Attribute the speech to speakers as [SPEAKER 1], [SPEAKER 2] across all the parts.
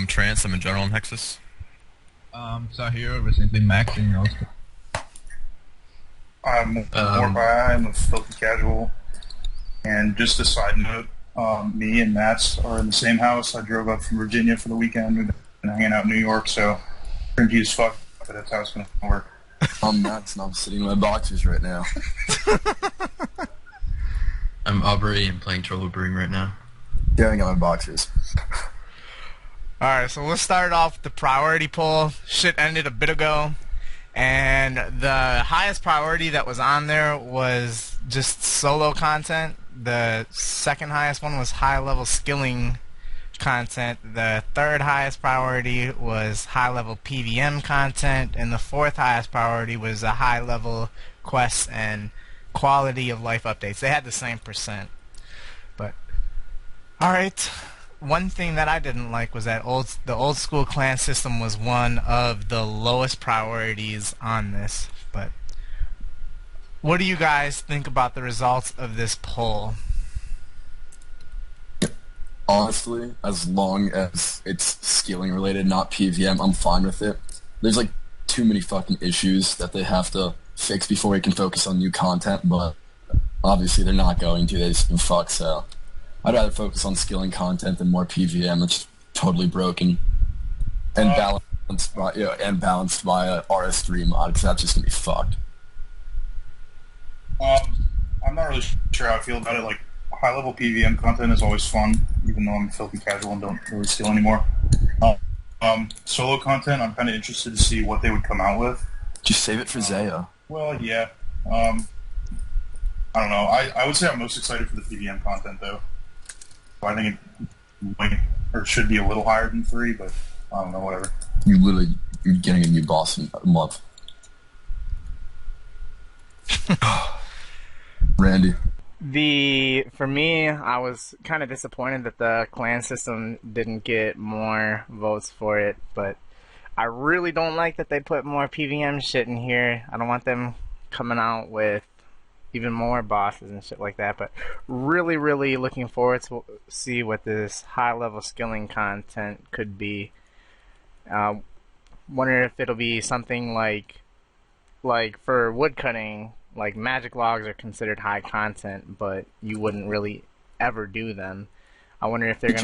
[SPEAKER 1] Trance, I'm in general in Hexis.
[SPEAKER 2] Tzhaar, recently maxing also.
[SPEAKER 3] I'm Morp. I'm a filthy casual. And just a side note, me and Matz are in the same house. I drove up from Virginia for the weekend. We've been hanging out in New York, so cringy as fuck, but that's how it's going to work.
[SPEAKER 4] I'm Matz, and I'm sitting in my boxers right now.
[SPEAKER 5] I'm Aubrey and playing Trollo Brewing right now.
[SPEAKER 4] Staring at my boxers.
[SPEAKER 6] Alright, so let's start off with the priority poll. Shit ended a bit ago, and the highest priority that was on there was just solo content. The second highest one was high-level skilling content. The third highest priority was high-level PVM content, and the fourth highest priority was a high-level quests and quality of life updates. They had the same percent. But alright. One thing that I didn't like was that the old school clan system was one of the lowest priorities on this. But what do you guys think about the results of this poll?
[SPEAKER 4] Honestly, as long as it's skilling related, not PVM, I'm fine with it. There's like too many fucking issues that they have to fix before we can focus on new content, but obviously they're not going to. They just fuck, so I'd rather focus on skilling content than more PVM. It's totally broken and balanced by a RS3 mod, because that's just gonna be fucked.
[SPEAKER 3] I'm not really sure how I feel about it. Like, high-level PVM content is always fun, even though I'm filthy casual and don't really steal anymore. Solo content, I'm kind of interested to see what they would come out with.
[SPEAKER 4] Just save it for Zaya.
[SPEAKER 3] Well, yeah. I don't know. I would say I'm most excited for the PVM content, though. I think it might, or should be a little higher than 3, but I don't know, whatever.
[SPEAKER 4] You're getting a new boss in a month. Randy.
[SPEAKER 6] For me, I was kind of disappointed that the clan system didn't get more votes for it, but I really don't like that they put more PVM shit in here. I don't want them coming out with even more bosses and shit like that, but really, really looking forward to see what this high-level skilling content could be. Wonder if it'll be something like for woodcutting, like magic logs are considered high content, but you wouldn't really ever do them. I wonder if they're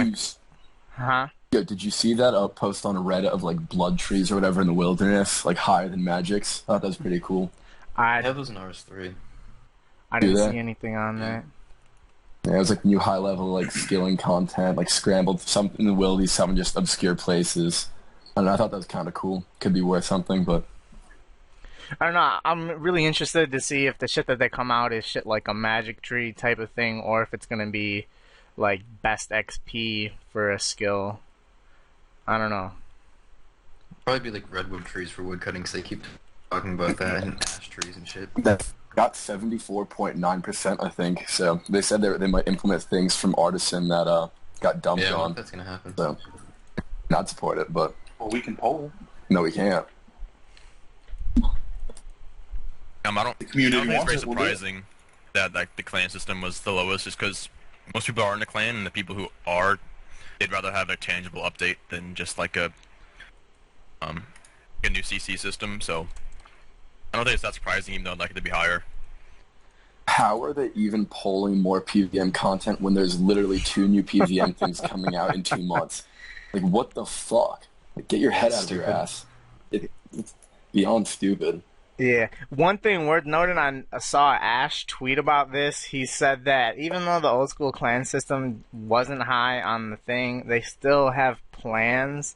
[SPEAKER 6] Huh?
[SPEAKER 4] Yo, did you see that post on Reddit of like blood trees or whatever in the wilderness, like higher than magics? I thought that was pretty cool.
[SPEAKER 5] That was an RS3.
[SPEAKER 6] I didn't see anything on that.
[SPEAKER 4] Yeah, it was like new high level like skilling content, like scrambled some in the wildies, some just obscure places. I don't know, I thought that was kind of cool. Could be worth something, but
[SPEAKER 6] I don't know. I'm really interested to see if the shit that they come out is shit like a magic tree type of thing, or if it's gonna be like best XP for a skill. I don't know.
[SPEAKER 5] Probably be like redwood trees for woodcutting, because they keep talking about that, and ash trees and shit.
[SPEAKER 4] that got 74.9%, I think. So they said they might implement things from Artisan that got dumped
[SPEAKER 5] Yeah, I
[SPEAKER 4] on.
[SPEAKER 5] think that's gonna happen.
[SPEAKER 4] So not support it, but
[SPEAKER 3] Well, we can poll.
[SPEAKER 4] no, we can't.
[SPEAKER 1] I don't
[SPEAKER 3] The
[SPEAKER 1] think
[SPEAKER 3] community
[SPEAKER 1] it's very
[SPEAKER 3] wants it, we'll do it.
[SPEAKER 1] surprising that like the clan system was the lowest, just because most people are in the clan, and the people who are, they'd rather have a tangible update than just like a new CC system. So I don't think it's that surprising, even though I'd like it to be higher.
[SPEAKER 4] How are they even polling more PVM content when there's literally 2 new PVM things coming out in 2 months? Like, what the fuck? Like, get your head out of your ass. It's beyond stupid.
[SPEAKER 6] Yeah. One thing worth noting, I saw Ash tweet about this. He said that even though the old school clan system wasn't high on the thing, they still have plans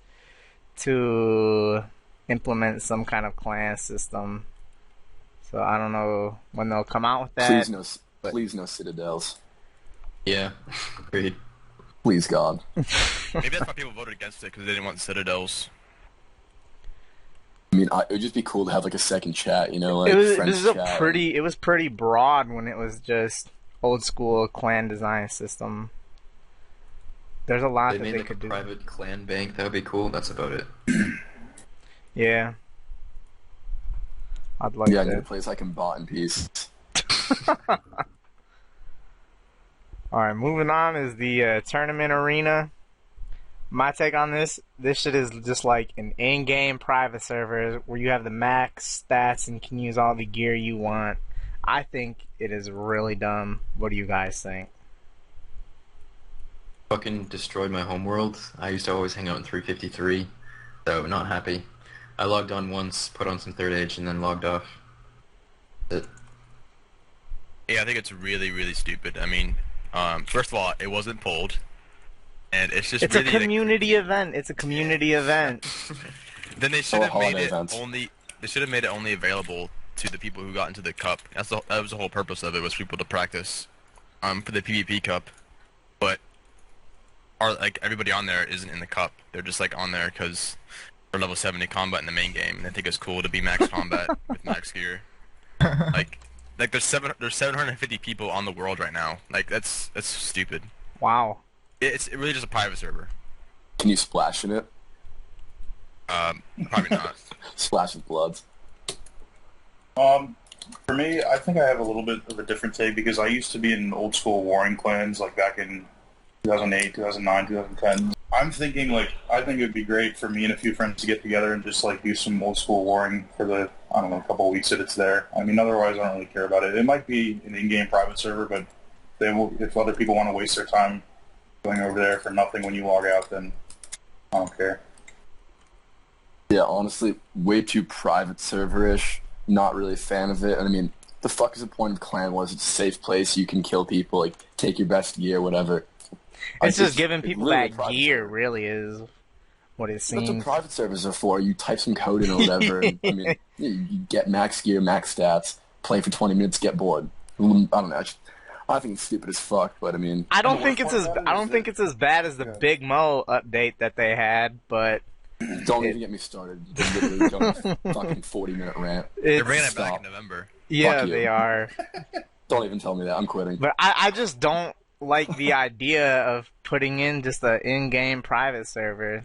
[SPEAKER 6] to implement some kind of clan system. So I don't know when they'll come out with that.
[SPEAKER 4] Please no citadels.
[SPEAKER 5] Yeah, agreed.
[SPEAKER 4] Please God.
[SPEAKER 1] Maybe that's why people voted against it, because they didn't want citadels.
[SPEAKER 4] I mean, it would just be cool to have like a second chat, you know, like friends chat.
[SPEAKER 6] It was pretty broad when it was just old school clan design system. There's a lot
[SPEAKER 5] They
[SPEAKER 6] that
[SPEAKER 5] made
[SPEAKER 6] they
[SPEAKER 5] like a
[SPEAKER 6] could do.
[SPEAKER 5] private clan bank. That would be cool. That's about it.
[SPEAKER 6] Yeah. I'd like
[SPEAKER 4] Yeah, I need a
[SPEAKER 6] that.
[SPEAKER 4] place I can bot in peace.
[SPEAKER 6] Alright, moving on is the tournament arena. My take on this shit is just like an in-game private server where you have the max stats and can use all the gear you want. I think it is really dumb. What do you guys think?
[SPEAKER 5] Fucking destroyed my homeworld. I used to always hang out in 353, so not happy. I logged on once, put on some third age, and then logged off.
[SPEAKER 1] Yeah, I think it's really, really stupid. I mean, first of all, it wasn't pulled, and it's just
[SPEAKER 6] It's
[SPEAKER 1] really
[SPEAKER 6] a community event. It's a community event.
[SPEAKER 1] Then they should have made
[SPEAKER 4] holiday
[SPEAKER 1] it
[SPEAKER 4] events.
[SPEAKER 1] only. They should have made it only available to the people who got into the cup. That was the whole purpose of it, was people to practice, for the PvP cup. But like everybody on there isn't in the cup. They're just like on there because they're level 70 combat in the main game, and they think it's cool to be max combat with max gear. Like there's 750 people on the world right now. Like that's stupid.
[SPEAKER 6] Wow.
[SPEAKER 1] It's really just a private server.
[SPEAKER 4] Can you splash in it?
[SPEAKER 1] Probably not.
[SPEAKER 4] Splash with blood.
[SPEAKER 3] For me, I think I have a little bit of a different take because I used to be in old school warring clans, like back in 2008, 2009, 2010. I'm thinking, like, I think it would be great for me and a few friends to get together and just, like, do some old school warring for the, I don't know, couple of weeks that it's there. I mean, otherwise I don't really care about it. It might be an in-game private server, but if other people want to waste their time going over there for nothing when you log out, then I don't care.
[SPEAKER 4] Yeah, honestly, way too private server-ish. Not really a fan of it. And I mean, the fuck is the point of Clan Wars? It's a safe place. You can kill people, like, take your best gear, whatever.
[SPEAKER 6] It's just giving people
[SPEAKER 4] really
[SPEAKER 6] that gear, really, is what it
[SPEAKER 4] That's
[SPEAKER 6] seems.
[SPEAKER 4] what private servers are for. You type some code in or whatever. And, I mean, you get max gear, max stats, play for 20 minutes, get bored. I don't know. I think it's stupid as fuck, but I mean...
[SPEAKER 6] I don't think it's as bad as the Big Mo update that they had, but
[SPEAKER 4] Don't even get me started. They're literally going on a fucking 40-minute rant.
[SPEAKER 1] They ran it
[SPEAKER 4] Stop.
[SPEAKER 1] back in November.
[SPEAKER 6] yeah,
[SPEAKER 4] Fuck you.
[SPEAKER 6] they are.
[SPEAKER 4] Don't even tell me that. I'm quitting.
[SPEAKER 6] But I just don't like the idea of putting in just an in-game private server.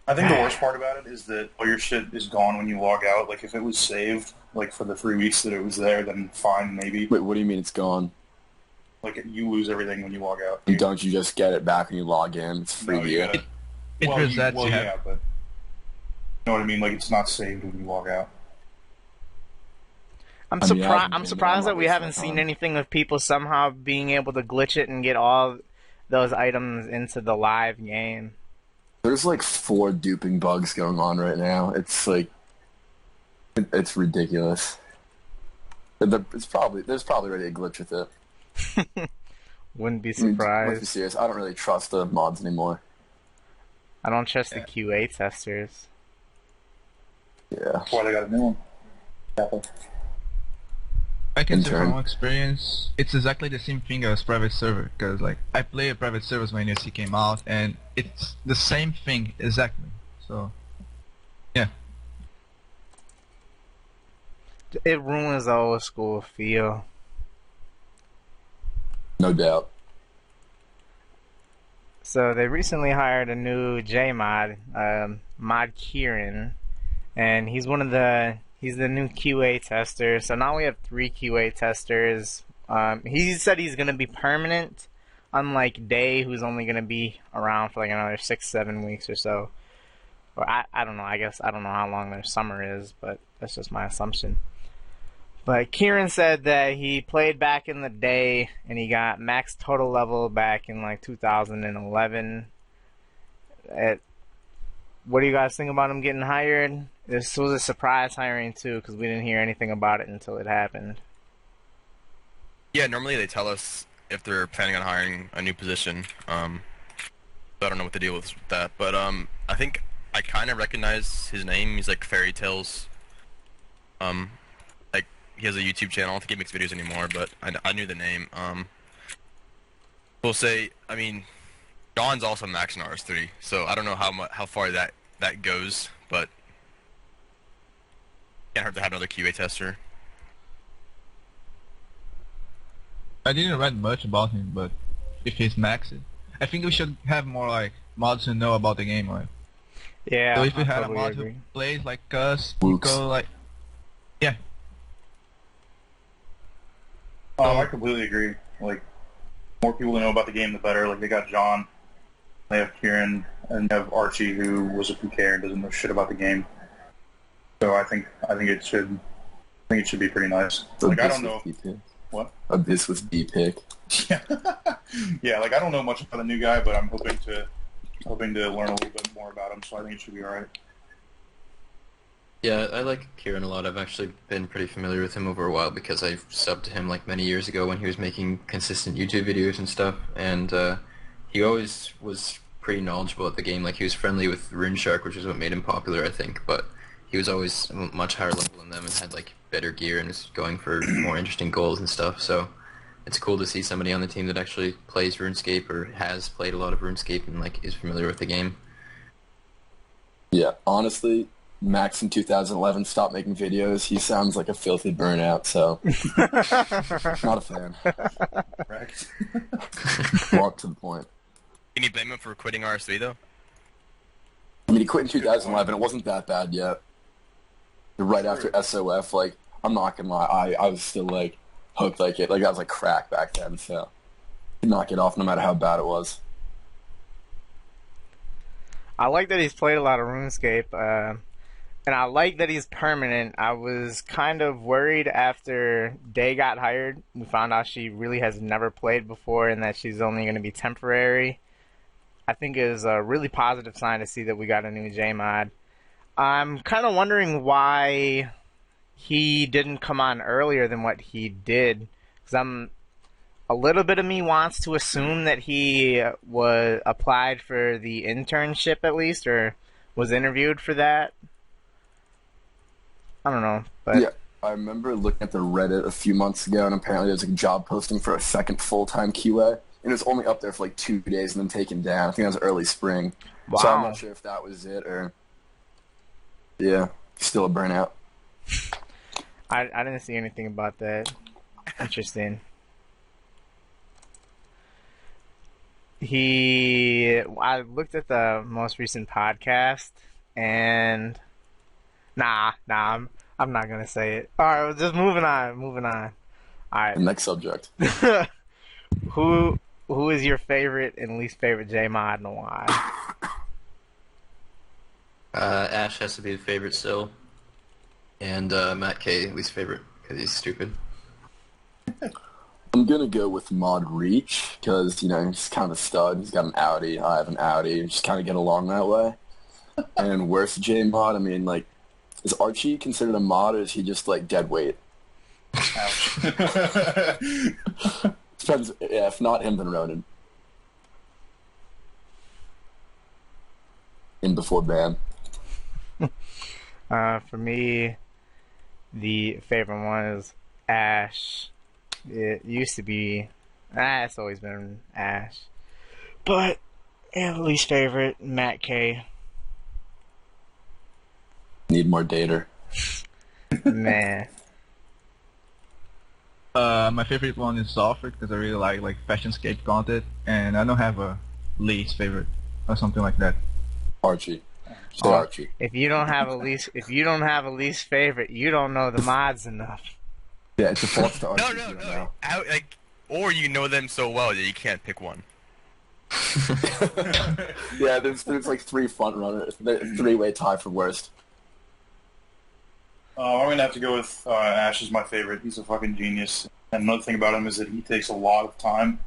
[SPEAKER 3] I think the worst part about it is that all your shit is gone when you log out. Like, if it was saved, like, for the 3 weeks that it was there, then fine, maybe.
[SPEAKER 4] Wait, what do you mean it's gone?
[SPEAKER 3] Like, you lose everything when you log out.
[SPEAKER 4] And don't you just get it back when you log in? It's free
[SPEAKER 3] No, you
[SPEAKER 4] gear.
[SPEAKER 3] gotta-
[SPEAKER 2] It
[SPEAKER 3] well,
[SPEAKER 2] resets.
[SPEAKER 3] well,
[SPEAKER 2] You
[SPEAKER 3] yeah,
[SPEAKER 2] have-
[SPEAKER 3] but... You know what I mean? Like, it's not saved when you log out.
[SPEAKER 6] I'm
[SPEAKER 4] I mean, I
[SPEAKER 6] surprised.
[SPEAKER 4] haven't
[SPEAKER 6] I'm
[SPEAKER 4] been
[SPEAKER 6] surprised
[SPEAKER 4] there,
[SPEAKER 6] that we
[SPEAKER 4] I'm not
[SPEAKER 6] haven't
[SPEAKER 4] wasting
[SPEAKER 6] seen
[SPEAKER 4] my time.
[SPEAKER 6] anything of people somehow being able to glitch it and get all those items into the live game.
[SPEAKER 4] There's like 4 duping bugs going on right now. It's like... It's ridiculous. There's probably already a glitch with it.
[SPEAKER 6] Wouldn't be
[SPEAKER 4] I mean, let's be
[SPEAKER 6] surprised.
[SPEAKER 4] serious. I don't really trust the mods anymore.
[SPEAKER 6] I don't trust the QA testers.
[SPEAKER 4] Yeah.
[SPEAKER 3] That's why they got a new one. Yeah.
[SPEAKER 2] I can say from
[SPEAKER 4] Intern.
[SPEAKER 2] my experience, it's exactly the same thing as private server. Because like I play a private servers when UC came out, and it's the same thing exactly. So yeah,
[SPEAKER 6] It ruins the old school feel.
[SPEAKER 4] No doubt.
[SPEAKER 6] So they recently hired a new J-Mod, Mod Kieran, and he's the new QA tester. So now we have 3 QA testers. He said he's gonna be permanent, unlike Day, who's only gonna be around for like another 6-7 weeks or so. Or I don't know. I guess I don't know how long their summer is, but that's just my assumption. But Kieran said that he played back in the day and he got max total level back in like 2011. What do you guys think about him getting hired? This was a surprise hiring too, because we didn't hear anything about it until it happened.
[SPEAKER 1] Yeah, normally they tell us if they're planning on hiring a new position. So I don't know what the deal is with that, but I think I kind of recognize his name. He's like Fairy Tales. Like he has a YouTube channel. I don't think he makes videos anymore, but I knew the name. We'll say, I mean, John's also max in RS3, so I don't know how far that goes, but can't hurt to have another QA tester.
[SPEAKER 2] I didn't read much about him, but if he's maxed, I think we should have more like mods who know about the game. Like,
[SPEAKER 6] Yeah,
[SPEAKER 2] so if we
[SPEAKER 6] I
[SPEAKER 2] had
[SPEAKER 6] totally
[SPEAKER 2] a mod
[SPEAKER 6] agree.
[SPEAKER 2] who plays like us,
[SPEAKER 4] Wooks.
[SPEAKER 2] go like, yeah,
[SPEAKER 3] I completely agree. Like, more people to know about the game, the better. Like, they got John. they have Kieran, and they have Archie, who was a PK and doesn't know shit about the game. So I think it should be pretty nice. Like I don't know what
[SPEAKER 4] Abyss with D pick.
[SPEAKER 3] Yeah, like I don't know much about the new guy, but I'm hoping to learn a little bit more about him. So I think it should be all right.
[SPEAKER 5] Yeah, I like Kieran a lot. I've actually been pretty familiar with him over a while because I subbed to him like many years ago when he was making consistent YouTube videos and stuff, and he always was pretty knowledgeable at the game. Like he was friendly with RuneShark, which is what made him popular, I think, but he was always much higher level than them and had like better gear and was going for more interesting goals and stuff, so it's cool to see somebody on the team that actually plays RuneScape or has played a lot of RuneScape and like is familiar with the game.
[SPEAKER 4] Yeah, honestly, Max in 2011 stopped making videos. He sounds like a filthy burnout, so not a fan.
[SPEAKER 3] Correct.
[SPEAKER 4] Walk to the point.
[SPEAKER 1] Can you blame him for quitting RS3 though?
[SPEAKER 4] I mean, he quit in 2011. It wasn't that bad yet. Right after SOF, like, I'm not gonna lie, I was still like hooked like it. Like I was like crack back then, so could not get off no matter how bad it was.
[SPEAKER 6] I like that he's played a lot of RuneScape, and I like that he's permanent. I was kind of worried after Day got hired. We found out she really has never played before and that she's only going to be temporary. I think it is a really positive sign to see that we got a new J-Mod. I'm kind of wondering why he didn't come on earlier than what he did, because a little bit of me wants to assume that he was applied for the internship at least, or was interviewed for that. I don't know, but
[SPEAKER 4] yeah, I remember looking at the Reddit a few months ago, and apparently there's a job posting for a second full-time QA, and it was only up there for like 2 days and then taken down. I think that was early spring.
[SPEAKER 6] wow.
[SPEAKER 4] So I'm not sure if that was it or yeah, still a burnout.
[SPEAKER 6] I didn't see anything about that. Interesting. I looked at the most recent podcast, and I'm not gonna say it. All right, just moving on. All right.
[SPEAKER 4] Next subject.
[SPEAKER 6] Who is your favorite and least favorite J-Mod and why?
[SPEAKER 5] Ash has to be the favorite still, and Matt K least favorite because he's stupid.
[SPEAKER 4] I'm gonna go with Mod Reach because he's kind of a stud. He's got an Audi. I have an Audi. We just kind of get along that way. And worst J mod, I mean, like, is Archie considered a mod or is he just like dead weight?
[SPEAKER 3] Ouch.
[SPEAKER 4] Depends. Yeah, if not him, then Ronan. In before ban.
[SPEAKER 6] For me, the favorite one is Ash. It used to be, it's always been Ash. But, least favorite, Matt K.
[SPEAKER 4] Need more data.
[SPEAKER 6] Man.
[SPEAKER 2] My favorite one is Zoffer because I really like fashionscape content, and I don't have a least favorite or something like that.
[SPEAKER 4] Archie. Say Archie.
[SPEAKER 6] If you don't have a least favorite, you don't know the mods enough.
[SPEAKER 4] Yeah, it's a false to Archie.
[SPEAKER 1] No. Or you know them so well that you can't pick one.
[SPEAKER 4] Yeah, there's like 3 front runners. 3-way tie for worst.
[SPEAKER 3] I'm gonna have to go with Ash is my favorite. He's a fucking genius. And another thing about him is that he takes a lot of time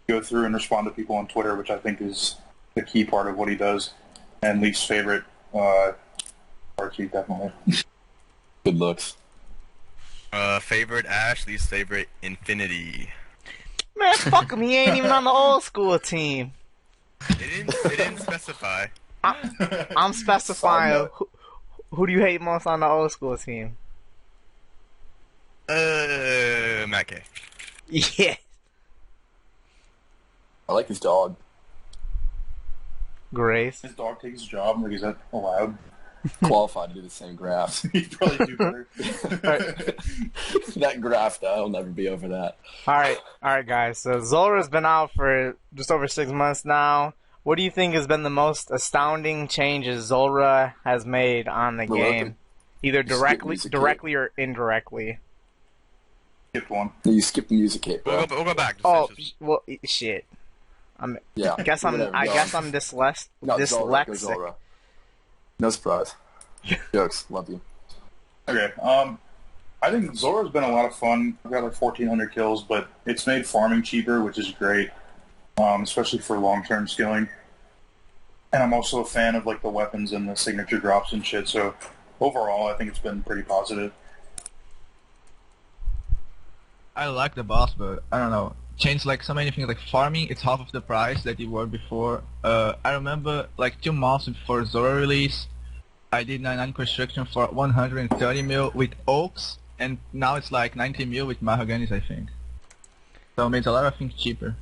[SPEAKER 3] to go through and respond to people on Twitter, which I think is the key part of what he does. And least favorite, Archie, definitely.
[SPEAKER 4] Good looks.
[SPEAKER 1] Favorite Ash, least favorite Infinity.
[SPEAKER 6] Man, fuck him. He ain't even on the old school team.
[SPEAKER 1] It didn't specify.
[SPEAKER 6] I'm specifying who do you hate most on the old school team?
[SPEAKER 1] Matt K.
[SPEAKER 6] Yeah.
[SPEAKER 4] I like his dog.
[SPEAKER 6] Grace.
[SPEAKER 3] His dog takes his job. Like, is that allowed?
[SPEAKER 4] Qualified to do the same graphs.
[SPEAKER 3] He'd probably do better.
[SPEAKER 4] That graph, though, I'll never be over that.
[SPEAKER 6] Alright guys, so Zulrah's been out for just over 6 months now. What do you think has been the most astounding changes Zulrah has made on the game? Either directly or indirectly.
[SPEAKER 3] Skipped one.
[SPEAKER 4] You skipped the music cape, bro.
[SPEAKER 1] We'll go back.
[SPEAKER 6] Oh, well, shit.
[SPEAKER 4] Yeah.
[SPEAKER 6] I guess I'm
[SPEAKER 4] No, Zora, go
[SPEAKER 6] dyslexic.
[SPEAKER 4] Zora. No surprise. Jokes. Love you.
[SPEAKER 3] Okay. I think Zora's been a lot of fun. I've got like 1,400 kills, but it's made farming cheaper, which is great, especially for long-term skilling. And I'm also a fan of like the weapons and the signature drops and shit. So overall, I think it's been pretty positive.
[SPEAKER 2] I like the boss, but I don't know. Changed like so many things. Like farming, it's half of the price that it were before. I remember like 2 months before Zora release, I did 99 construction for 130 mil with oaks, and now it's like 90 mil with mahoganies, I think. So it makes a lot of things cheaper.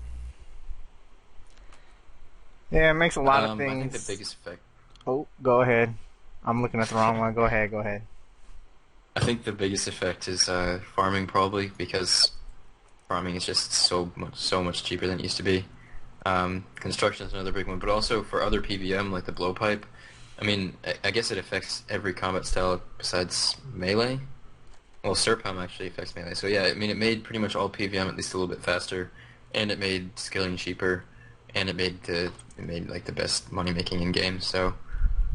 [SPEAKER 6] Yeah, it makes a lot of things.
[SPEAKER 5] I think the biggest effect.
[SPEAKER 6] Oh, go ahead. I'm looking at the wrong one. Go ahead.
[SPEAKER 5] I think the biggest effect is farming, probably, because farming is just so much cheaper than it used to be. Construction is another big one, but also for other PVM like the blowpipe. I mean, I guess it affects every combat style besides melee. Well, Serpalm actually affects melee. So yeah, I mean, it made pretty much all PVM at least a little bit faster, and it made skilling cheaper, and it made like the best money making in game. So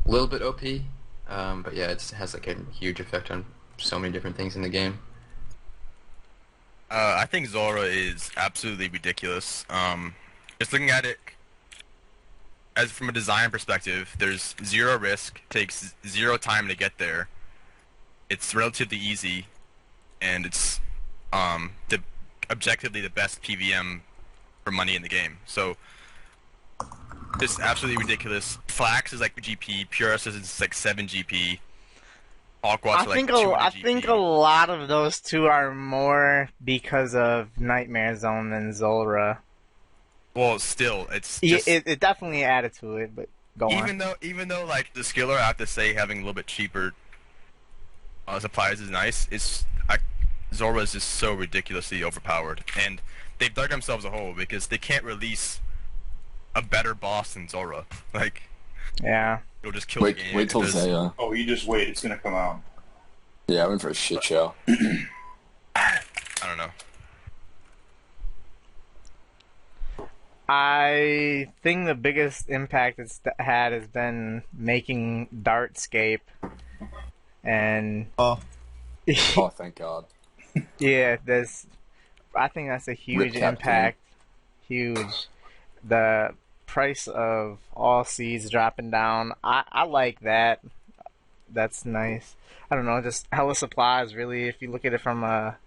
[SPEAKER 5] a little bit OP, but yeah, it has like a huge effect on so many different things in the game.
[SPEAKER 1] I think Zora is absolutely ridiculous. Just looking at it as from a design perspective, there's 0 risk, takes 0 time to get there. It's relatively easy, and it's objectively the best PVM for money in the game. So just absolutely ridiculous. Flax is like GP, Purus is like 7 GP. Aquas are like 200
[SPEAKER 6] I
[SPEAKER 1] GP.
[SPEAKER 6] think a lot of those two are more because of Nightmare Zone than Zora.
[SPEAKER 1] Well, still, it's just,
[SPEAKER 6] It definitely added to it, but go on.
[SPEAKER 1] even though like the skiller, I have to say, having a little bit cheaper supplies is nice. Zora is just so ridiculously overpowered, and they've dug themselves a hole because they can't release a better boss than Zora. Like,
[SPEAKER 6] Yeah.
[SPEAKER 1] it'll just kill the game.
[SPEAKER 4] Wait till
[SPEAKER 1] because-
[SPEAKER 4] Zaya.
[SPEAKER 3] Oh, you just wait. It's going to come out.
[SPEAKER 4] Yeah, I went for a shit show.
[SPEAKER 1] I don't know.
[SPEAKER 6] I think the biggest impact it's had has been making Dartscape, and
[SPEAKER 2] Oh,
[SPEAKER 4] Oh, thank God.
[SPEAKER 6] yeah, I think that's a huge
[SPEAKER 4] Rip Cap
[SPEAKER 6] impact. Huge. The price of all seeds dropping down. I like that. That's nice. I don't know, just hella supplies really. If you look at it from a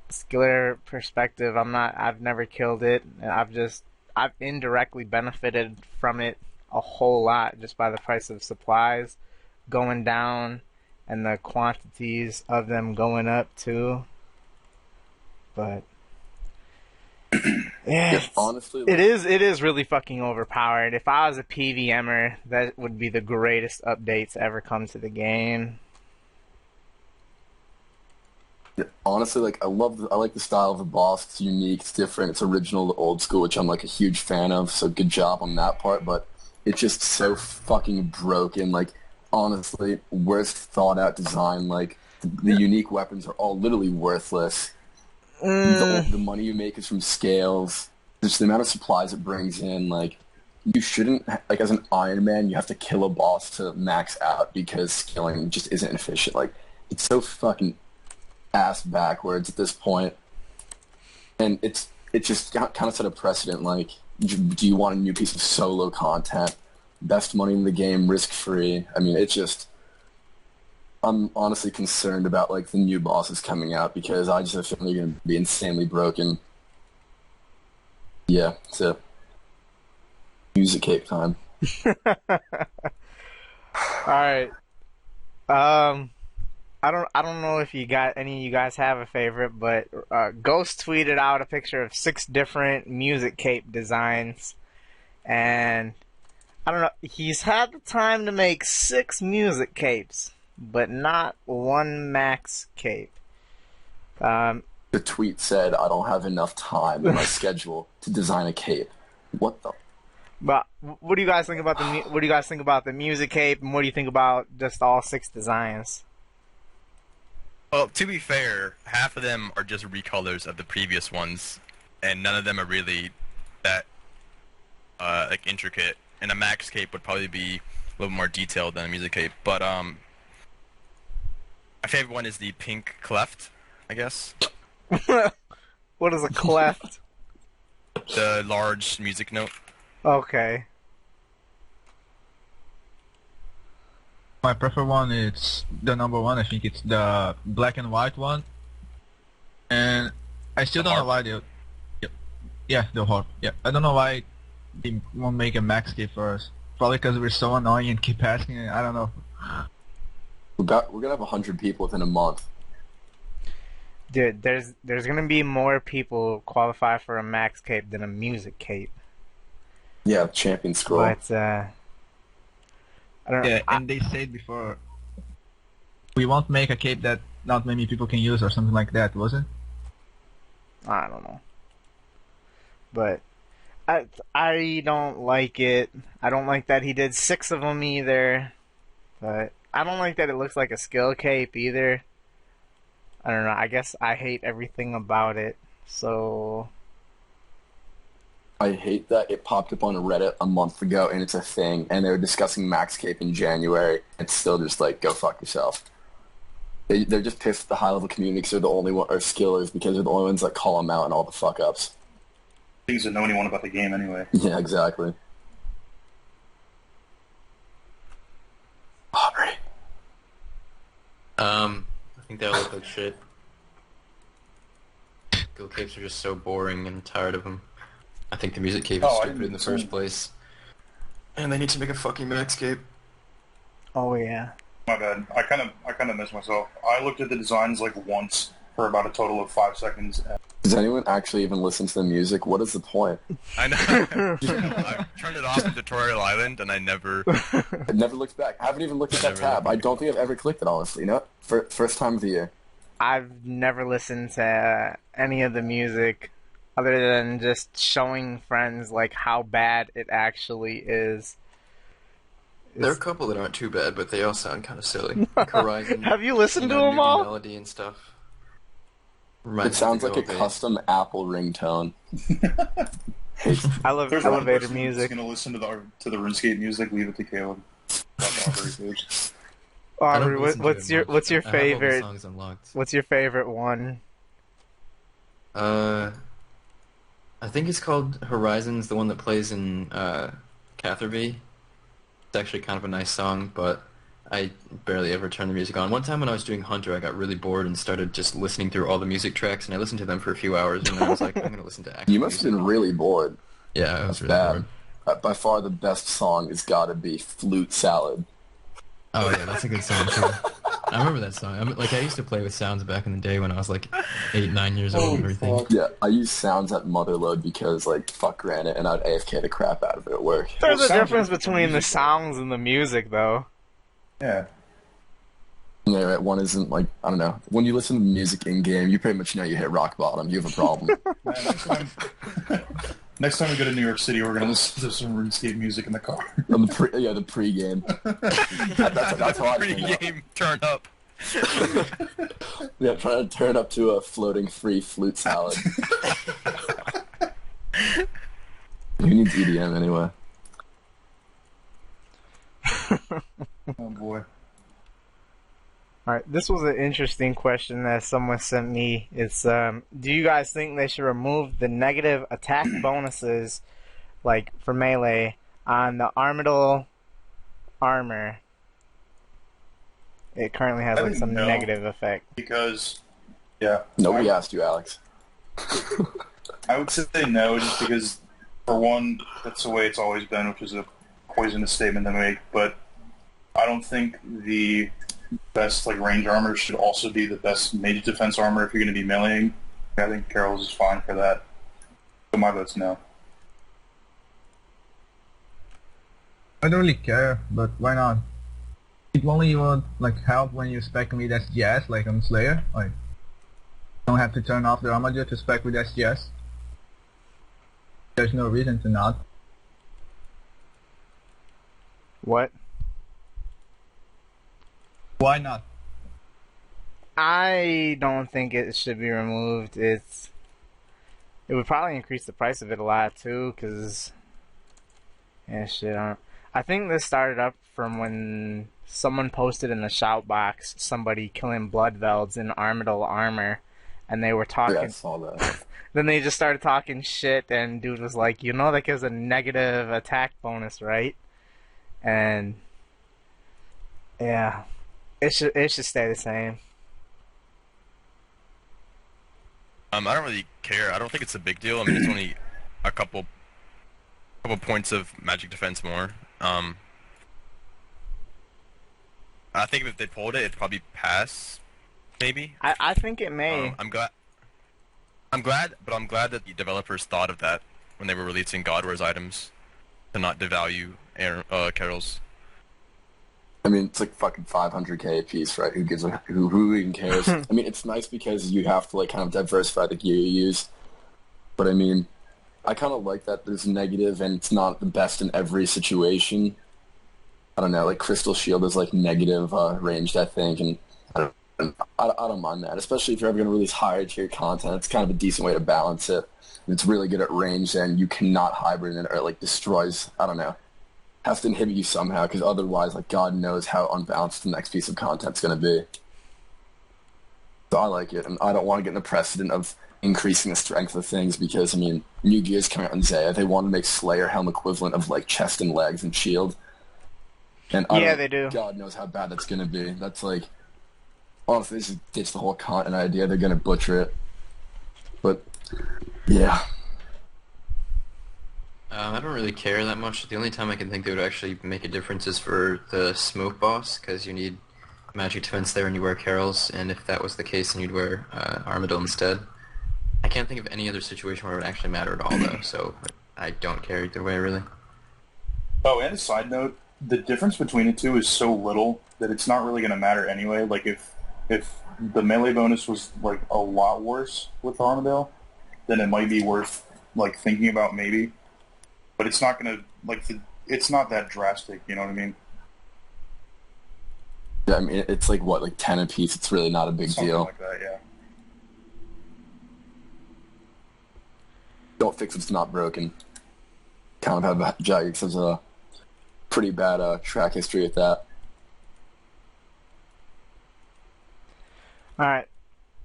[SPEAKER 6] skiller perspective, I've never killed it, and I've indirectly benefited from it a whole lot just by the price of supplies going down and the quantities of them going up too. But yeah,
[SPEAKER 4] Honestly,
[SPEAKER 6] it is really fucking overpowered. If I was a PVMer, that would be the greatest updates ever come to the game.
[SPEAKER 4] honestly, like I like the style of the boss. It's unique, it's different, it's original to old school, which I'm like a huge fan of. So good job on that part. But it's just so fucking broken. Like honestly, worst thought out design. Like the unique weapons are all literally worthless. The money you make is from scales. Just the amount of supplies it brings in. Like you shouldn't like as an Iron Man, you have to kill a boss to max out because scaling just isn't efficient. Like it's so fucking ass backwards at this point, and it just kind of set a precedent. Like, do you want a new piece of solo content, best money in the game, risk free? I mean, I'm honestly concerned about like the new bosses coming out because I just have a feeling they're going to be insanely broken. Yeah, so music cape time.
[SPEAKER 6] Alright. I don't know if any of you guys have a favorite, but Ghost tweeted out a picture of 6 different music cape designs, and I don't know. He's had the time to make 6 music capes, but not 1 max cape.
[SPEAKER 4] The tweet said, "I don't have enough time in my schedule to design a cape." What the?
[SPEAKER 6] But what do you guys think about the music cape, and what do you think about just all 6 designs?
[SPEAKER 1] Well, to be fair, half of them are just recolors of the previous ones, and none of them are really that like intricate, and a max cape would probably be a little more detailed than a music cape. But my favorite one is the pink cleft, I guess.
[SPEAKER 7] What is a cleft?
[SPEAKER 1] The large music note.
[SPEAKER 7] Okay.
[SPEAKER 2] My preferred one is the number one. I think it's the black and white one. And I still
[SPEAKER 1] The
[SPEAKER 2] don't know
[SPEAKER 1] harp.
[SPEAKER 2] why they... Yep. Yeah, the harp. Yeah, I don't know why they won't make a max cape for us. Probably because we're so annoying and keep asking it. I don't know.
[SPEAKER 4] We're gonna have 100 people within a month.
[SPEAKER 7] Dude, there's gonna be more people qualify for a max cape than a music cape.
[SPEAKER 4] Yeah, champion scroll.
[SPEAKER 7] But I don't know.
[SPEAKER 2] Yeah, and they said before, we won't make a cape that not many people can use or something like that, wasn't it?
[SPEAKER 7] I don't know. But I don't like it. I don't like that he did 6 of them either. But I don't like that it looks like a skill cape either. I don't know. I guess I hate everything about it. So
[SPEAKER 4] I hate that it popped up on Reddit a month ago and it's a thing, and they were discussing Max Cape in January. It's still just like, go fuck yourself. They're just pissed at the high level community because they're the only one, or skillers because they're the only ones that call them out and all the fuck ups.
[SPEAKER 3] Things that know anyone about the game anyway.
[SPEAKER 4] Yeah, exactly. Aubrey.
[SPEAKER 5] I think they all look like shit. Skill capes are just so boring and tired of them. I think the music cape is
[SPEAKER 3] Oh, I
[SPEAKER 5] stupid in the
[SPEAKER 3] didn't
[SPEAKER 5] first
[SPEAKER 3] see.
[SPEAKER 5] place. And they need to make a fucking max cape.
[SPEAKER 7] oh yeah.
[SPEAKER 3] My bad. I kind of missed myself. I looked at the designs like once for about a total of 5 seconds.
[SPEAKER 4] Does anyone actually even listen to the music? What is the point?
[SPEAKER 1] I know. I turned it off in Tutorial Island, and I never.
[SPEAKER 4] It never looks back. I haven't even looked at that
[SPEAKER 1] Never
[SPEAKER 4] tab.
[SPEAKER 1] looked
[SPEAKER 4] I don't think I've ever clicked it, honestly. You know what? First time of the year.
[SPEAKER 7] I've never listened to any of the music other than just showing friends like how bad it actually is.
[SPEAKER 5] There are a couple that aren't too bad, but they all sound kind of silly. Like Horizon.
[SPEAKER 7] Have you listened to
[SPEAKER 5] know,
[SPEAKER 7] them
[SPEAKER 5] New
[SPEAKER 7] all?
[SPEAKER 5] Melody and stuff.
[SPEAKER 4] It
[SPEAKER 5] Reminds me
[SPEAKER 4] sounds
[SPEAKER 5] of
[SPEAKER 4] like a
[SPEAKER 5] the old days.
[SPEAKER 4] custom Apple ringtone.
[SPEAKER 7] I love
[SPEAKER 3] There's one
[SPEAKER 7] elevator
[SPEAKER 3] person
[SPEAKER 7] music.
[SPEAKER 3] that's gonna listen to the RuneScape music. Leave it to Caleb.
[SPEAKER 5] I don't
[SPEAKER 7] Aubrey,
[SPEAKER 5] listen to
[SPEAKER 7] what's
[SPEAKER 5] it
[SPEAKER 7] your
[SPEAKER 5] much.
[SPEAKER 7] what's your
[SPEAKER 5] I have all the
[SPEAKER 7] favorite?
[SPEAKER 5] songs unlocked.
[SPEAKER 7] What's your favorite one?
[SPEAKER 5] I think it's called Horizons, the one that plays in Catherby. It's actually kind of a nice song, but I barely ever turn the music on. One time when I was doing Hunter, I got really bored and started just listening through all the music tracks, and I listened to them for a few hours, and then I was like, I'm going to listen to actual
[SPEAKER 4] You must have
[SPEAKER 5] music.
[SPEAKER 4] been really bored.
[SPEAKER 5] Yeah, I was
[SPEAKER 4] That's
[SPEAKER 5] really
[SPEAKER 4] bad.
[SPEAKER 5] bored.
[SPEAKER 4] By far the best song has got to be Flute Salad.
[SPEAKER 5] Oh yeah, that's a good song too. I remember that song. I used to play with sounds back in the day when I was like 8, 9 years old and everything.
[SPEAKER 4] Yeah, I use sounds at Motherload because, like, fuck granted, and I'd AFK the crap out of it at work.
[SPEAKER 7] There's
[SPEAKER 3] Well,
[SPEAKER 7] a
[SPEAKER 3] sounds
[SPEAKER 7] difference
[SPEAKER 3] like
[SPEAKER 7] between the
[SPEAKER 3] music, though.
[SPEAKER 7] sounds and the music, though.
[SPEAKER 3] Yeah.
[SPEAKER 4] Yeah, right, one isn't, like, I don't know. When you listen to music in-game, you pretty much know you hit rock bottom. You have a problem.
[SPEAKER 3] Man, next time we go to New York City, we're gonna listen to some RuneScape music in the car.
[SPEAKER 4] On the pre-game. That's how I turn up.
[SPEAKER 1] Pre-game turn up.
[SPEAKER 4] Yeah, trying to turn up to a floating free Flute Salad. Who needs EDM anyway?
[SPEAKER 3] Oh boy.
[SPEAKER 7] Alright, this was an interesting question that someone sent me. It's, do you guys think they should remove the negative attack bonuses, like, for melee, on the Armadil armor? It currently has,
[SPEAKER 3] I
[SPEAKER 7] like,
[SPEAKER 3] think
[SPEAKER 7] some
[SPEAKER 3] no.
[SPEAKER 7] negative effect.
[SPEAKER 3] Because, yeah.
[SPEAKER 4] Nobody asked you, Alex.
[SPEAKER 3] I would say no, just because, for one, that's the way it's always been, which is a poisonous statement to make. But I don't think the best like range armor should also be the best mage defense armor if you're going to be meleeing. I think Carol's is fine for that. So my vote's no.
[SPEAKER 2] I don't really care, but why not? It only would like help when you spec with SGS, like on Slayer. Like, you don't have to turn off the armature to spec with SGS. There's no reason to not.
[SPEAKER 7] What?
[SPEAKER 2] Why not?
[SPEAKER 7] I don't think it should be removed. It would probably increase the price of it a lot too, because Yeah, shit. I think this started up from when someone posted in the shout box somebody killing Bloodvelds in Armadillo armor, and they were
[SPEAKER 4] Yeah, I
[SPEAKER 7] talking.
[SPEAKER 4] saw that.
[SPEAKER 7] Then they just started talking shit, and dude was like, "You know that gives a negative attack bonus, right?" And yeah, it should stay the same.
[SPEAKER 1] I don't really care. I don't think it's a big deal. I mean, it's only a couple points of magic defense more. I think if they pulled it, it'd probably pass, maybe.
[SPEAKER 7] I think it may.
[SPEAKER 1] I'm glad that the developers thought of that when they were releasing Godware's items to not devalue Carol's.
[SPEAKER 4] I mean, it's like fucking 500k a piece, right? Who even cares? I mean, it's nice because you have to like kind of diversify the gear you use. But I mean, I kind of like that there's negative and it's not the best in every situation. I don't know, like Crystal Shield is like negative ranged, I think, and I don't mind that, especially if you're ever going to release higher tier content. It's kind of a decent way to balance it. And it's really good at range, and you cannot hybrid it or it like destroys. I don't know, has to inhibit you somehow because otherwise, like God knows how unbalanced the next piece of content's going to be. So I like it, and I don't want to get in the precedent of increasing the strength of things because I mean, new gear's coming out in Tzhaar. They want to make Slayer Helm equivalent of like chest and legs and shield. And
[SPEAKER 7] Yeah, they do.
[SPEAKER 4] God knows how bad that's going to be. That's like, honestly, this is ditch the whole content idea. They're going to butcher it. But, yeah.
[SPEAKER 5] I don't really care that much. The only time I can think they would actually make a difference is for the smoke boss, because you need magic defense there and you wear Carol's, and if that was the case, then you'd wear Armadillo instead. I can't think of any other situation where it would actually matter at all, though, so I don't care either way, really.
[SPEAKER 3] Oh, and a side note, the difference between the two is so little that it's not really going to matter anyway. Like, if the melee bonus was, like, a lot worse with Armadale, then it might be worth, like, thinking about maybe. But it's not going to, like, it's not that drastic, you know what I mean?
[SPEAKER 4] Yeah, I mean, it's like, what, like 10 apiece? It's really not a big
[SPEAKER 3] Something
[SPEAKER 4] deal.
[SPEAKER 3] like that, yeah.
[SPEAKER 4] Don't fix what's not broken. Kind of have Jagex as a pretty bad track history with that.
[SPEAKER 7] Alright,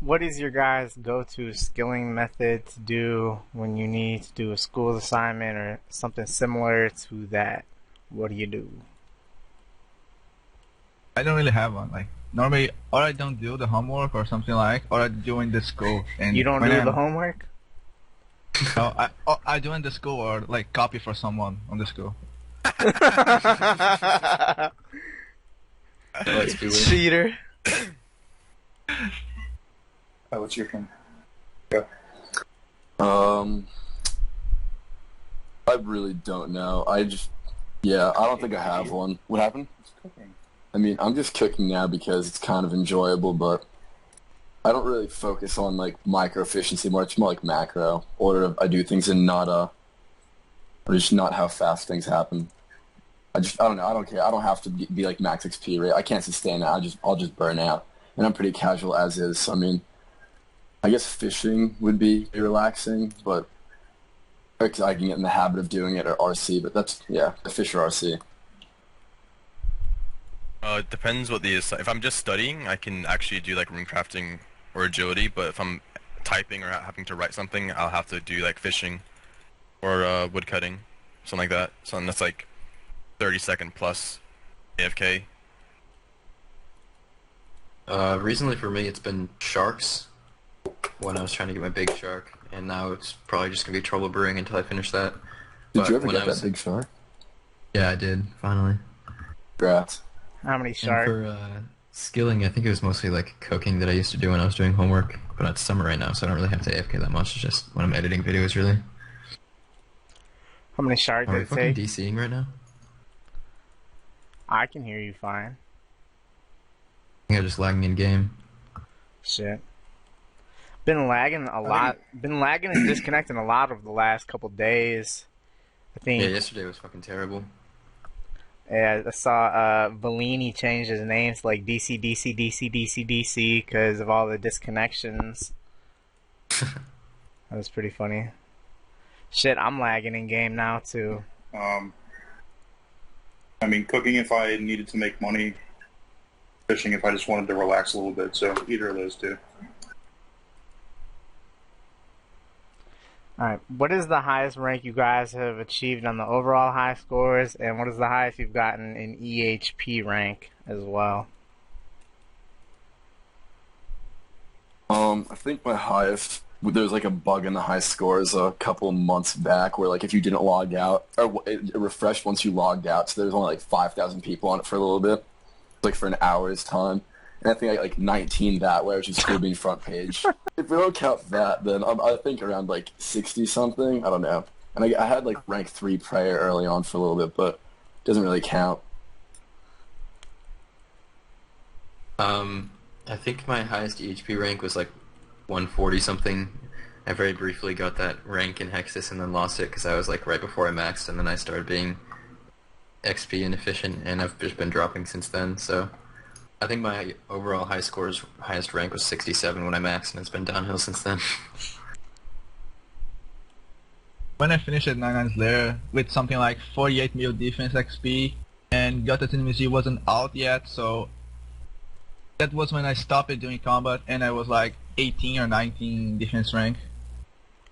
[SPEAKER 7] what is your guys' go-to skilling method to do when you need to do a school assignment or something similar to that? What do you do?
[SPEAKER 2] I don't really have one. Like normally, or I don't do the homework or something like, or I do in the school. And
[SPEAKER 7] You don't
[SPEAKER 2] when
[SPEAKER 7] do
[SPEAKER 2] I'm-
[SPEAKER 7] the homework?
[SPEAKER 2] No, I do in the school or like copy for someone on the school.
[SPEAKER 5] Let's be weird.
[SPEAKER 7] Cheater.
[SPEAKER 3] Oh, what's your turn?
[SPEAKER 4] I really don't know. I don't think I have one. What happened?
[SPEAKER 3] It's cooking.
[SPEAKER 4] I mean, I'm just cooking now because it's kind of enjoyable, but I don't really focus on like micro efficiency more. It's more like macro. Or I do things in or just not how fast things happen. I don't know. I don't care. I don't have to be like max XP rate. I can't sustain that. I'll just burn out. And I'm pretty casual as is. So, I mean, I guess fishing would be relaxing, but I can get in the habit of doing it or RC. But that's fish or RC.
[SPEAKER 1] It depends what if I'm just studying, I can actually do like rune crafting or agility, but if I'm typing or having to write something, I'll have to do like fishing or wood cutting, something like that. Something that's like 30-second plus AFK.
[SPEAKER 5] Recently for me it's been sharks, when I was trying to get my big shark, and now it's probably just going to be trouble brewing until I finish that.
[SPEAKER 4] Did
[SPEAKER 5] But
[SPEAKER 4] you ever
[SPEAKER 5] when
[SPEAKER 4] get
[SPEAKER 5] I was-
[SPEAKER 4] that big shark?
[SPEAKER 5] Yeah, I did, finally.
[SPEAKER 4] Congrats.
[SPEAKER 7] How many
[SPEAKER 5] And
[SPEAKER 7] sharks?
[SPEAKER 5] for skilling, I think it was mostly like cooking that I used to do when I was doing homework, but it's summer right now, so I don't really have to AFK that much. It's just when I'm editing videos, really.
[SPEAKER 7] How many sharks
[SPEAKER 5] Are we
[SPEAKER 7] did it
[SPEAKER 5] fucking
[SPEAKER 7] take?
[SPEAKER 5] DCing right now?
[SPEAKER 7] I can hear you fine.
[SPEAKER 5] I think I'm just lagging in game.
[SPEAKER 7] Shit. Been lagging a lot. Been lagging and disconnecting a lot over the last couple days. I think.
[SPEAKER 5] Yeah, yesterday was fucking terrible.
[SPEAKER 7] Yeah, I saw Bellini changed his names to like DC, DC, DC, DC, DC because of all the disconnections. That was pretty funny. Shit, I'm lagging in game now too.
[SPEAKER 3] I mean, cooking if I needed to make money, fishing if I just wanted to relax a little bit. So either of those two.
[SPEAKER 7] Alright, what is the highest rank you guys have achieved on the overall high scores, and what is the highest you've gotten in EHP rank as well?
[SPEAKER 4] I think my highest, there was like a bug in the high scores a couple months back where like if you didn't log out, or it refreshed once you logged out, so there was only like 5,000 people on it for a little bit, like for an hour's time. And I think I got like 19 that way, which is still being front page. If we don't count that, then I think around like 60 something. I don't know. And I had like rank 3 prayer early on for a little bit, but it doesn't really count.
[SPEAKER 5] I think my highest EHP rank was like 140 something. I very briefly got that rank in Hexis and then lost it because I was like right before I maxed, and then I started being XP inefficient, and I've just been dropping since then. So I think my overall highest rank was 67 when I maxed, and it's been downhill since then.
[SPEAKER 2] When I finished at 99's Lair with something like 48 mil defense XP, and Got the Tennessee wasn't out yet, so that was when I stopped doing combat, and I was like 18 or 19 defense rank.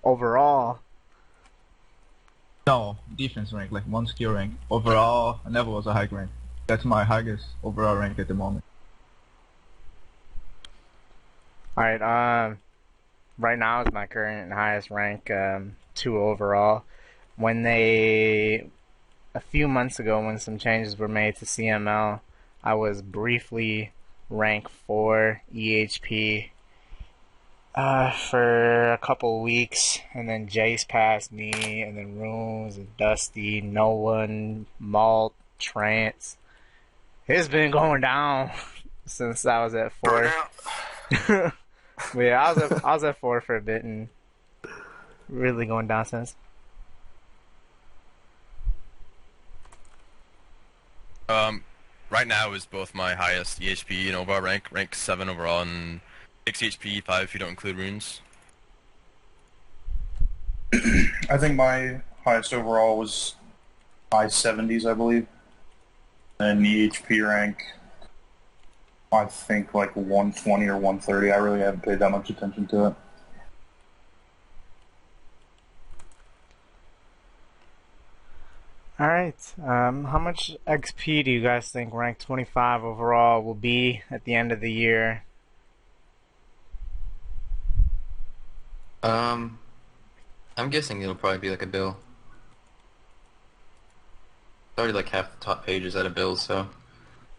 [SPEAKER 7] Overall?
[SPEAKER 2] No, defense rank, like 1 skill rank. Overall, I never was a high rank. That's my highest overall rank at the moment.
[SPEAKER 7] Alright, right now is my current highest rank, 2 overall. A few months ago when some changes were made to CML, I was briefly rank 4 EHP for a couple weeks, and then Jace passed me, and then Runes, and Dusty, No One, Malt, Trance. It's been going down since I was at 4. But yeah, I was at 4 for a bit, and really going down since.
[SPEAKER 1] Right now is both my highest EHP and overall rank 7 overall, and 6 EHP, 5 if you don't include runes.
[SPEAKER 3] I think my highest overall was high 70s, I believe. And EHP rank, I think like 120 or 130. I really haven't paid that much attention to it.
[SPEAKER 7] Alright, how much XP do you guys think rank 25 overall will be at the end of the year?
[SPEAKER 5] I'm guessing it'll probably be like a bill. It's already like half the top page is at a bill, so...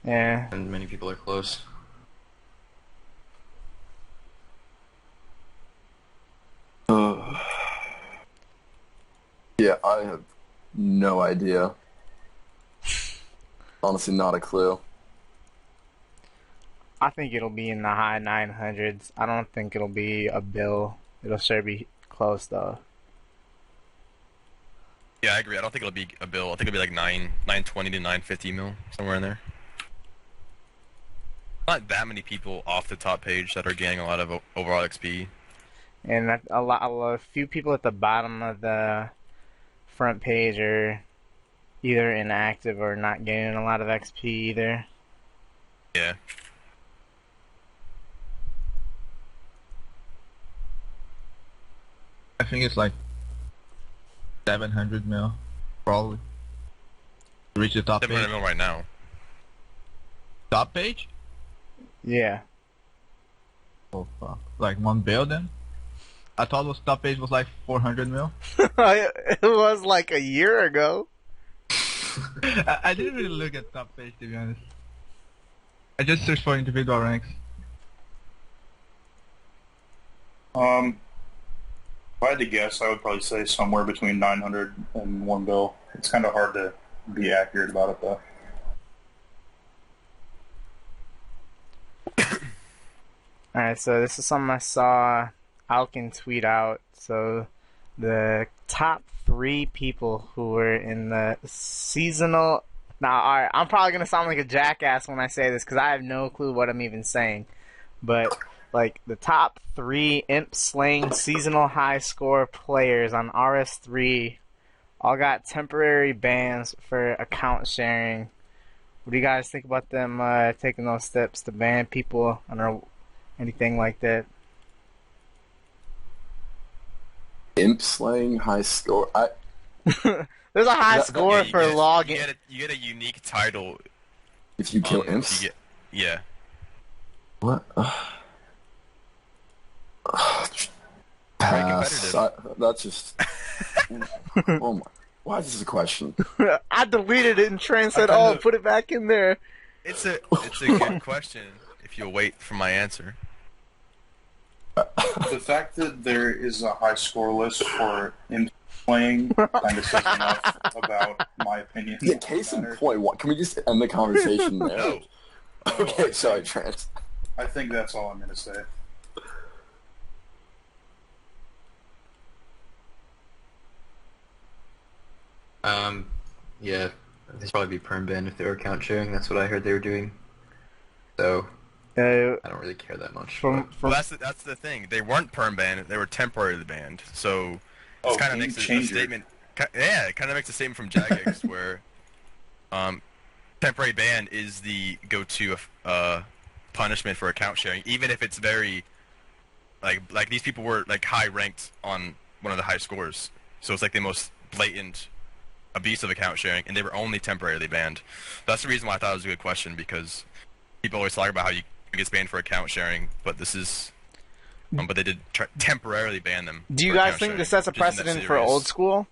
[SPEAKER 7] Yeah.
[SPEAKER 5] And many people are close.
[SPEAKER 4] Yeah, I have no idea. Honestly, not a clue.
[SPEAKER 7] I think it'll be in the high 900s. I don't think it'll be a bill. It'll sure be close though.
[SPEAKER 1] Yeah, I agree. I don't think it'll be a bill. I think it'll be like 920 to 950 mil, somewhere in there. Not that many people off the top page that are getting a lot of overall XP.
[SPEAKER 7] And a few people at the bottom of the front page are either inactive or not getting a lot of XP either.
[SPEAKER 1] Yeah.
[SPEAKER 2] I think it's like 700 mil, probably. To reach the top
[SPEAKER 1] 700
[SPEAKER 2] page.
[SPEAKER 1] mil right now.
[SPEAKER 2] Top page?
[SPEAKER 7] Yeah.
[SPEAKER 2] Oh fuck. Like 1 bill then? I thought the top page was like 400 mil.
[SPEAKER 7] It was like a year ago.
[SPEAKER 2] I didn't really look at top page, to be honest. I just searched for individual ranks.
[SPEAKER 3] If I had to guess, I would probably say somewhere between 900 and 1 bill. It's kind of hard to be accurate about it, though.
[SPEAKER 7] Alright, so this is something I saw Alkin tweet out. So the top 3 people who were in the seasonal... Now, alright, I'm probably going to sound like a jackass when I say this because I have no clue what I'm even saying. But, like, the top 3 Imp Slaying seasonal high score players on RS3 all got temporary bans for account sharing What do you guys think about them taking those steps to ban people? I don't know anything like that.
[SPEAKER 4] Imp slaying high score.
[SPEAKER 7] There's a high
[SPEAKER 4] That-
[SPEAKER 7] score for logging.
[SPEAKER 1] You get a unique title.
[SPEAKER 4] If you kill
[SPEAKER 1] if
[SPEAKER 4] imps.
[SPEAKER 1] you get, yeah.
[SPEAKER 4] What?
[SPEAKER 1] Very
[SPEAKER 4] Pass.
[SPEAKER 1] competitive.
[SPEAKER 4] That's just. Oh my! Why is this a question?
[SPEAKER 7] I deleted it and Trance said,
[SPEAKER 3] I
[SPEAKER 7] "Oh,
[SPEAKER 3] kinda-
[SPEAKER 7] put it back in there."
[SPEAKER 1] It's a good question. If you'll wait for my answer.
[SPEAKER 3] The fact that there is a high score list for imp playing kind of says enough about my opinion.
[SPEAKER 4] Yeah,
[SPEAKER 3] on the
[SPEAKER 4] case in
[SPEAKER 3] matter.
[SPEAKER 4] point. What? Can we just end the conversation there?
[SPEAKER 1] No.
[SPEAKER 4] Okay, sorry, Trance.
[SPEAKER 3] I think that's all I'm going to say.
[SPEAKER 5] Yeah, they'd probably be perm banned if they were account sharing. That's what I heard they were doing. So I don't really care that much.
[SPEAKER 7] From
[SPEAKER 1] Well, that's the thing. They weren't perm banned. They were temporarily banned. So this kind of makes a statement. Yeah, it kind of makes a statement from Jagex where temporary ban is the go-to punishment for account sharing, even if it's very like these people were like high ranked on one of the high scores. So it's like the most blatant abuse of account sharing, and they were only temporarily banned. That's the reason why I thought it was a good question, because people always talk about how you get banned for account sharing, but this is, but they did temporarily ban them.
[SPEAKER 7] Do you
[SPEAKER 1] for
[SPEAKER 7] guys
[SPEAKER 1] account
[SPEAKER 7] think
[SPEAKER 1] sharing,
[SPEAKER 7] this sets a
[SPEAKER 1] which isn't that
[SPEAKER 7] precedent for
[SPEAKER 1] serious.
[SPEAKER 7] old school?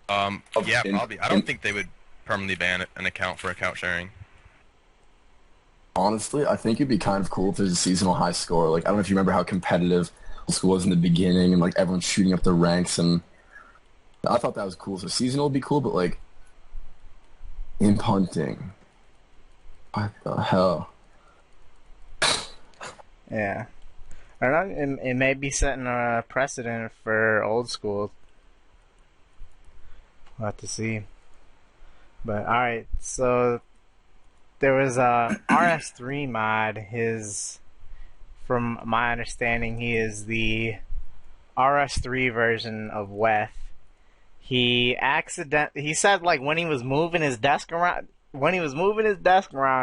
[SPEAKER 1] Yeah, probably. I don't think they would permanently ban an account for account sharing.
[SPEAKER 4] Honestly, I think it'd be kind of cool if there's a seasonal high score. Like, I don't know if you remember how competitive school was in the beginning, and like everyone's shooting up their ranks, and I thought that was cool. So seasonal would be cool, but like imp hunting, what the hell?
[SPEAKER 7] Yeah. I don't know. It may be setting a precedent for old school. We'll have to see. But alright, so there was a RS3 mod. From my understanding, he is the RS3 version of Weth. He said like when he was moving his desk around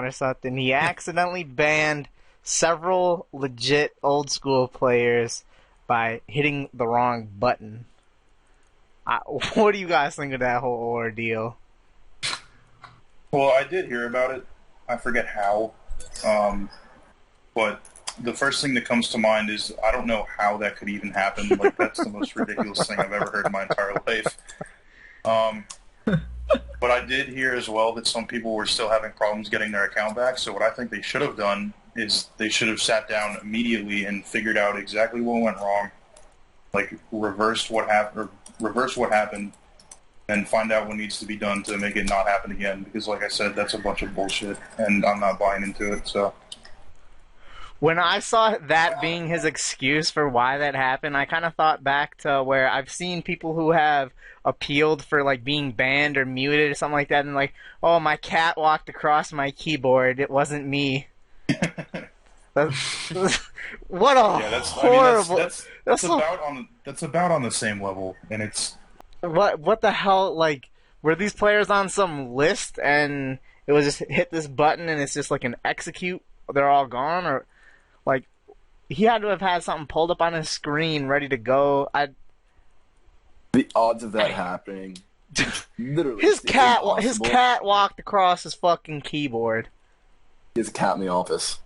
[SPEAKER 7] or something, he accidentally banned several legit old school players by hitting the wrong button. What do you guys think of that whole ordeal?
[SPEAKER 3] Well, I did hear about it. I forget how. But the first thing that comes to mind is I don't know how that could even happen. Like, that's the most ridiculous thing I've ever heard in my entire life. But I did hear as well that some people were still having problems getting their account back. So what I think they should have done is they should have sat down immediately and figured out exactly what went wrong, like reverse what happened, and find out what needs to be done to make it not happen again. Because, like I said, that's a bunch of bullshit, and I'm not buying into it. So.
[SPEAKER 7] When I saw that being his excuse for why that happened, I kind of thought back to where I've seen people who have appealed for like being banned or muted or something like that, and like, oh, my cat walked across my keyboard. It wasn't me. What a horrible.
[SPEAKER 3] That's about on the same level, and it's
[SPEAKER 7] what the hell? Like, were these players on some list and it was just hit this button and it's just like an execute? They're all gone, or like he had to have had something pulled up on his screen ready to go.
[SPEAKER 4] The odds of that happening, literally,
[SPEAKER 7] his
[SPEAKER 4] it's
[SPEAKER 7] cat
[SPEAKER 4] impossible.
[SPEAKER 7] walked across his fucking keyboard.
[SPEAKER 4] He has a cat in the office.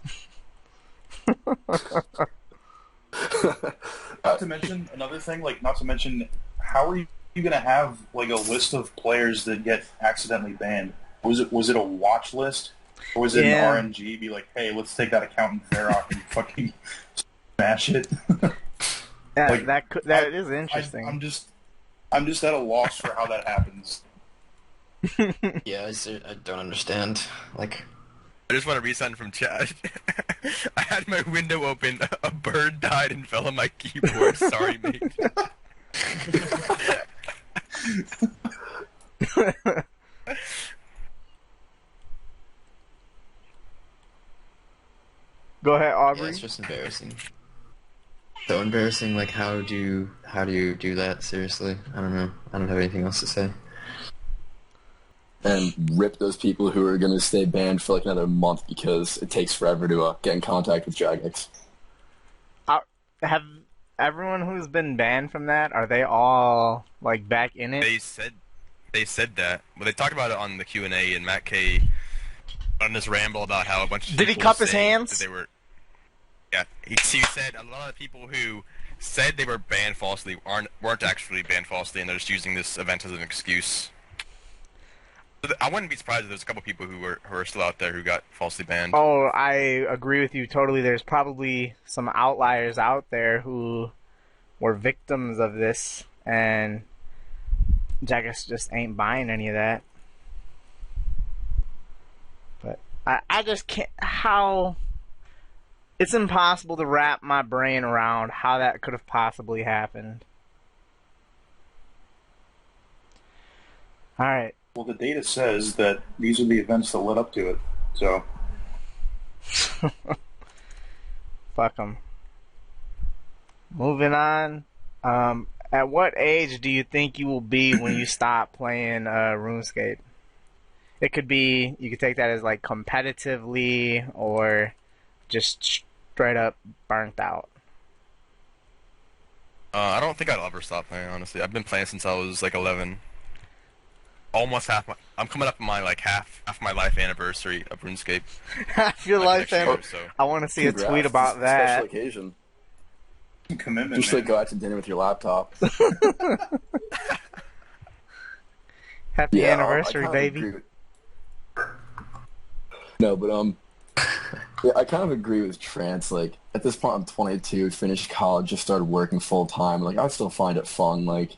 [SPEAKER 3] not to mention another thing. Like, not to mention, how are you going to have like a list of players that get accidentally banned? Was it a watch list? Or was it an RNG? Be like, hey, let's take that account in Fairrock and fucking smash it.
[SPEAKER 7] Yeah,
[SPEAKER 3] like,
[SPEAKER 7] that is interesting.
[SPEAKER 3] I'm just at a loss for how that happens.
[SPEAKER 5] Yeah, I don't understand. Like,
[SPEAKER 1] I just want to resend from chat. I had my window open, a bird died and fell on my keyboard. Sorry, mate.
[SPEAKER 7] Go ahead, Aubrey.
[SPEAKER 5] yeah, it's just embarrassing. So embarrassing. Like, how do you do that? Seriously, I don't know. I don't have anything else to say.
[SPEAKER 4] and rip those people who are going to stay banned for like another month because it takes forever to get in contact with Jagex.
[SPEAKER 7] Have everyone who's been banned from that, are they all like back in it?
[SPEAKER 1] They said that. Well, they talked about it on the Q&A, and Matt K on this ramble about how a bunch of
[SPEAKER 7] Did he
[SPEAKER 1] people
[SPEAKER 7] cup his
[SPEAKER 1] saying
[SPEAKER 7] hands?
[SPEAKER 1] that they were. Yeah, he said a lot of people who said they were banned falsely weren't actually banned falsely, and they're just using this event as an excuse. I wouldn't be surprised if there's a couple people who are still out there who got falsely banned.
[SPEAKER 7] Oh, I agree with you totally. There's probably some outliers out there who were victims of this, and Jagex just ain't buying any of that. But I just can't. How. It's impossible to wrap my brain around how that could have possibly happened. Alright.
[SPEAKER 3] Well, the data says that these are the events that led up to it, so...
[SPEAKER 7] Fuck them. Moving on. At what age do you think you will be when you stop playing RuneScape? It could be, you could take that as like competitively or just straight up burnt out.
[SPEAKER 1] I don't think I'll ever stop playing, honestly. I've been playing since I was like 11. Almost I'm coming up on my like half my life anniversary of RuneScape.
[SPEAKER 7] Half your life
[SPEAKER 1] anniversary.
[SPEAKER 7] I want to see
[SPEAKER 4] Congrats.
[SPEAKER 7] a tweet about
[SPEAKER 4] It's a
[SPEAKER 7] that.
[SPEAKER 4] special occasion.
[SPEAKER 3] Commitment,
[SPEAKER 4] Just like go out to dinner with your laptop.
[SPEAKER 7] Happy
[SPEAKER 4] Yeah,
[SPEAKER 7] anniversary,
[SPEAKER 4] I kinda
[SPEAKER 7] baby.
[SPEAKER 4] agree with- No, but yeah, I kind of agree with Trance. Like at this point, I'm 22, finished college, just started working full time. Like I still find it fun. Like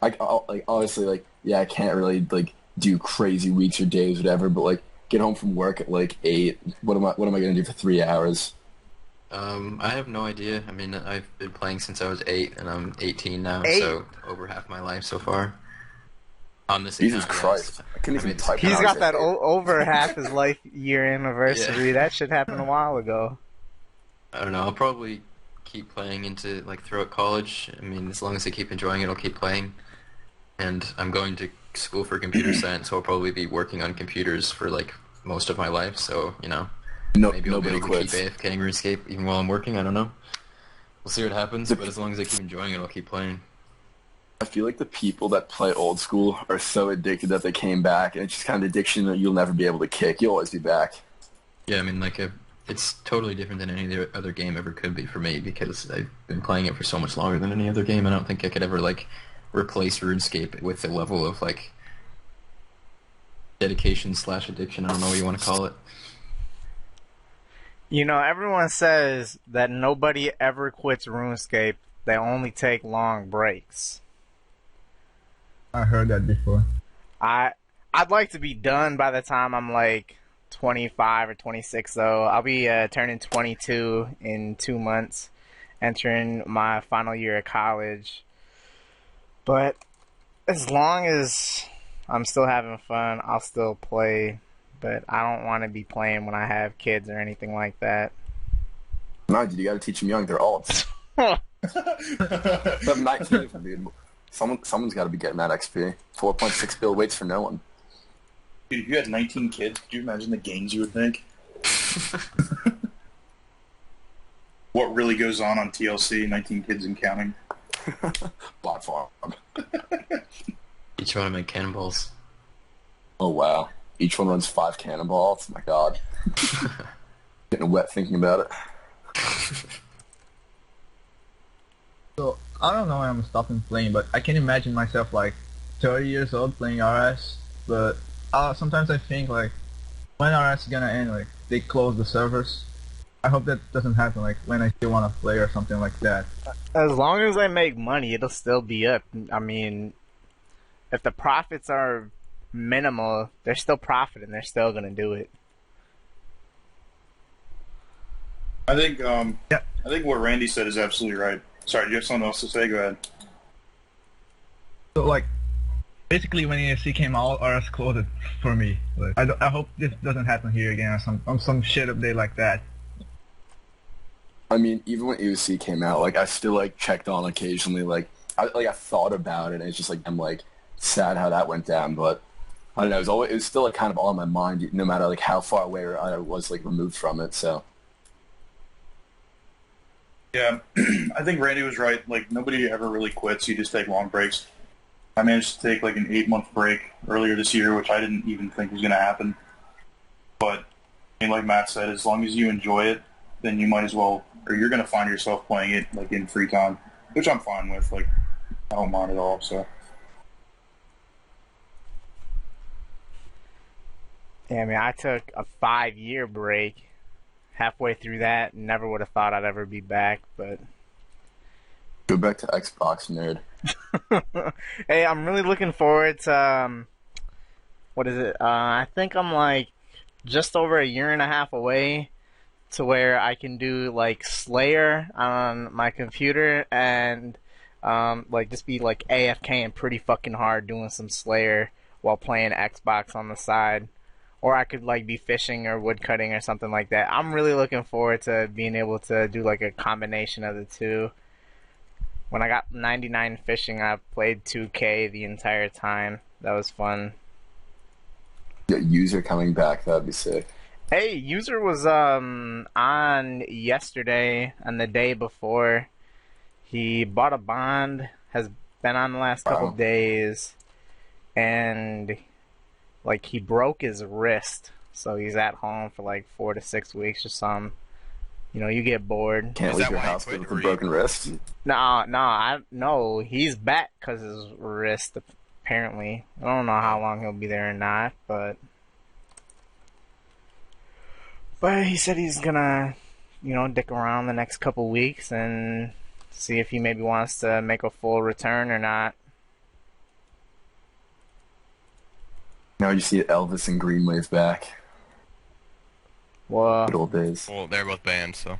[SPEAKER 4] like obviously, like yeah, I can't really like do crazy weeks or days, whatever. But like get home from work at like 8. What am I gonna do for 3 hours?
[SPEAKER 5] I have no idea. I mean, I've been playing since I was 8, and I'm 18 now,
[SPEAKER 7] 8?
[SPEAKER 5] so over half my life so far. On this
[SPEAKER 4] Jesus
[SPEAKER 5] account,
[SPEAKER 4] Christ!
[SPEAKER 5] yes.
[SPEAKER 4] I couldn't
[SPEAKER 5] I mean,
[SPEAKER 4] even type.
[SPEAKER 7] He's
[SPEAKER 4] when I
[SPEAKER 7] got
[SPEAKER 4] was
[SPEAKER 7] that
[SPEAKER 4] at 8.
[SPEAKER 7] over half his life year anniversary.
[SPEAKER 5] Yeah.
[SPEAKER 7] That shit happened a while ago.
[SPEAKER 5] I don't know. I'll probably keep playing into like throughout college. I mean, as long as I keep enjoying it, I'll keep playing. And I'm going to school for computer science, so I'll probably be working on computers for like most of my life. So maybe I'll be
[SPEAKER 4] Nobody
[SPEAKER 5] able
[SPEAKER 4] quits.
[SPEAKER 5] to keep AFKing RuneScape even while I'm working. I don't know. We'll see what happens. But as long as I keep enjoying it, I'll keep playing.
[SPEAKER 4] I feel like the people that play old school are so addicted that they came back, and it's just kind of addiction that you'll never be able to kick. You'll always be back.
[SPEAKER 5] Yeah, I mean, like, it's totally different than any other game ever could be for me because I've been playing it for so much longer than any other game. I don't think I could ever, like, replace RuneScape with the level of, like, dedication/addiction. I don't know what you want to call it.
[SPEAKER 7] You know, everyone says that nobody ever quits RuneScape. They only take long breaks.
[SPEAKER 2] I heard that before.
[SPEAKER 7] I'd like to be done by the time I'm like 25 or 26 though. I'll be turning 22 in 2 months, entering my final year of college. But as long as I'm still having fun, I'll still play. But I don't want to be playing when I have kids or anything like that.
[SPEAKER 4] No, dude, you got to teach them young. They're alts. But 19, dude. Someone's got to be getting that XP. 4.6 bill waits for no one.
[SPEAKER 3] Dude, if you had 19 kids, could you imagine the games you would make? What really goes on TLC, 19 kids and counting?
[SPEAKER 4] Bot farm.
[SPEAKER 5] Each one of my cannonballs.
[SPEAKER 4] Oh, wow. Each one runs 5 cannonballs. My God. Getting wet thinking about it.
[SPEAKER 2] So, I don't know when I'm stopping playing, but I can imagine myself like 30 years old playing RS, but sometimes I think like, when RS is gonna end, like, they close the servers. I hope that doesn't happen, like, when I still wanna play or something like that.
[SPEAKER 7] As long as I make money, it'll still be up. I mean, if the profits are minimal, they're still profiting. They're still gonna do it.
[SPEAKER 3] I think what Randy said is absolutely right. Sorry, do you have something else to say? Go ahead.
[SPEAKER 2] So like, basically when ESC came out, RS closed it for me. Like, I hope this doesn't happen here again or some shit update like that.
[SPEAKER 4] I mean, even when EOC came out, like, I still, like, checked on occasionally. Like, I thought about it, and it's just, like, I'm, like, sad how that went down. But I don't know. It was still like kind of all in my mind, no matter like how far away I was like removed from it. So
[SPEAKER 3] Yeah, I think Randy was right. Like, nobody ever really quits. You just take long breaks. I managed to take like an 8-month break earlier this year, which I didn't even think was going to happen. But, I mean, like Matt said, as long as you enjoy it, then you might as well, or you're going to find yourself playing it like in free time, which I'm fine with. Like, I don't mind at all. So.
[SPEAKER 7] Yeah, I mean, I took a 5-year break. Halfway through that, never would have thought I'd ever be back, but...
[SPEAKER 4] go back to Xbox, nerd.
[SPEAKER 7] Hey, I'm really looking forward to, what is it? I think I'm like just over a year and a half away to where I can do like Slayer on my computer and like just be like AFK and pretty fucking hard doing some Slayer while playing Xbox on the side. Or I could like be fishing or woodcutting or something like that. I'm really looking forward to being able to do like a combination of the two. When I got 99 fishing, I played 2K the entire time. That was fun.
[SPEAKER 4] Yeah, user coming back, that'd be sick.
[SPEAKER 7] Hey, user was on yesterday and the day before. He bought a bond, has been on the last couple days, and like he broke his wrist, so he's at home for like 4 to 6 weeks or something. You know, you get bored.
[SPEAKER 4] Can't
[SPEAKER 1] Is
[SPEAKER 4] leave
[SPEAKER 1] that
[SPEAKER 4] your
[SPEAKER 1] why you
[SPEAKER 4] house
[SPEAKER 1] quit,
[SPEAKER 4] with
[SPEAKER 1] or
[SPEAKER 4] a
[SPEAKER 1] you-
[SPEAKER 4] broken wrist.
[SPEAKER 7] No, he's back because his wrist, apparently. I don't know how long he'll be there or not, but he said he's gonna, you know, dick around the next couple weeks and see if he maybe wants to make a full return or not.
[SPEAKER 4] Now you see Elvis and Green Wave back.
[SPEAKER 7] Well,
[SPEAKER 4] Good old days.
[SPEAKER 1] Well, they're both banned, so.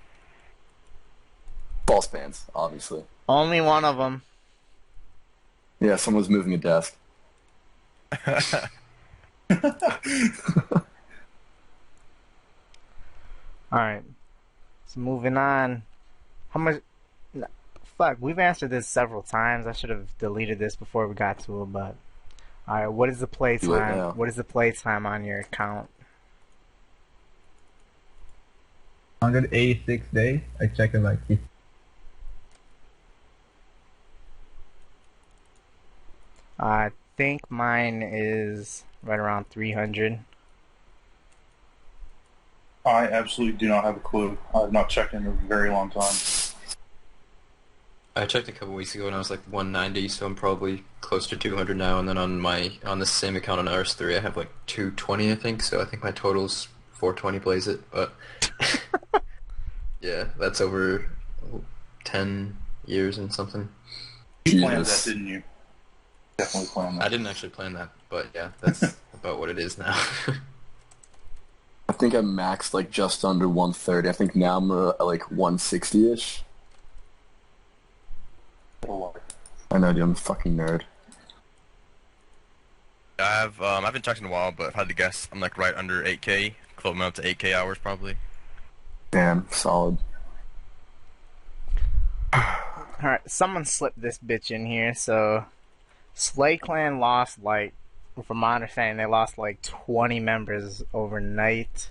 [SPEAKER 4] False fans, obviously.
[SPEAKER 7] only one of them.
[SPEAKER 4] Yeah, someone's moving a desk.
[SPEAKER 7] Alright. So moving on. How much... Fuck, we've answered this several times. I should have deleted this before we got to it, but... Alright, what is the play
[SPEAKER 4] Do it
[SPEAKER 7] time?
[SPEAKER 4] now.
[SPEAKER 7] What is the play time on your account?
[SPEAKER 2] 186 days. I checked it like
[SPEAKER 7] I think mine is right around 300.
[SPEAKER 3] I absolutely do not have a clue. I've not checked in a very long time.
[SPEAKER 5] I checked a couple weeks ago and I was like 190, so I'm probably close to 200 now. And then on the same account on RS3, I have like 220, I think. So I think my total's 420 plays it. But yeah, that's over 10 years and something.
[SPEAKER 3] You planned
[SPEAKER 4] Jesus.
[SPEAKER 3] that, didn't you? Definitely planned that.
[SPEAKER 5] I didn't actually plan that, but yeah, that's about what it is now.
[SPEAKER 4] I think I maxed like just under 130. I think now I'm at like 160-ish. I know, dude, I'm a fucking nerd.
[SPEAKER 1] I haven't checked in a while, but if I had to guess, I'm like right under 8K, close up to 8K hours probably.
[SPEAKER 4] Damn, solid.
[SPEAKER 7] Alright, someone slipped this bitch in here, so... Slay Clan lost like... From my understanding, they lost like 20 members overnight.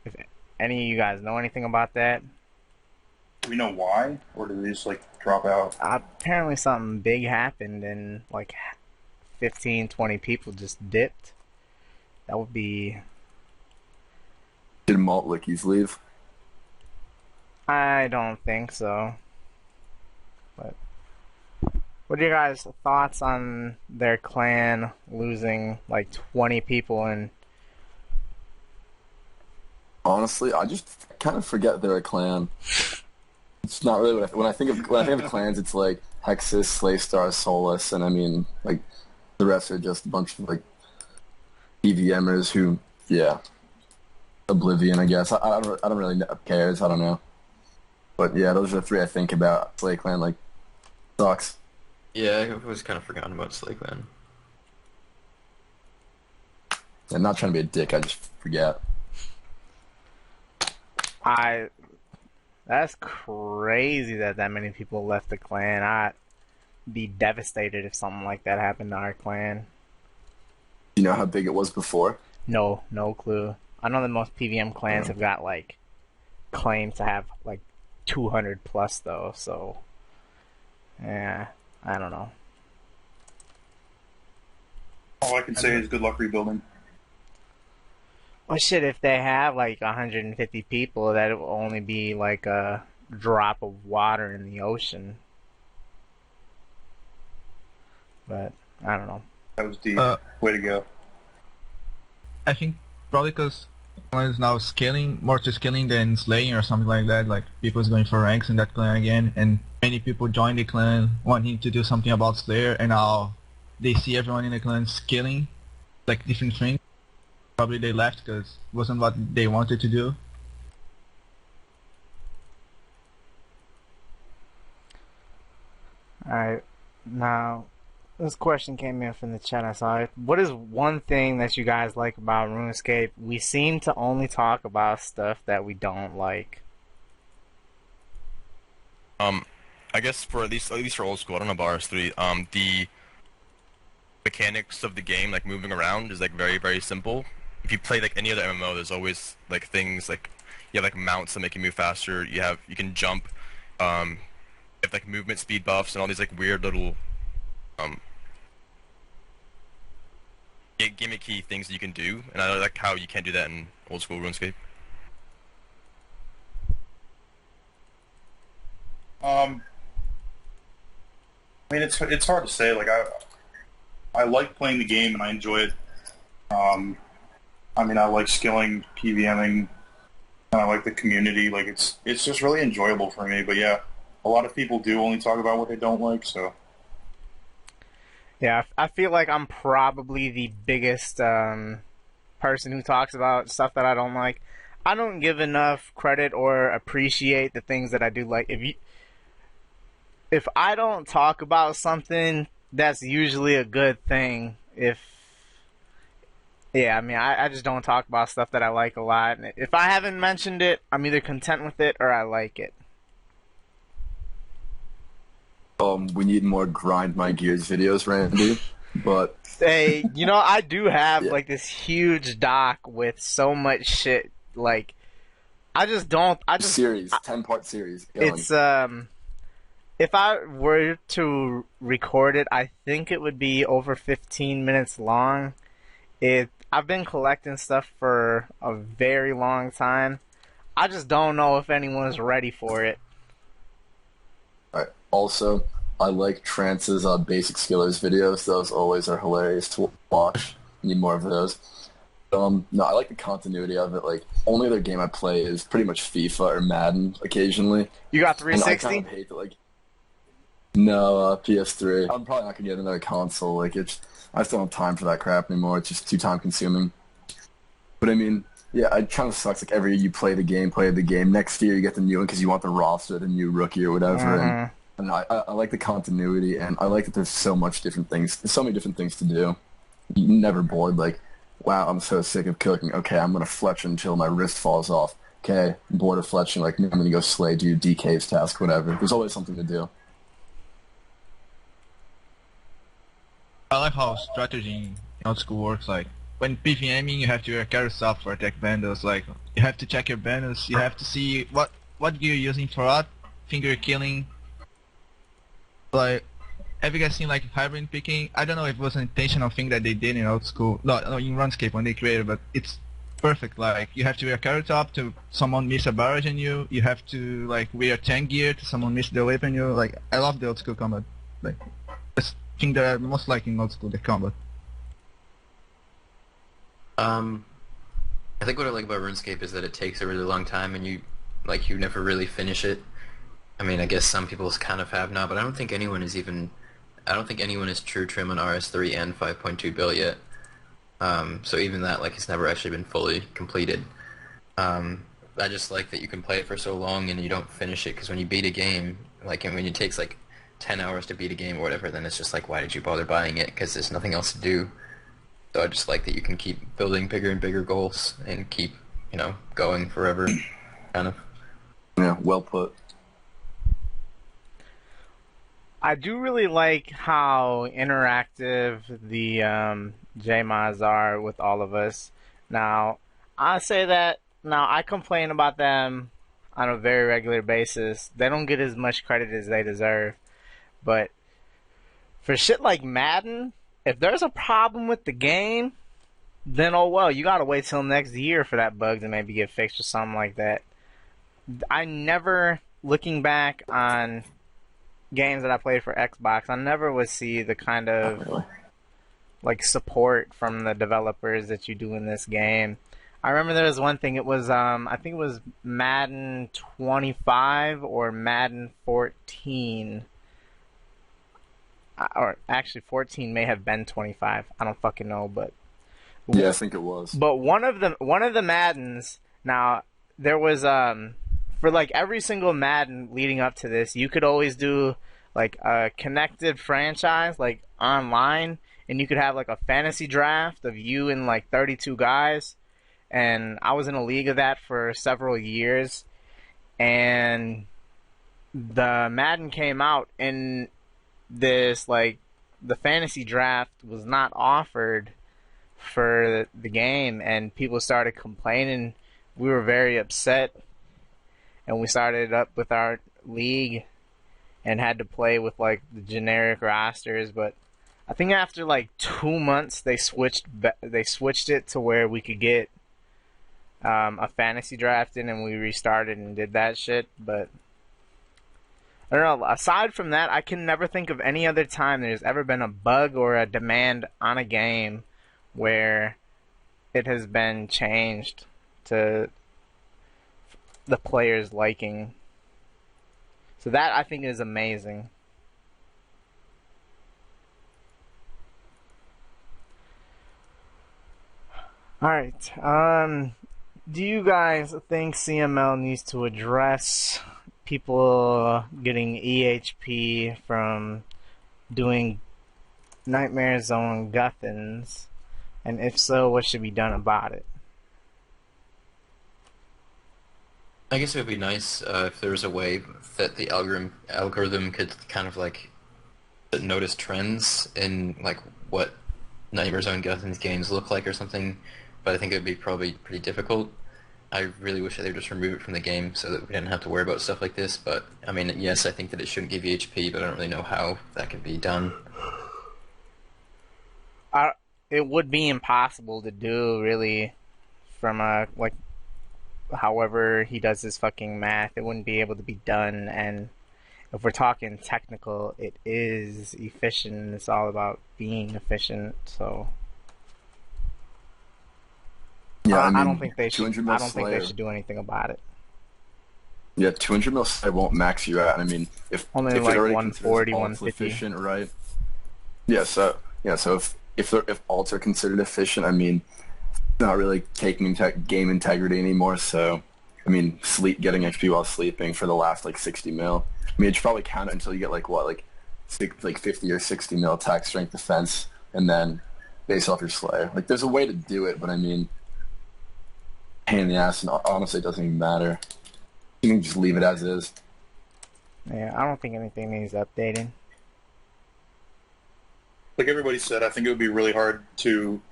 [SPEAKER 7] If any of you guys know anything about that?
[SPEAKER 3] Do we know why? Or did they just, like, drop out?
[SPEAKER 7] Apparently something big happened and like 15, 20 people just dipped. That would be...
[SPEAKER 4] Did Malt Lickies leave?
[SPEAKER 7] I don't think so. But what are your guys' thoughts on their clan losing like 20 people and
[SPEAKER 4] Honestly, I just kind of forget they're a clan. It's not really when I think of clans, it's like Hexis, Slaystar, Solus, and I mean like the rest are just a bunch of like EVMers who, yeah, Oblivion, I guess. I don't really know, cares. I don't know, but yeah, those are the three I think about. Slay Clan like sucks.
[SPEAKER 5] Yeah, I was kind of forgotten about Slay Clan.
[SPEAKER 4] I'm not trying to be a dick. I just forget.
[SPEAKER 7] That's crazy that many people left the clan. I'd be devastated if something like that happened to our clan.
[SPEAKER 4] you know how big it was before?
[SPEAKER 7] No clue. I know that most PVM clans have got like claims to have like 200 plus though, so yeah, I don't know.
[SPEAKER 3] All I can say is good luck rebuilding.
[SPEAKER 7] Well, shit, if they have like 150 people, that will only be like a drop of water in the ocean. But I don't know.
[SPEAKER 3] That was deep. Way to go.
[SPEAKER 2] I think probably because clan is now scaling, more to scaling than slaying or something like that. Like people's going for ranks in that clan again, and many people join the clan wanting to do something about Slayer, and now they see everyone in the clan scaling like different things. Probably they left because it wasn't what they wanted to do.
[SPEAKER 7] Alright, now this question came in from the chat. I saw it. What is one thing that you guys like about RuneScape? We seem to only talk about stuff that we don't like.
[SPEAKER 1] I guess for at least for old school, I don't know about RS3. The mechanics of the game, like moving around, is like very, very simple. If you play like any other MMO, there's always like things like you have like mounts that make you move faster. You can jump. You have like movement speed buffs and all these like weird little gimmicky things that you can do, and I like how you can't do that in old school RuneScape.
[SPEAKER 3] I mean, it's hard to say. Like I like playing the game and I enjoy it. I mean, I like skilling, PVMing, and I like the community. Like it's just really enjoyable for me. But yeah, a lot of people do only talk about what they don't like. So
[SPEAKER 7] Yeah, I feel like I'm probably the biggest person who talks about stuff that I don't like. I don't give enough credit or appreciate the things that I do like. If I don't talk about something, that's usually a good thing. Yeah, I mean, I just don't talk about stuff that I like a lot. And if I haven't mentioned it, I'm either content with it or I like it.
[SPEAKER 4] We need more grind my gears videos, Randy. But
[SPEAKER 7] Hey, I do have
[SPEAKER 4] Yeah.
[SPEAKER 7] like this huge doc with so much shit. Like, I just
[SPEAKER 4] 10-part series. Going.
[SPEAKER 7] It's if I were to record it, I think it would be over 15 minutes long. I've been collecting stuff for a very long time. I just don't know if anyone's ready for it.
[SPEAKER 4] Alright. Also, I like Trance's basic skillers videos. Those always are hilarious to watch. Need more of those. No, I like the continuity of it. Like, only other game I play is pretty much FIFA or Madden occasionally.
[SPEAKER 7] You got
[SPEAKER 4] And I
[SPEAKER 7] 360?
[SPEAKER 4] kind of hate that, like... No, PS3. I'm probably not gonna get another console. Like, I still don't have time for that crap anymore. It's just too time consuming. But I mean, yeah, it kind of sucks. Like, every year you play the game. Next year you get the new one because you want the roster, the new rookie or whatever. And I like the continuity, and I like that there's so many different things to do. You're never bored. Like, wow, I'm so sick of cooking. Okay, I'm gonna fletch until my wrist falls off. Okay, I'm bored of fletching. Like, I'm gonna go slay, do DK's task, whatever. There's always something to do.
[SPEAKER 2] I like how strategy in old school works. Like when PVMing, you have to carry stuff for attack bandits. Like you have to check your bandits. You have to see what gear you're using for what, finger killing. Like, have you guys seen like hybrid picking? I don't know if it was an intentional thing that they did in old school, no, in RuneScape when they created, but it's perfect. Like you have to wear carrot top to someone miss a barrage on you. You have to like wear tank gear to someone miss the whip on you. Like I love the old school combat. Like that's the thing that I most like in old school, the combat.
[SPEAKER 5] I think what I like about RuneScape is that it takes a really long time and you never really finish it. I mean, I guess some people kind of have now, but I don't think anyone is true trim on RS3 and 5.2 bill yet. So even that, like, it's never actually been fully completed. I just like that you can play it for so long and you don't finish it, because when you beat a game, like, and when it takes like 10 hours to beat a game or whatever, then it's just like, why did you bother buying it? Because there's nothing else to do. So I just like that you can keep building bigger and bigger goals and keep, going forever, kind of.
[SPEAKER 4] Yeah, well put.
[SPEAKER 7] I do really like how interactive the JMods are with all of us. Now, I say that, now I complain about them on a very regular basis. They don't get as much credit as they deserve. But for shit like Madden, if there's a problem with the game, then oh well, you gotta wait till next year for that bug to maybe get fixed or something like that. I never, looking back on games that I played for Xbox, I never would see the kind of
[SPEAKER 4] Not really.
[SPEAKER 7] like support from the developers that you do in this game. I remember there was one thing, it was I think it was Madden 25 or Madden 14. Or actually 14 may have been 25. I don't fucking know, but
[SPEAKER 4] Yeah, I think it was.
[SPEAKER 7] but one of the Maddens, now there was for like every single Madden leading up to this, you could always do like a connected franchise like online, and you could have like a fantasy draft of you and like 32 guys. And I was in a league of that for several years, and the Madden came out, and this like the fantasy draft was not offered for the game, and people started complaining. We were very upset, and we started up with our league and had to play with like the generic rosters. But I think after like 2 months they switched it to where we could get a fantasy draft in, and we restarted and did that shit. But I don't know, aside from that, I can never think of any other time there's ever been a bug or a demand on a game where it has been changed to the player's liking. So that, I think, is amazing. Alright, do you guys think CML needs to address people getting EHP from doing Nightmare Zone Guthans? And if so, what should be done about it?
[SPEAKER 5] I guess it would be nice if there was a way that the algorithm could kind of like notice trends in like what Nightmare Zone Guthans games look like or something. But I think it would be probably pretty difficult. I really wish that they would just remove it from the game so that we didn't have to worry about stuff like this. But I mean, yes, I think that it shouldn't give you HP, but I don't really know how that could be done.
[SPEAKER 7] It would be impossible to do, really, from like, however he does his fucking math. It wouldn't be able to be done, and if we're talking technical, it is efficient, and it's all about being efficient, so...
[SPEAKER 4] Yeah, I
[SPEAKER 7] don't
[SPEAKER 4] mean,
[SPEAKER 7] think they should.
[SPEAKER 4] 200 mil
[SPEAKER 7] I don't think they
[SPEAKER 4] Slayer.
[SPEAKER 7] should do anything about it.
[SPEAKER 4] Yeah, 200 mil Slayer won't max you out. I mean, if
[SPEAKER 7] Only
[SPEAKER 4] if
[SPEAKER 7] like
[SPEAKER 4] it already
[SPEAKER 7] 140,
[SPEAKER 4] considers ults
[SPEAKER 7] 150.
[SPEAKER 4] efficient, right? So if ults are considered efficient, I mean, it's not really taking game integrity anymore. So, I mean, getting XP while sleeping for the last like 60 mil. I mean, it should probably count it until you get like 50 or 60 mil attack strength defense, and then base off your Slayer. Like, there's a way to do it, but I mean, pain in the ass, and honestly, it doesn't even matter. You can just leave it as is.
[SPEAKER 7] Yeah, I don't think anything needs updating.
[SPEAKER 3] Like everybody said, I think it would be really hard to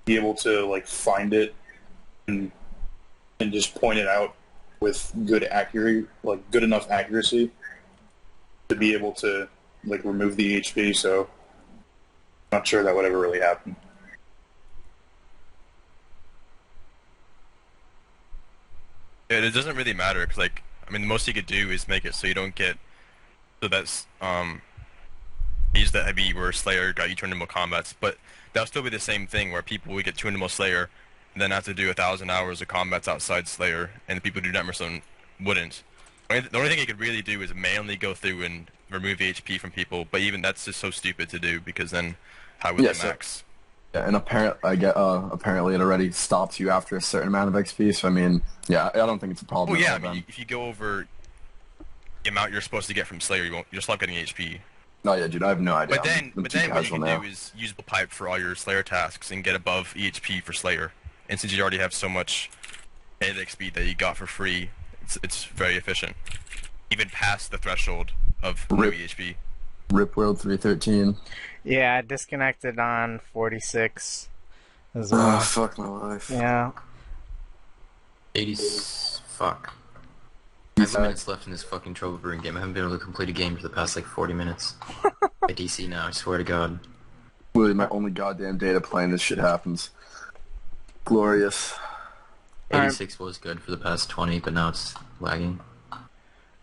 [SPEAKER 3] be able to like find it and just point it out with good enough accuracy to be able to like remove the HP. So I'm not sure that would ever really happen.
[SPEAKER 1] Yeah, it doesn't really matter because, like, I mean, the most you could do is make it so you don't get so that's use that heavy where Slayer got you 200 mil combats, but that'll still be the same thing where people would get 200 mil Slayer and then have to do 1,000 hours of combats outside Slayer, and the people who do Nightmare Zone wouldn't. The only thing you could really do is manually go through and remove HP from people, but even that's just so stupid to do because then how would they max?
[SPEAKER 4] Yeah, and apparently it already stops you after a certain amount of XP. So I mean, yeah, I don't think it's a problem.
[SPEAKER 1] Well, yeah,
[SPEAKER 4] at all
[SPEAKER 1] I mean, if you go over the amount you're supposed to get from Slayer, you'll stop getting HP.
[SPEAKER 4] No, yeah, dude, I have no idea.
[SPEAKER 1] But then what you can
[SPEAKER 4] now.
[SPEAKER 1] do is use the pipe for all your Slayer tasks and get above EHP for Slayer. And since you already have so much XP that you got for free, it's very efficient. Even past the threshold of no EHP.
[SPEAKER 4] Rip World 313.
[SPEAKER 7] Yeah, I disconnected on 46 as
[SPEAKER 4] Oh,
[SPEAKER 7] well.
[SPEAKER 4] fuck my life.
[SPEAKER 7] Yeah.
[SPEAKER 5] 80. Fuck. I have minutes left in this fucking Trouble Brewing game. I haven't been able to complete a game for the past like 40 minutes. I DC now, I swear to God.
[SPEAKER 4] Really, my only goddamn day to playing this shit happens. Glorious.
[SPEAKER 5] 86 was good for the past 20, but now it's lagging.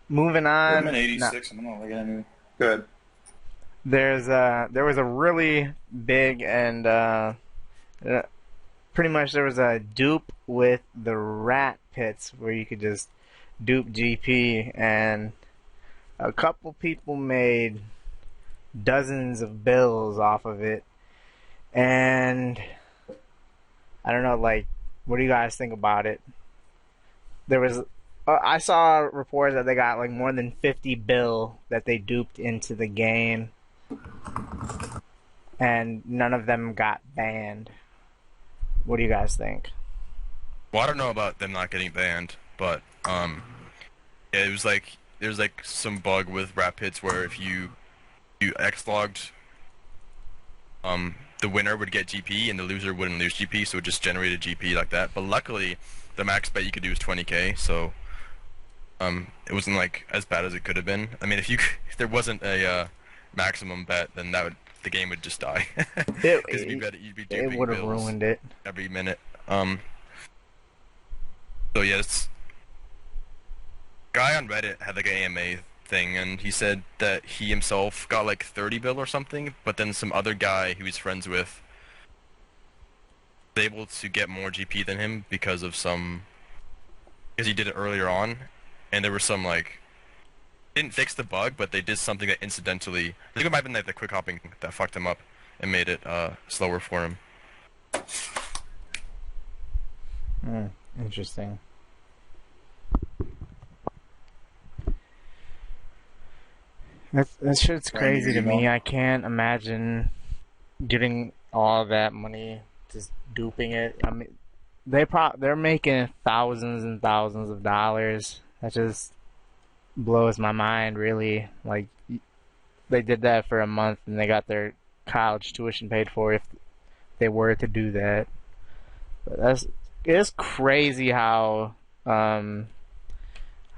[SPEAKER 7] Moving on.
[SPEAKER 3] I'm at 86, and I'm not looking at anything. Good.
[SPEAKER 7] There was a really big and pretty much there was a dupe with the rat pits where you could just dupe GP, and a couple people made dozens of bills off of it. And I don't know, like, what do you guys think about it? There was I saw reports that they got like more than 50 bill that they duped into the game, and none of them got banned. What do you guys think?
[SPEAKER 1] Well, I don't know about them not getting banned, but yeah, it was like there's like some bug with rat pits where if you X-logged, the winner would get GP and the loser wouldn't lose GP, so it just generated GP like that. But luckily, the max bet you could do was 20k, so it wasn't like as bad as it could have been. I mean, if there wasn't a maximum bet, then the game would just die. Because you'd be duping
[SPEAKER 7] It would have
[SPEAKER 1] bills
[SPEAKER 7] ruined it.
[SPEAKER 1] every minute. So yes, guy on Reddit had like an AMA thing, and he said that he himself got like 30 bill or something, but then some other guy who he's friends with was able to get more GP than him because he did it earlier on, and there was some like didn't fix the bug, but they did something that incidentally, I think it might have been like the quick hopping that fucked him up and made it slower for him.
[SPEAKER 7] Interesting. That shit's crazy to me. I can't imagine getting all that money just duping it. I mean, they're making thousands and thousands of dollars. That just blows my mind, really. Like, they did that for a month and they got their college tuition paid for if they were to do that. But it's crazy how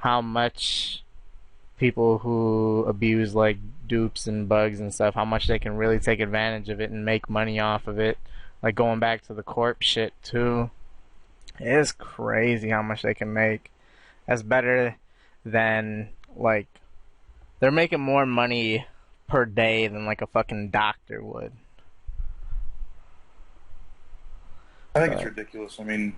[SPEAKER 7] much people who abuse like dupes and bugs and stuff, how much they can really take advantage of it and make money off of it. Like going back to the corp shit too, it is crazy how much they can make. That's better than, like, they're making more money per day than like a fucking doctor would.
[SPEAKER 3] I think it's ridiculous. I mean,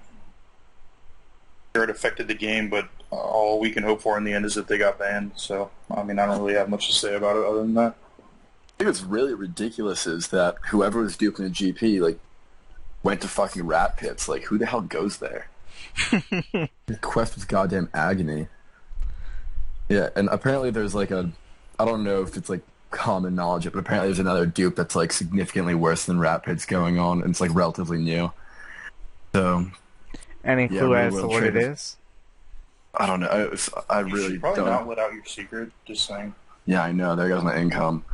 [SPEAKER 3] sure, it affected the game, but all we can hope for in the end is that they got banned. So, I mean, I don't really have much to say about it other than that.
[SPEAKER 4] I think what's really ridiculous is that whoever was duping a GP, like, went to fucking rat pits. Like, who the hell goes there? The quest was goddamn agony. Yeah, and apparently there's like I don't know if it's like common knowledge, but apparently there's another dupe that's like significantly worse than rat pits going on, and it's like relatively new. So,
[SPEAKER 7] any clue as to what it is?
[SPEAKER 4] I don't know. I
[SPEAKER 3] You
[SPEAKER 4] really
[SPEAKER 3] should probably
[SPEAKER 4] don't.
[SPEAKER 3] not let out your secret. Just saying.
[SPEAKER 4] Yeah, I know. There goes my income.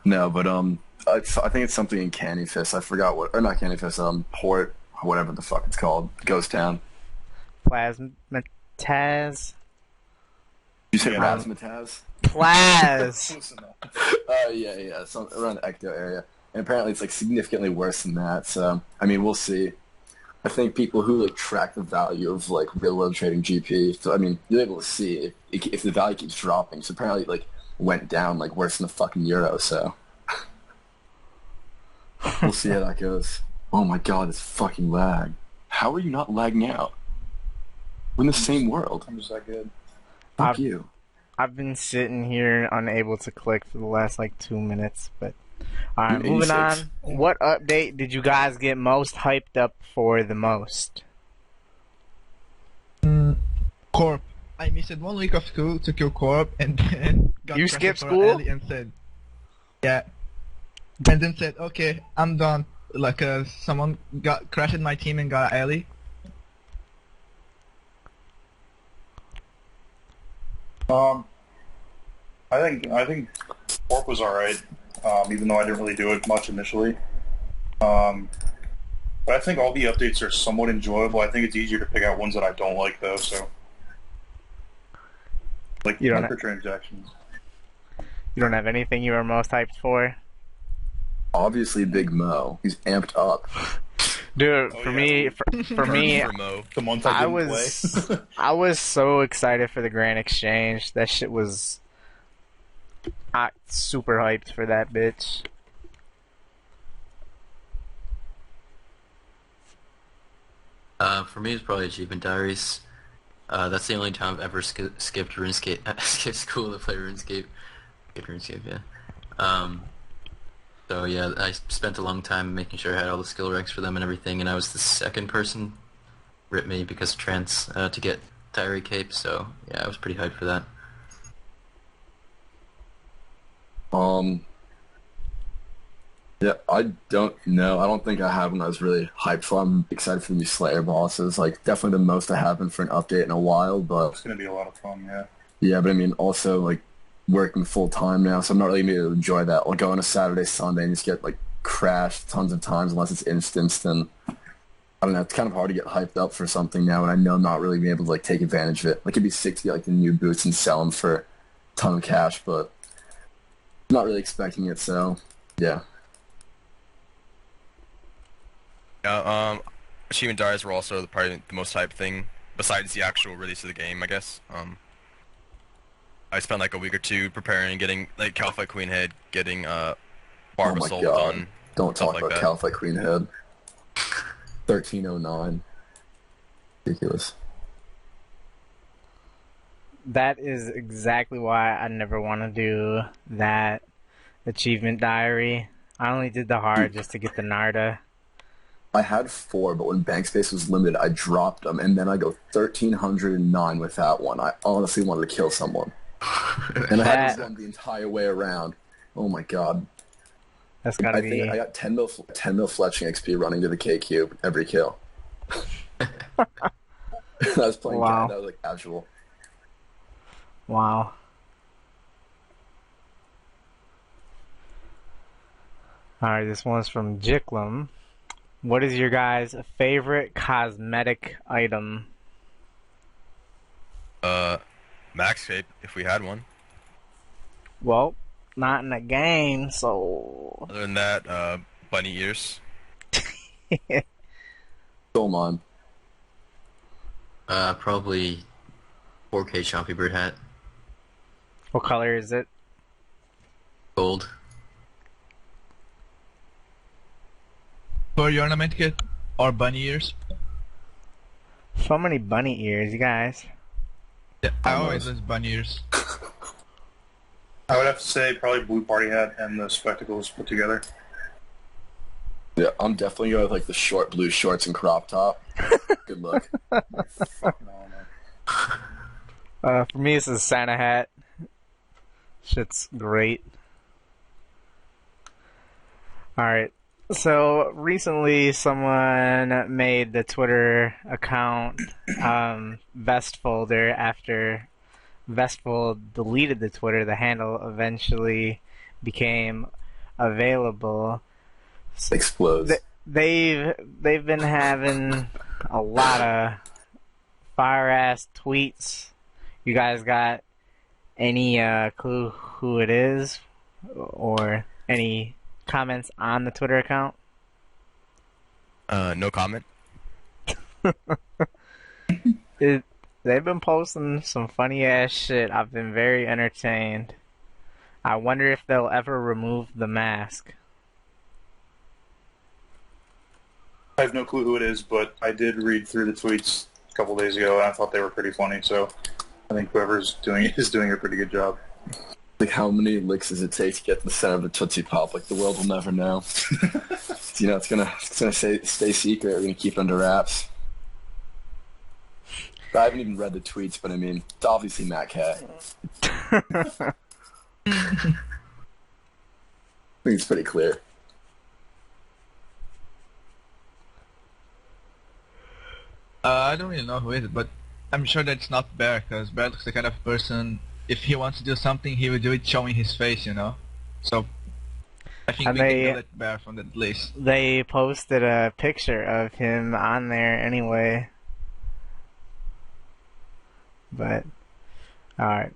[SPEAKER 4] No, but I think it's something in Candy Fist. I forgot what, or not Candy Fist. Port, whatever the fuck it's called. Ghost Town.
[SPEAKER 7] Plasmataz.
[SPEAKER 4] You say
[SPEAKER 3] Yeah.
[SPEAKER 4] Razzmatazz?
[SPEAKER 7] Plaz.
[SPEAKER 3] Close enough.
[SPEAKER 4] Yeah. So around the Ecto area, and apparently it's like significantly worse than that. So I mean, we'll see. I think people who like track the value of like real world trading GP, so I mean, you're able to see if the value keeps dropping. So apparently, it, like, went down like worse than the fucking euro. So we'll see how that goes. Oh my god, this fucking lag! How are you not lagging out? We're in the same world.
[SPEAKER 3] I'm just that good.
[SPEAKER 4] Fuck you.
[SPEAKER 7] I've been sitting here unable to click for the last like 2 minutes, but alright,
[SPEAKER 4] You're
[SPEAKER 7] moving
[SPEAKER 4] 86.
[SPEAKER 7] on. What update did you guys get most hyped up for the most?
[SPEAKER 2] Corp. I missed 1 week of school to kill Corp, and then got
[SPEAKER 7] You
[SPEAKER 2] crushed
[SPEAKER 7] skipped
[SPEAKER 2] for
[SPEAKER 7] school?
[SPEAKER 2] Ellie and said, yeah. And then said, okay, I'm done. Like, someone got crashed my team and got Ellie.
[SPEAKER 3] I think Morp was alright, even though I didn't really do it much initially. But I think all the updates are somewhat enjoyable. I think it's easier to pick out ones that I don't like, though, so... Like microtransactions.
[SPEAKER 7] You don't have anything you were most hyped for?
[SPEAKER 4] Obviously, Big Mo. He's amped up.
[SPEAKER 7] Dude,
[SPEAKER 3] Oh,
[SPEAKER 7] for
[SPEAKER 3] yeah.
[SPEAKER 7] me,
[SPEAKER 1] For Mo.
[SPEAKER 3] The month I didn't play.
[SPEAKER 7] I was so excited for the Grand Exchange. That shit was super hyped for that bitch.
[SPEAKER 5] For me, it's probably Achievement Diaries. That's the only time I've ever skipped RuneScape. Skipped school to play RuneScape. Skipped RuneScape, yeah. So yeah, I spent a long time making sure I had all the skill ranks for them and everything, and I was the second person, rip me because of Trance, to get Diary Cape. So yeah, I was pretty hyped for that.
[SPEAKER 4] Yeah, I don't know. I don't think I have one I was really hyped for. I'm excited for the new Slayer bosses. Like, definitely the most I haven't for an update in a while, but...
[SPEAKER 3] It's going to be a lot of fun, yeah.
[SPEAKER 4] Yeah, but I mean, also, like, working full-time now, so I'm not really going to be able to enjoy that. I'll go on a Saturday, Sunday, and just get, like, crashed tons of times unless it's instanced, and... I don't know, it's kind of hard to get hyped up for something now, and I know I'm not really being able to, like, take advantage of it. Like, it'd be sick to get, like, the new boots and sell them for a ton of cash, but... I'm not really expecting it, so... Yeah.
[SPEAKER 1] Achievement Diaries were also probably the most hyped thing, besides the actual release of the game, I guess. I spent like a week or two preparing, getting like Calfight Queen Head, getting Barb Assault done.
[SPEAKER 4] Don't talk
[SPEAKER 1] like
[SPEAKER 4] about
[SPEAKER 1] that.
[SPEAKER 4] Calfight Queen Head. 1309. Ridiculous.
[SPEAKER 7] That is exactly why I never want to do that achievement diary. I only did the hard just to get the Narda.
[SPEAKER 4] I had 4, but when bank space was limited, I dropped them, and then I go 1309 with that one. I honestly wanted to kill someone. And I had to run the entire way around. Oh my god.
[SPEAKER 7] That's gotta be...
[SPEAKER 4] think I got 10 mil fletching XP running to the K cube every kill. I was playing
[SPEAKER 7] Wow.
[SPEAKER 4] that was like casual.
[SPEAKER 7] Wow. Alright, this one's from Jiklum. What is your guys' favorite cosmetic item?
[SPEAKER 1] Max Cape, if we had one.
[SPEAKER 7] Well, not in the game, so...
[SPEAKER 1] Other than that, bunny ears.
[SPEAKER 4] Still mine.
[SPEAKER 5] Probably 4K Chompy Bird hat.
[SPEAKER 7] What color is it?
[SPEAKER 5] Gold.
[SPEAKER 2] For your ornament kit or bunny ears?
[SPEAKER 7] So many bunny ears, you guys.
[SPEAKER 2] Yeah, I always use bunny ears.
[SPEAKER 3] I would have to say probably blue party hat and the spectacles put together.
[SPEAKER 4] Yeah, I'm definitely going with like the short blue shorts and crop top. Good luck.
[SPEAKER 3] Fuck no, man.
[SPEAKER 7] For me, it's a Santa hat. Shit's great. Alright, so recently someone made the Twitter account Vest Folder after Vestful deleted the Twitter. The handle eventually became available.
[SPEAKER 4] Explodes.
[SPEAKER 7] They've been having a lot of fire ass tweets. You guys got any clue who it is, or any comments on the Twitter account?
[SPEAKER 1] No comment.
[SPEAKER 7] They've been posting some funny ass shit. I've been very entertained. I wonder if they'll ever remove the mask.
[SPEAKER 3] I have no clue who it is, but I did read through the tweets a couple days ago, and I thought they were pretty funny, so I think whoever's doing it is doing a pretty good job.
[SPEAKER 4] Like, how many licks does it take to get to the center of the Tootsie Pop? Like, the world will never know. You know, it's gonna stay secret. We're gonna keep it under wraps. I haven't even read the tweets, but I mean, it's obviously Matt K. I think it's pretty clear.
[SPEAKER 2] I don't really know who it is, but I'm sure that it's not Bear, because Bear looks the kind of person, if he wants to do something, he will do it showing his face, you know? So I think
[SPEAKER 7] And
[SPEAKER 2] we can
[SPEAKER 7] they-
[SPEAKER 2] delete Bear from that list.
[SPEAKER 7] They posted a picture of him on there anyway. But, alright.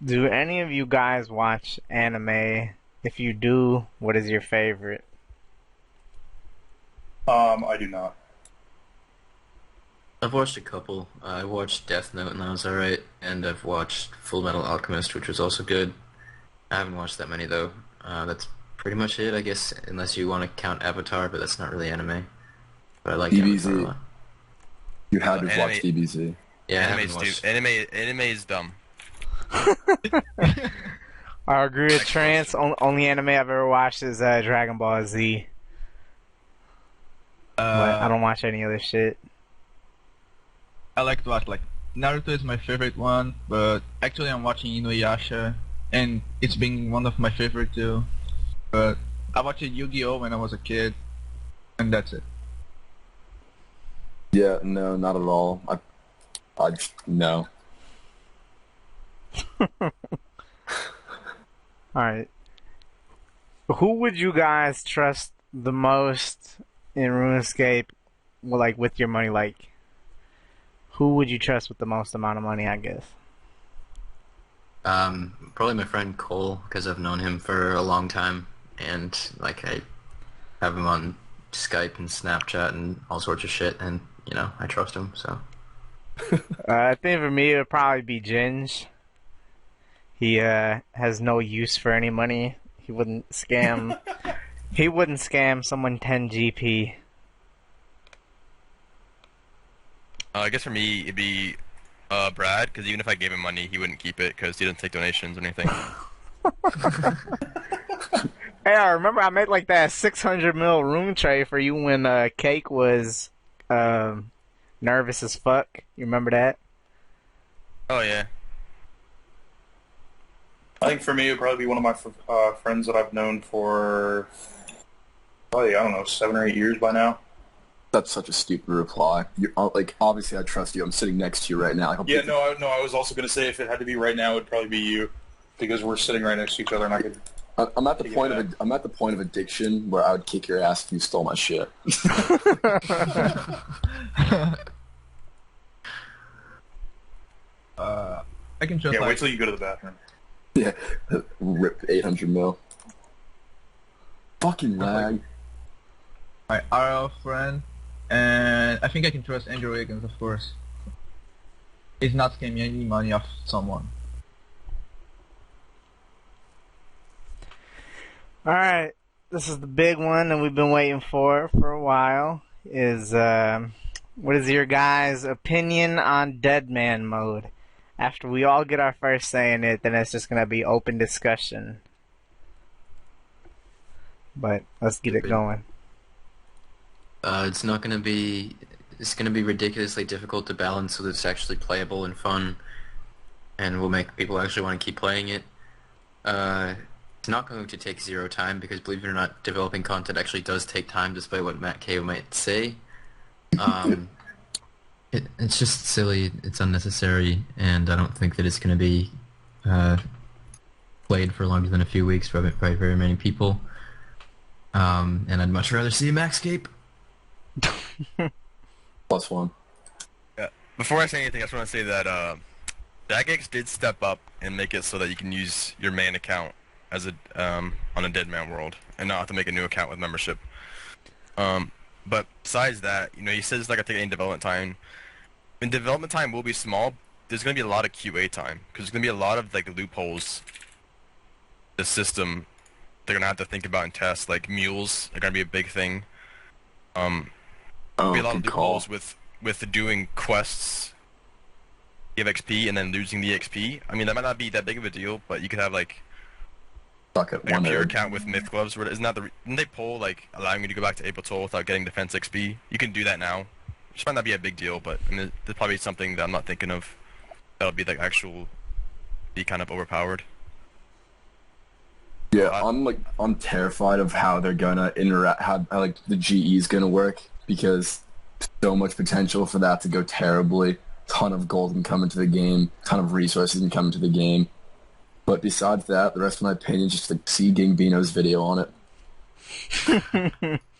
[SPEAKER 7] Do any of you guys watch anime? If you do, what is your favorite?
[SPEAKER 3] I do not.
[SPEAKER 5] I've watched a couple. I watched Death Note and that was alright, and I've watched Full Metal Alchemist, which was also good. I haven't watched that many though. That's pretty much it, I guess, unless you want to count Avatar, but that's not really anime. But I like Avatar a lot.
[SPEAKER 4] You had to
[SPEAKER 1] Anime-
[SPEAKER 4] watch DBZ.
[SPEAKER 5] Yeah, I haven't
[SPEAKER 1] Anime's
[SPEAKER 5] watched.
[SPEAKER 1] anime is dumb.
[SPEAKER 7] I agree with Trance. Only anime I've ever watched is Dragon Ball Z. But I don't watch any other shit.
[SPEAKER 2] I like to watch like Naruto is my favorite one, but actually I'm watching Inuyasha, and it's been one of my favorite too. But I watched Yu-Gi-Oh when I was a kid, and that's it.
[SPEAKER 4] Yeah, no, not at all. No.
[SPEAKER 7] Alright. Who would you guys trust the most in RuneScape, well, like, with your money? Like, who would you trust with the most amount of money, I guess?
[SPEAKER 5] Probably my friend Cole, because I've known him for a long time, and like I have him on Skype and Snapchat and all sorts of shit, and you know I trust him. So
[SPEAKER 7] I think for me it would probably be Ginge. He has no use for any money. He wouldn't scam. He wouldn't scam someone 10 GP.
[SPEAKER 1] I guess for me it'd be Brad, because even if I gave him money, he wouldn't keep it because he doesn't take donations or anything.
[SPEAKER 7] Hey, I remember I made like that 600 mil room tray for you when Cake was nervous as fuck. You remember that?
[SPEAKER 1] Oh yeah.
[SPEAKER 3] I think for me, it would probably be one of my friends that I've known for, probably, I don't know, 7 or 8 years by now.
[SPEAKER 4] That's such a stupid reply. Like, obviously I trust you. I'm sitting next to you right now.
[SPEAKER 3] Yeah, no, I was also going to say if it had to be right now, it would probably be you, because we're sitting right next to each other, and I could...
[SPEAKER 4] I'm at the point of addiction where I would kick your ass if you stole my shit.
[SPEAKER 2] I can trust
[SPEAKER 3] Yeah,
[SPEAKER 2] like
[SPEAKER 3] wait till you go to the bathroom.
[SPEAKER 4] Yeah, rip 800 mil. Fucking lag.
[SPEAKER 2] my RL friend, and I think I can trust Andrew Wiggins, of course. He's not scamming any money off someone.
[SPEAKER 7] Alright, this is the big one that we've been waiting for a while. Is what is your guys' opinion on Dead Man mode? After we all get our first say in it, then it's just gonna be open discussion. But let's get it going.
[SPEAKER 5] it's not gonna be. It's gonna be ridiculously difficult to balance so that it's actually playable and fun, and will make people actually want to keep playing it. It's not going to take zero time because, believe it or not, developing content actually does take time, despite what Matt K might say. It's just silly. It's unnecessary, and I don't think that it's going to be played for longer than a few weeks by very many people. And I'd much rather see a Maxscape.
[SPEAKER 4] +1.
[SPEAKER 1] Yeah. Before I say anything, I just want to say that Jagex did step up and make it so that you can use your main account as a on a Dead Man world and not have to make a new account with membership. But besides that, you know, he says it's not gonna take any development time. And development time will be small. There's gonna be a lot of QA time because there's gonna be a lot of like loopholes. The system they're gonna have to think about and test. Like mules are gonna be a big thing. There'll be a lot of
[SPEAKER 4] good call.
[SPEAKER 1] loopholes with doing quests, give XP and then losing the XP. I mean, that might not be that big of a deal, but you could have like
[SPEAKER 4] Fuck it,
[SPEAKER 1] a
[SPEAKER 4] one
[SPEAKER 1] pure
[SPEAKER 4] egg.
[SPEAKER 1] account with myth gloves. Isn't that didn't they pull like allowing you to go back to April Toll without getting defense XP? You can do that now, which might not be a big deal, but I mean, there's probably something that I'm not thinking of that'll be like be kind of overpowered.
[SPEAKER 4] Yeah, I'm terrified of how they're gonna interact, how like the GE is gonna work, because so much potential for that to go terribly. Ton of gold can come into the game, ton of resources can come into the game. But besides that, the rest of my opinion is just like see Gangbino's video on it.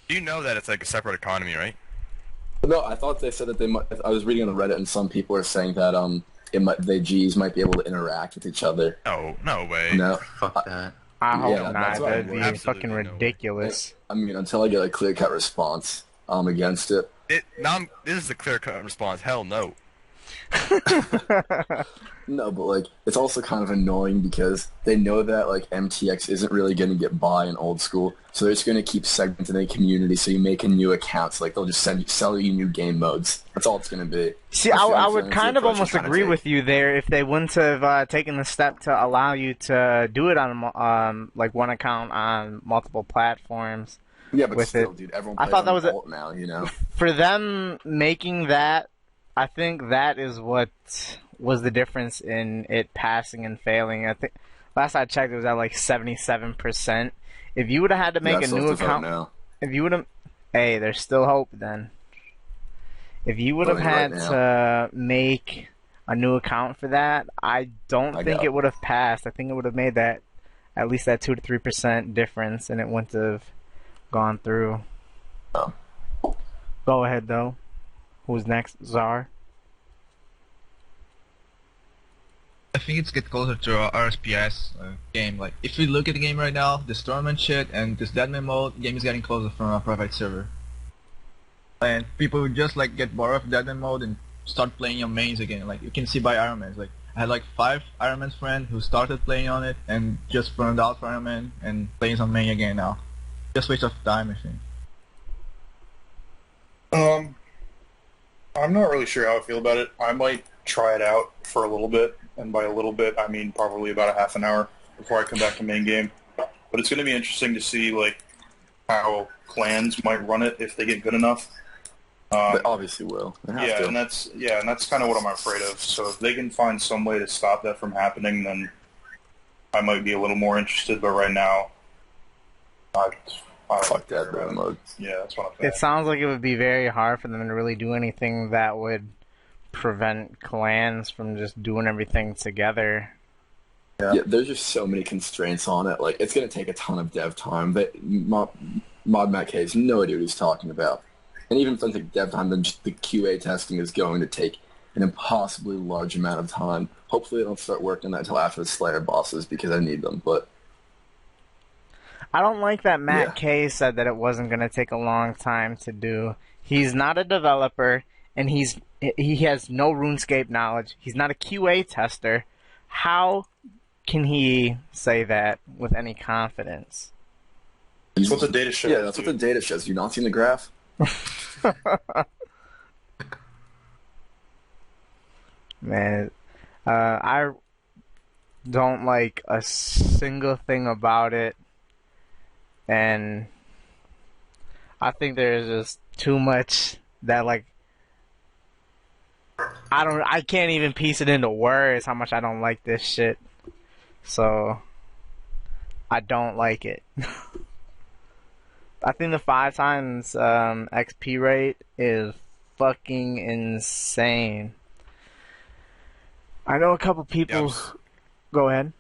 [SPEAKER 1] You know that it's like a separate economy, right?
[SPEAKER 4] No, I thought they said that they might. I was reading on Reddit, and some people are saying that the G's might be able to interact with each other.
[SPEAKER 1] No way.
[SPEAKER 4] No,
[SPEAKER 5] Fuck that.
[SPEAKER 7] I hope
[SPEAKER 4] Yeah,
[SPEAKER 7] not.
[SPEAKER 4] that's what I
[SPEAKER 7] That'd be
[SPEAKER 1] Absolutely
[SPEAKER 7] fucking
[SPEAKER 1] no way.
[SPEAKER 7] ridiculous.
[SPEAKER 4] I mean, until I get a clear-cut response, I'm against it.
[SPEAKER 1] This is the clear-cut response. Hell no.
[SPEAKER 4] No, but like it's also kind of annoying because they know that like MTX isn't really going to get by in old school, so they're just going to keep segmenting the community. So you make a new account, so like they'll just sell you new game modes. That's all it's going to be.
[SPEAKER 7] See,
[SPEAKER 4] That's the
[SPEAKER 7] I
[SPEAKER 4] only
[SPEAKER 7] would
[SPEAKER 4] thing
[SPEAKER 7] kind
[SPEAKER 4] the
[SPEAKER 7] of
[SPEAKER 4] approach
[SPEAKER 7] almost
[SPEAKER 4] they're trying to
[SPEAKER 7] agree
[SPEAKER 4] take.
[SPEAKER 7] with you there if they wouldn't have taken the step to allow you to do it on like one account on multiple platforms.
[SPEAKER 4] Yeah, but
[SPEAKER 7] with
[SPEAKER 4] still,
[SPEAKER 7] it.
[SPEAKER 4] dude, everyone
[SPEAKER 7] I
[SPEAKER 4] plays
[SPEAKER 7] thought that
[SPEAKER 4] on
[SPEAKER 7] was a-
[SPEAKER 4] alt now, you know.
[SPEAKER 7] For them making that, I think that is what was the difference in it passing and failing. I think last I checked, it was at like 77%. If you would have had to make
[SPEAKER 4] Yeah,
[SPEAKER 7] a
[SPEAKER 4] so
[SPEAKER 7] new
[SPEAKER 4] it's the vote
[SPEAKER 7] account,
[SPEAKER 4] now.
[SPEAKER 7] if you would have, hey, there's still hope then. If you would have
[SPEAKER 4] Voting right
[SPEAKER 7] had to make a new account for that, I don't
[SPEAKER 4] I
[SPEAKER 7] think
[SPEAKER 4] got
[SPEAKER 7] it would have passed. I think it would have made that at least that 2 to 3% difference, and it wouldn't have gone through.
[SPEAKER 4] Oh.
[SPEAKER 7] Go ahead though. Who's next? Tzhaar.
[SPEAKER 2] I think it's get closer to our RSPS game. Like, if we look at the game right now, this tournament shit and this deadman mode, the game is getting closer from a private server. And people would just like get bored of deadman mode and start playing on mains again. Like, you can see by Ironmans. Like, I had like 5 Ironman's friends who started playing on it and just burned out for Ironman and plays on main again now. Just waste of time, I think.
[SPEAKER 3] I'm not really sure how I feel about it. I might try it out for a little bit, and by a little bit, I mean probably about a half an hour before I come back to main game. But it's going to be interesting to see like how clans might run it if they get good enough.
[SPEAKER 4] They obviously will. They have
[SPEAKER 3] Yeah,
[SPEAKER 4] to.
[SPEAKER 3] and that's kind of what I'm afraid of. So if they can find some way to stop that from happening, then I might be a little more interested. But right now, I
[SPEAKER 4] Fuck that bad mode.
[SPEAKER 3] Yeah, that's what I'm saying.
[SPEAKER 7] It sounds like it would be very hard for them to really do anything that would prevent clans from just doing everything together.
[SPEAKER 4] Yeah, there's just so many constraints on it. Like, it's going to take a ton of dev time. But Mod Matt K has no idea what he's talking about. And even if it's like dev time, then just the QA testing is going to take an impossibly large amount of time. Hopefully they don't start working on that until after the Slayer bosses because I need them. But
[SPEAKER 7] I don't like that Matt
[SPEAKER 4] Yeah.
[SPEAKER 7] K said that it wasn't going to take a long time to do. He's not a developer, and he has no RuneScape knowledge. He's not a QA tester. How can he say that with any confidence?
[SPEAKER 3] That's what the data shows.
[SPEAKER 4] yeah, that's what the data shows. You not seen the graph?
[SPEAKER 7] Man, I don't like a single thing about it, and I think there's just too much that like I can't even piece it into words how much I don't like this shit. So I don't like it. I think the 5 times XP rate is fucking insane. I know a couple people. Go ahead.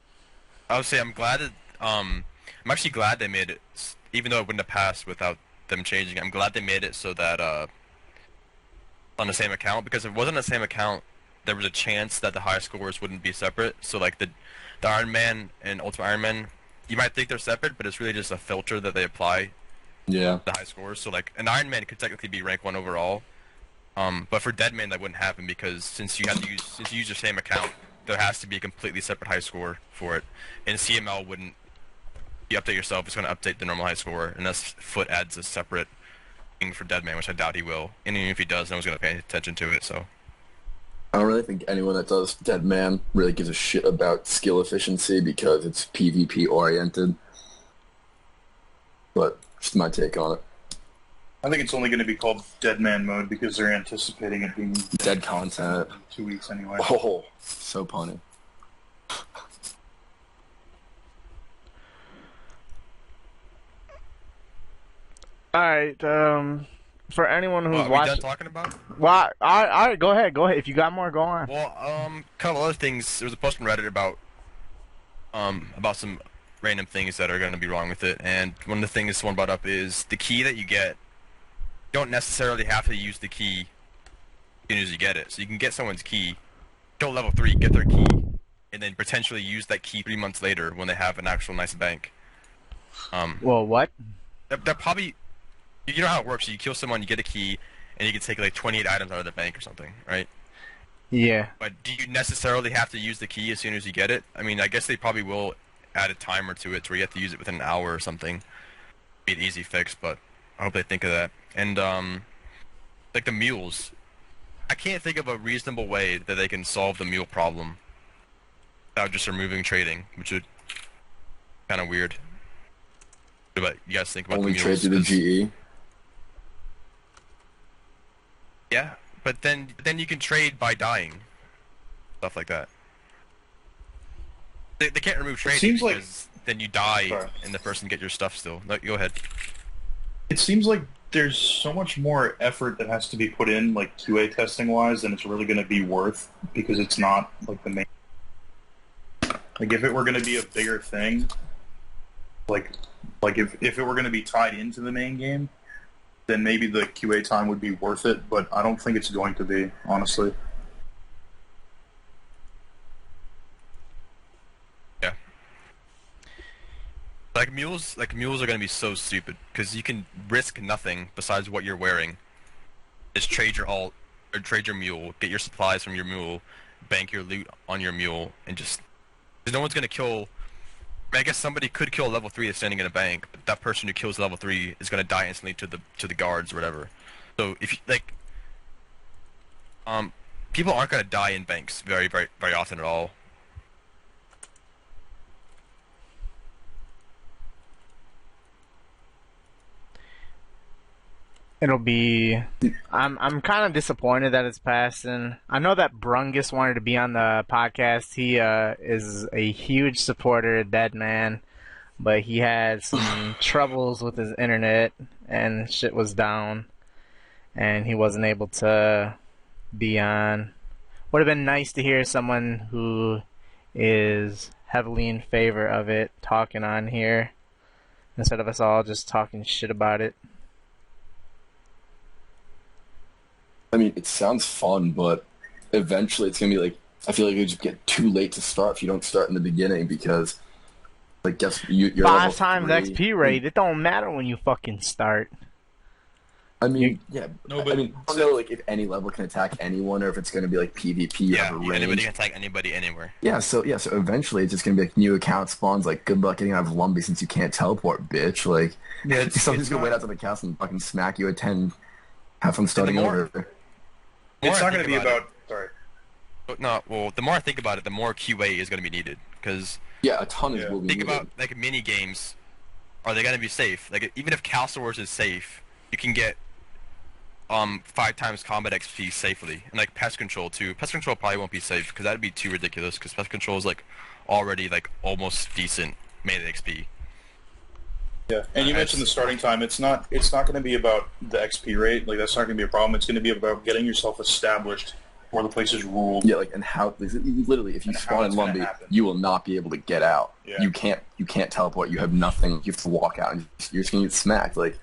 [SPEAKER 1] I would say I'm glad that I'm actually glad they made it, even though it wouldn't have passed without them changing it. I'm glad they made it so that on the same account, because if it wasn't the same account, there was a chance that the high scores wouldn't be separate. So like the Iron Man and Ultimate Iron Man, you might think they're separate, but it's really just a filter that they apply
[SPEAKER 4] Yeah.
[SPEAKER 1] to the high scores. So like an Iron Man could technically be rank 1 overall, but for Deadman that wouldn't happen because since you use your same account, there has to be a completely separate high score for it. And CML wouldn't. You update yourself, it's going to update the normal high score, unless Foot adds a separate thing for Deadman, which I doubt he will. And even if he does, no one's going to pay attention to it. So
[SPEAKER 4] I don't really think anyone that does Dead Man really gives a shit about skill efficiency because it's PvP oriented. But just my take on it.
[SPEAKER 3] I think it's only going to be called Dead Man Mode because they're anticipating it being
[SPEAKER 4] Dead content.
[SPEAKER 3] in 2 weeks anyway.
[SPEAKER 4] Oh, so punny.
[SPEAKER 7] Alright, for anyone who's
[SPEAKER 1] are we done
[SPEAKER 7] watching.
[SPEAKER 1] talking about?
[SPEAKER 7] Well, alright, go ahead. If you got more, go on.
[SPEAKER 1] Well, couple other things. There was a post on Reddit about about some random things that are going to be wrong with it. And one of the things someone brought up is the key that you get. You don't necessarily have to use the key as soon as you get it. So you can get someone's key, kill level 3, get their key, and then potentially use that key 3 months later when they have an actual nice bank.
[SPEAKER 7] Well, what?
[SPEAKER 1] That probably, you know how it works. You kill someone, you get a key, and you can take like 28 items out of the bank or something, right?
[SPEAKER 7] Yeah.
[SPEAKER 1] But do you necessarily have to use the key as soon as you get it? I mean, I guess they probably will add a timer to it to where you have to use it within an hour or something. Be an easy fix, but I hope they think of that. And like the mules, I can't think of a reasonable way that they can solve the mule problem without just removing trading, which would kind of weird. What about you guys think about
[SPEAKER 4] Only
[SPEAKER 1] the
[SPEAKER 4] trade
[SPEAKER 1] mules?
[SPEAKER 4] through the
[SPEAKER 1] 'Cause-
[SPEAKER 4] GE.
[SPEAKER 1] Yeah, but then you can trade by dying, stuff like that. They can't remove trading
[SPEAKER 3] seems like-
[SPEAKER 1] because then you die
[SPEAKER 3] Sorry.
[SPEAKER 1] and the person get your stuff still. No, go ahead.
[SPEAKER 3] It seems like there's so much more effort that has to be put in, like QA testing wise, than it's really going to be worth, because it's not like the main. Like if it were going to be a bigger thing, like if it were going to be tied into the main game, then maybe the QA time would be worth it. But I don't think it's going to be, honestly.
[SPEAKER 1] Yeah. Like mules are going to be so stupid because you can risk nothing besides what you're wearing. Just trade your alt or trade your mule, get your supplies from your mule, bank your loot on your mule, and just because no one's going to kill. I guess somebody could kill a level 3 that's standing in a bank, but that person who kills level 3 is going to die instantly to the guards or whatever. So if you, like, people aren't going to die in banks very often at all.
[SPEAKER 7] It'll be. I'm kind of disappointed that it's passing. I know that Brungus wanted to be on the podcast. He is a huge supporter of Deadman, but he had some troubles with his internet and shit was down, and he wasn't able to be on. Would have been nice to hear someone who is heavily in favor of it talking on here instead of us all just talking shit about it.
[SPEAKER 4] I mean, it sounds fun, but eventually it's gonna be like, I feel like it would just get too late to start if you don't start in the beginning, because like you're level
[SPEAKER 7] 5 times
[SPEAKER 4] 3.
[SPEAKER 7] XP rate. It don't matter when you fucking start.
[SPEAKER 4] I mean, yeah.
[SPEAKER 3] No, but-
[SPEAKER 4] I mean, I don't know like if any level can attack anyone or if it's gonna be like PvP. You have a range.
[SPEAKER 1] Anybody can attack anybody anywhere.
[SPEAKER 4] So eventually it's just gonna be like new account spawns. Like, good luck getting out of Lumbee since you can't teleport, bitch. Like,
[SPEAKER 3] Yeah,
[SPEAKER 4] somebody's gonna wait out to the castle and fucking smack you at 10. Have fun starting
[SPEAKER 1] more-
[SPEAKER 4] over.
[SPEAKER 3] It's
[SPEAKER 1] The more
[SPEAKER 3] not
[SPEAKER 1] I
[SPEAKER 3] going to
[SPEAKER 1] think
[SPEAKER 3] be
[SPEAKER 1] about
[SPEAKER 3] about. Sorry.
[SPEAKER 1] it- No, well, the more I think about it, the more QA is going to be needed. Because
[SPEAKER 4] Yeah, a ton
[SPEAKER 3] Yeah.
[SPEAKER 4] will be
[SPEAKER 1] think
[SPEAKER 4] needed.
[SPEAKER 1] about like mini games. Are they going to be safe? Like even if Castle Wars is safe, you can get 5 times combat XP safely, and like pest control too. Pest control probably won't be safe because that'd be too ridiculous. Because pest control is like already like almost decent melee XP.
[SPEAKER 3] Yeah, and you mentioned the starting time. It's not going to be about the XP rate. Like that's not going to be a problem. It's going to be about getting yourself established where the place is ruled.
[SPEAKER 4] Yeah, like, and how literally if you
[SPEAKER 3] And how
[SPEAKER 4] spawn in
[SPEAKER 3] it's gonna
[SPEAKER 4] Lumbee,
[SPEAKER 3] happen.
[SPEAKER 4] you will not be able to get out.
[SPEAKER 3] Yeah.
[SPEAKER 4] You can't teleport. You have nothing. You have to walk out, and you're just gonna get smacked. Like,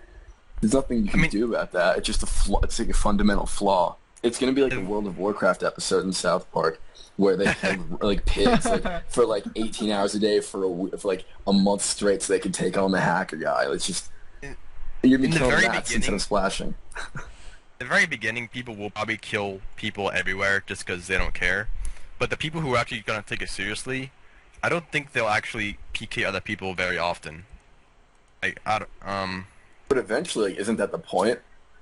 [SPEAKER 4] there's nothing you can do about that. It's just a flaw. It's like a fundamental flaw. It's gonna be like the World of Warcraft episode in South Park where they killed like pigs like for like 18 hours a day for like a month straight so they could take on the hacker guy. It's just you're
[SPEAKER 1] in the
[SPEAKER 4] killing
[SPEAKER 1] very
[SPEAKER 4] rats instead
[SPEAKER 1] beginning-
[SPEAKER 4] of splashing.
[SPEAKER 1] At the very beginning, people will probably kill people everywhere just because they don't care. But the people who are actually going to take it seriously, I don't think they'll actually PK other people very often. Like,
[SPEAKER 4] But eventually, like, isn't that the point?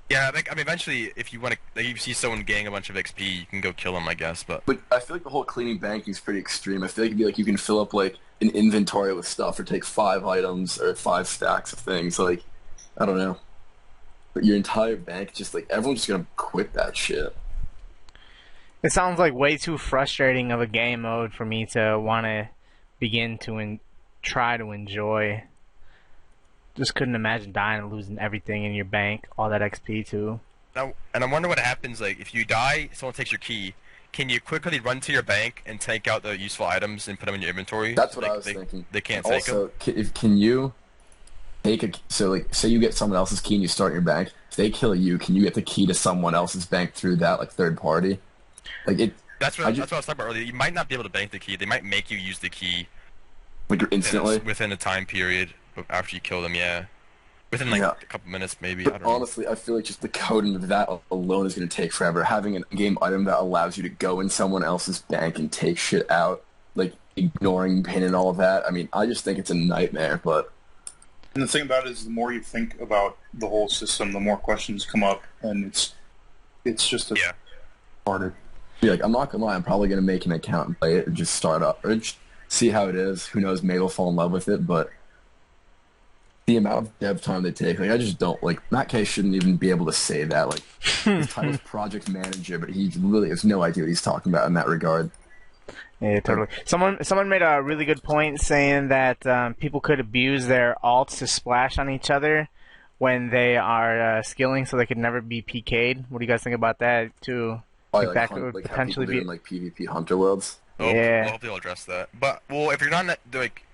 [SPEAKER 1] yeah, like, I mean, eventually, if you want to, like, you see someone getting a bunch of XP, you can go kill them, I guess. But
[SPEAKER 4] But I feel like the whole cleaning banking is pretty extreme. I feel like it'd be like you can fill up like an inventory with stuff or take 5 items or 5 stacks of things. Like, I don't know. But your entire bank, just like everyone's just gonna quit that shit.
[SPEAKER 7] It sounds like way too frustrating of a game mode for me to want to begin to try to enjoy. Just couldn't imagine dying and losing everything in your bank, all that XP too.
[SPEAKER 1] and I wonder what happens, like, if you die, someone takes your key, can you quickly run to your bank and take out the useful items and put them in your inventory?
[SPEAKER 4] That's
[SPEAKER 1] so
[SPEAKER 4] what I was thinking.
[SPEAKER 1] They can't
[SPEAKER 4] And
[SPEAKER 1] take them.
[SPEAKER 4] also, can you take a so like say you get someone else's key and you start your bank? If they kill you, can you get the key to someone else's bank through that like third party? Like it.
[SPEAKER 1] That's what I was talking about earlier. You might not be able to bank the key. They might make you use the key
[SPEAKER 4] Like instantly.
[SPEAKER 1] within a time period after you kill them. Yeah, within like a couple minutes maybe.
[SPEAKER 4] But
[SPEAKER 1] I don't know.
[SPEAKER 4] honestly, I feel like just the coding of that alone is going to take forever. Having a game item that allows you to go in someone else's bank and take shit out, like ignoring PIN and all of that. I mean, I just think it's a nightmare. But
[SPEAKER 3] And the thing about it is, the more you think about the whole system, the more questions come up, and it's just harder.
[SPEAKER 4] yeah, like I'm not gonna lie, I'm probably gonna make an account and play it and just start up or just see how it is. Who knows? Maybe I'll fall in love with it, but. The amount of dev time they take, like I just don't like. Matt K shouldn't even be able to say that. Like his title's project manager, but he really has no idea what he's talking about in that regard.
[SPEAKER 7] Yeah, totally. Someone made a really good point saying that people could abuse their alts to splash on each other when they are skilling, so they could never be PK'd. What do you guys think about that? Too? Think that could
[SPEAKER 4] like
[SPEAKER 7] potentially be
[SPEAKER 4] in, like PvP Hunter worlds.
[SPEAKER 7] Yeah.
[SPEAKER 1] I hope they'll address that. But if you're not like.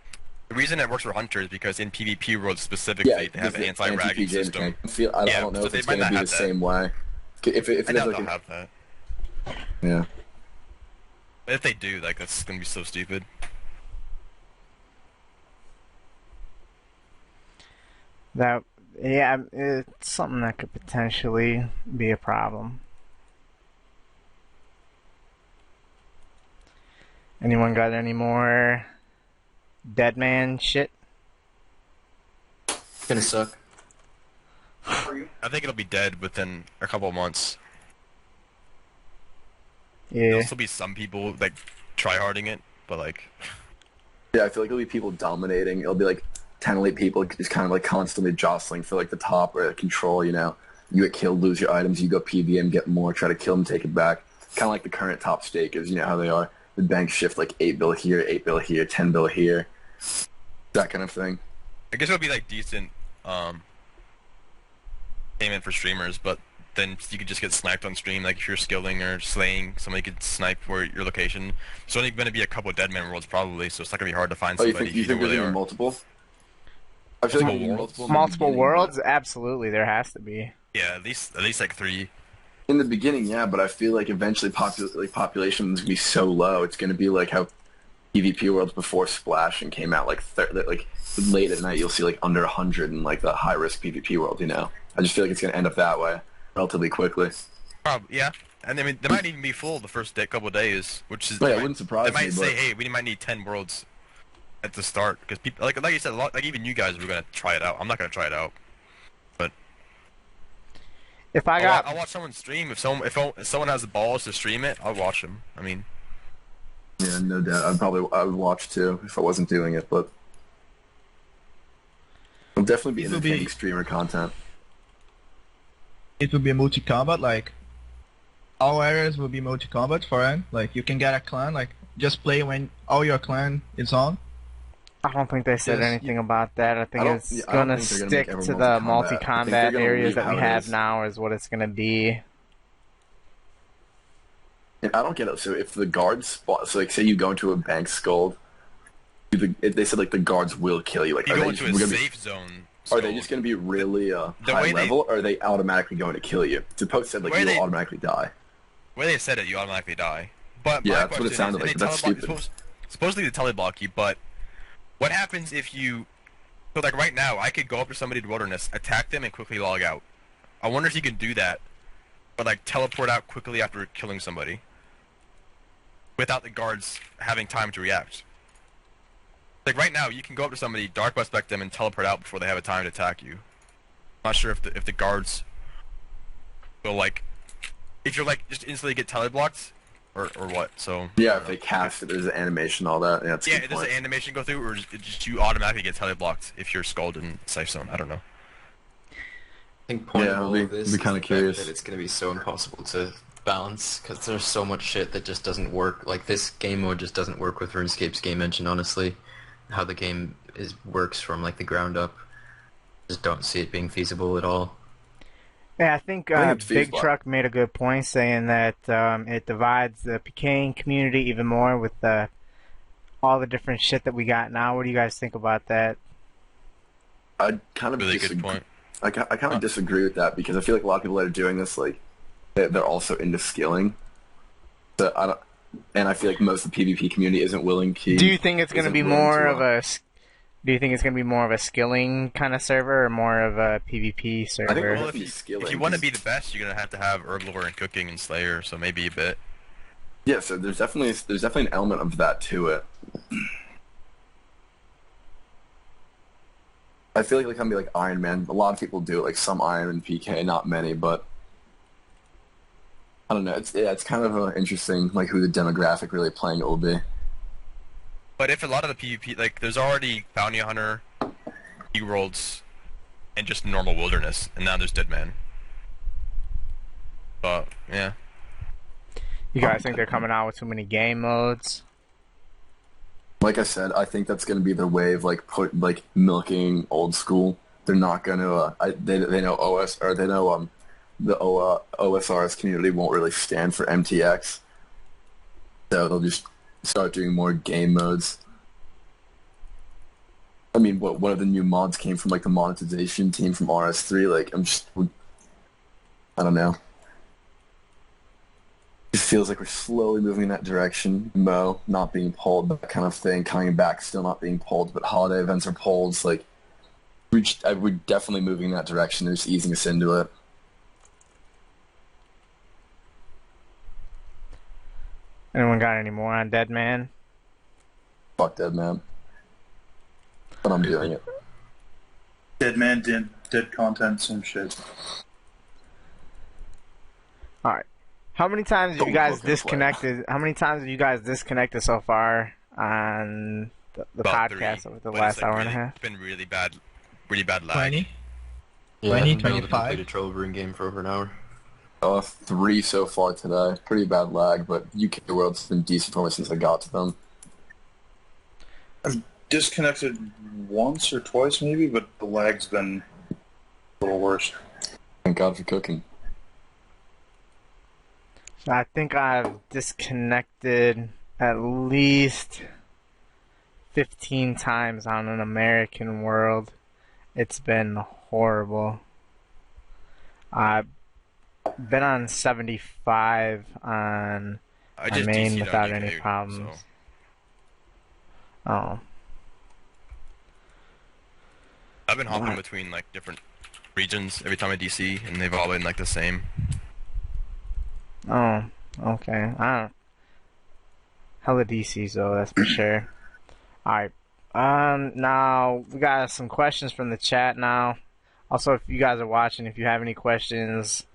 [SPEAKER 1] The reason it works for Hunter is because in PvP worlds specifically, they have an anti-ragging system.
[SPEAKER 4] I don't know if it's going to be the same way. If
[SPEAKER 1] I doubt they'll have that.
[SPEAKER 4] Yeah.
[SPEAKER 1] But if they do, like, that's going to be so stupid.
[SPEAKER 7] It's something that could potentially be a problem. Anyone got any more dead man shit?
[SPEAKER 5] It's gonna suck.
[SPEAKER 1] I think it'll be dead within a couple of months.
[SPEAKER 7] Yeah.
[SPEAKER 1] There'll still be some people, like, tryharding it, but, like...
[SPEAKER 4] Yeah, I feel like it'll be people dominating. It'll be, like, 10 elite people just kind of, like, constantly jostling for, like, the top or control, you know? You get killed, lose your items, you go PVM, get more, try to kill them, take it back. Kind of like the current top stakers, you know how they are. The banks shift, like, 8 bill here, 8 bill here, 10 bill here. That kind of thing.
[SPEAKER 1] I guess it'll be, like, decent, payment for streamers, but then you could just get sniped on stream, like if you're skilling or slaying, somebody could snipe where your location. There's only going to be a couple dead man worlds probably, so it's not going to be hard to find somebody.
[SPEAKER 4] You think
[SPEAKER 1] where they
[SPEAKER 4] there's
[SPEAKER 1] are.
[SPEAKER 4] multiple? I feel like
[SPEAKER 7] Multiple worlds? Absolutely, there has to be.
[SPEAKER 1] Yeah, at least like 3.
[SPEAKER 4] In the beginning, yeah, but I feel like eventually population is going to be so low. It's going to be like how PvP worlds before Splashing came out, like late at night you'll see like under 100 in like the high risk PvP world, you know? I just feel like it's going to end up that way relatively quickly.
[SPEAKER 1] Yeah, and I mean, they might even be full the first couple of days, which is...
[SPEAKER 4] Yeah, it wouldn't surprise me.
[SPEAKER 1] They might say, hey, we might need 10 worlds at the start, because people, like you said, like even you guys were going to try it out. I'm not going to try it out, but... I'll watch someone stream. If someone has the balls to stream it, I'll watch them. I mean...
[SPEAKER 4] Yeah, no doubt. I would watch too if I wasn't doing it, but... It'll definitely be entertaining streamer content.
[SPEAKER 2] It will be a multi-combat, like all areas will be multi-combat for it. Like you can get a clan, like just play when all your clan is on.
[SPEAKER 7] I don't think they said anything about that. I think it's
[SPEAKER 4] gonna
[SPEAKER 7] gonna stick to the multi-combat areas that we have now is what it's gonna be.
[SPEAKER 4] And I don't get it. So if the guards spot, so like say you go into a bank scold, they said like the guards will kill you. Like
[SPEAKER 1] you go into a safe zone.
[SPEAKER 4] Are they just going to be really high level, or are they automatically going to kill you? The post said like you will automatically die.
[SPEAKER 1] The way they said it, you automatically die. But
[SPEAKER 4] yeah, that's what it sounded like. But that's stupid.
[SPEAKER 1] Supposedly they teleblock you, but what happens if you... So like right now, I could go up to somebody in the wilderness, attack them, and quickly log out. I wonder if you can do that, but like teleport out quickly after killing somebody, without the guards having time to react. Like right now, you can go up to somebody, dark respect them, and teleport out before they have a time to attack you. I'm not sure if the guards will like, if you're like just instantly get teleblocked, or what. So
[SPEAKER 4] yeah, if they cast it, there's an animation, all that. Yeah,
[SPEAKER 1] does the animation go through, or just you automatically get teleblocked if you're skulled in safe zone? I don't know.
[SPEAKER 5] I think point of all of this is
[SPEAKER 4] kind of curious
[SPEAKER 5] that it's going to be so impossible to balance because there's so much shit that just doesn't work. Like this game mode just doesn't work with RuneScape's game engine, honestly. How the game works from like the ground up. Just don't see it being feasible at all.
[SPEAKER 7] Yeah, I think
[SPEAKER 4] I think it's
[SPEAKER 7] Big
[SPEAKER 4] feasible.
[SPEAKER 7] Truck made a good point saying that it divides the PKing community even more with all the different shit that we got now. What do you guys think about that?
[SPEAKER 4] I kind of
[SPEAKER 1] Really good
[SPEAKER 4] disagree.
[SPEAKER 1] point.
[SPEAKER 4] I kind of disagree with that because I feel like a lot of people that are doing this, like, they're also into skilling. So I don't, and I feel like most of the PvP community isn't willing to.
[SPEAKER 7] Do you think it's going to
[SPEAKER 4] isn't
[SPEAKER 7] be
[SPEAKER 4] willing
[SPEAKER 7] more
[SPEAKER 4] to,
[SPEAKER 7] of a? Do you think it's going to be more of a skilling kind of server or more of a PvP
[SPEAKER 4] I think
[SPEAKER 7] server?
[SPEAKER 4] it'll
[SPEAKER 1] Well,
[SPEAKER 4] be skilling.
[SPEAKER 1] if you want to be the best, you're gonna have to have Herblore and Cooking and Slayer, so maybe a bit.
[SPEAKER 4] Yeah, so there's definitely an element of that to it. I feel like I'm like Iron Man. A lot of people do it, like some Iron Man PK, not many, but I don't know. It's kind of interesting, like who the demographic really playing it will be.
[SPEAKER 1] But if a lot of the PvP, like, there's already Bounty Hunter, E-Worlds, and just normal Wilderness, and now there's Deadman. But, yeah.
[SPEAKER 7] You guys think they're coming out with too many game modes?
[SPEAKER 4] Like I said, I think that's going to be their way of like milking old school. They're not going to. They know the OSRS community won't really stand for MTX, so they'll just start doing more game modes. I mean, one of the new mods came from like the monetization team from RS3. Like I don't know. It feels like we're slowly moving in that direction. Mo not being pulled, that kind of thing. Coming back, still not being pulled, but holiday events are pulled. It's like we're definitely moving in that direction. They're just easing us into it.
[SPEAKER 7] Anyone got any more on Dead Man?
[SPEAKER 4] Fuck Dead Man. But I'm doing it.
[SPEAKER 3] Dead man, dead content, same shit.
[SPEAKER 7] All right. How many times have you guys
[SPEAKER 4] Don't look at
[SPEAKER 7] disconnected? How many times have you guys disconnected so far on the
[SPEAKER 1] About
[SPEAKER 7] podcast
[SPEAKER 1] 3,
[SPEAKER 7] over the
[SPEAKER 1] but
[SPEAKER 7] last
[SPEAKER 1] it's, like,
[SPEAKER 7] hour and a
[SPEAKER 1] really-
[SPEAKER 7] half?
[SPEAKER 1] It's been really bad lag.
[SPEAKER 2] 20?
[SPEAKER 5] Yeah,
[SPEAKER 2] 20,
[SPEAKER 5] I haven't been able to
[SPEAKER 2] 25?
[SPEAKER 5] complete a Trollbrewing game for over an hour.
[SPEAKER 4] 3 so far today. Pretty bad lag, but UK World's been decent for me since I got to them.
[SPEAKER 3] I've disconnected once or twice maybe, but the lag's been a little worse.
[SPEAKER 4] Thank God for cooking.
[SPEAKER 7] So I think I've disconnected at least 15 times on an American World. It's been horrible. I've been on 75 on
[SPEAKER 1] I just
[SPEAKER 7] main
[SPEAKER 1] DC'd
[SPEAKER 7] without
[SPEAKER 1] on
[SPEAKER 7] any
[SPEAKER 1] UK,
[SPEAKER 7] problems.
[SPEAKER 1] so.
[SPEAKER 7] Oh.
[SPEAKER 1] I've been hopping between, like, different regions every time I DC, and they've all been, like, the same.
[SPEAKER 7] Oh, okay. I don't. Hella DCs though, that's for sure. Alright. Now we got some questions from the chat now. Also, if you guys are watching, if you have any questions,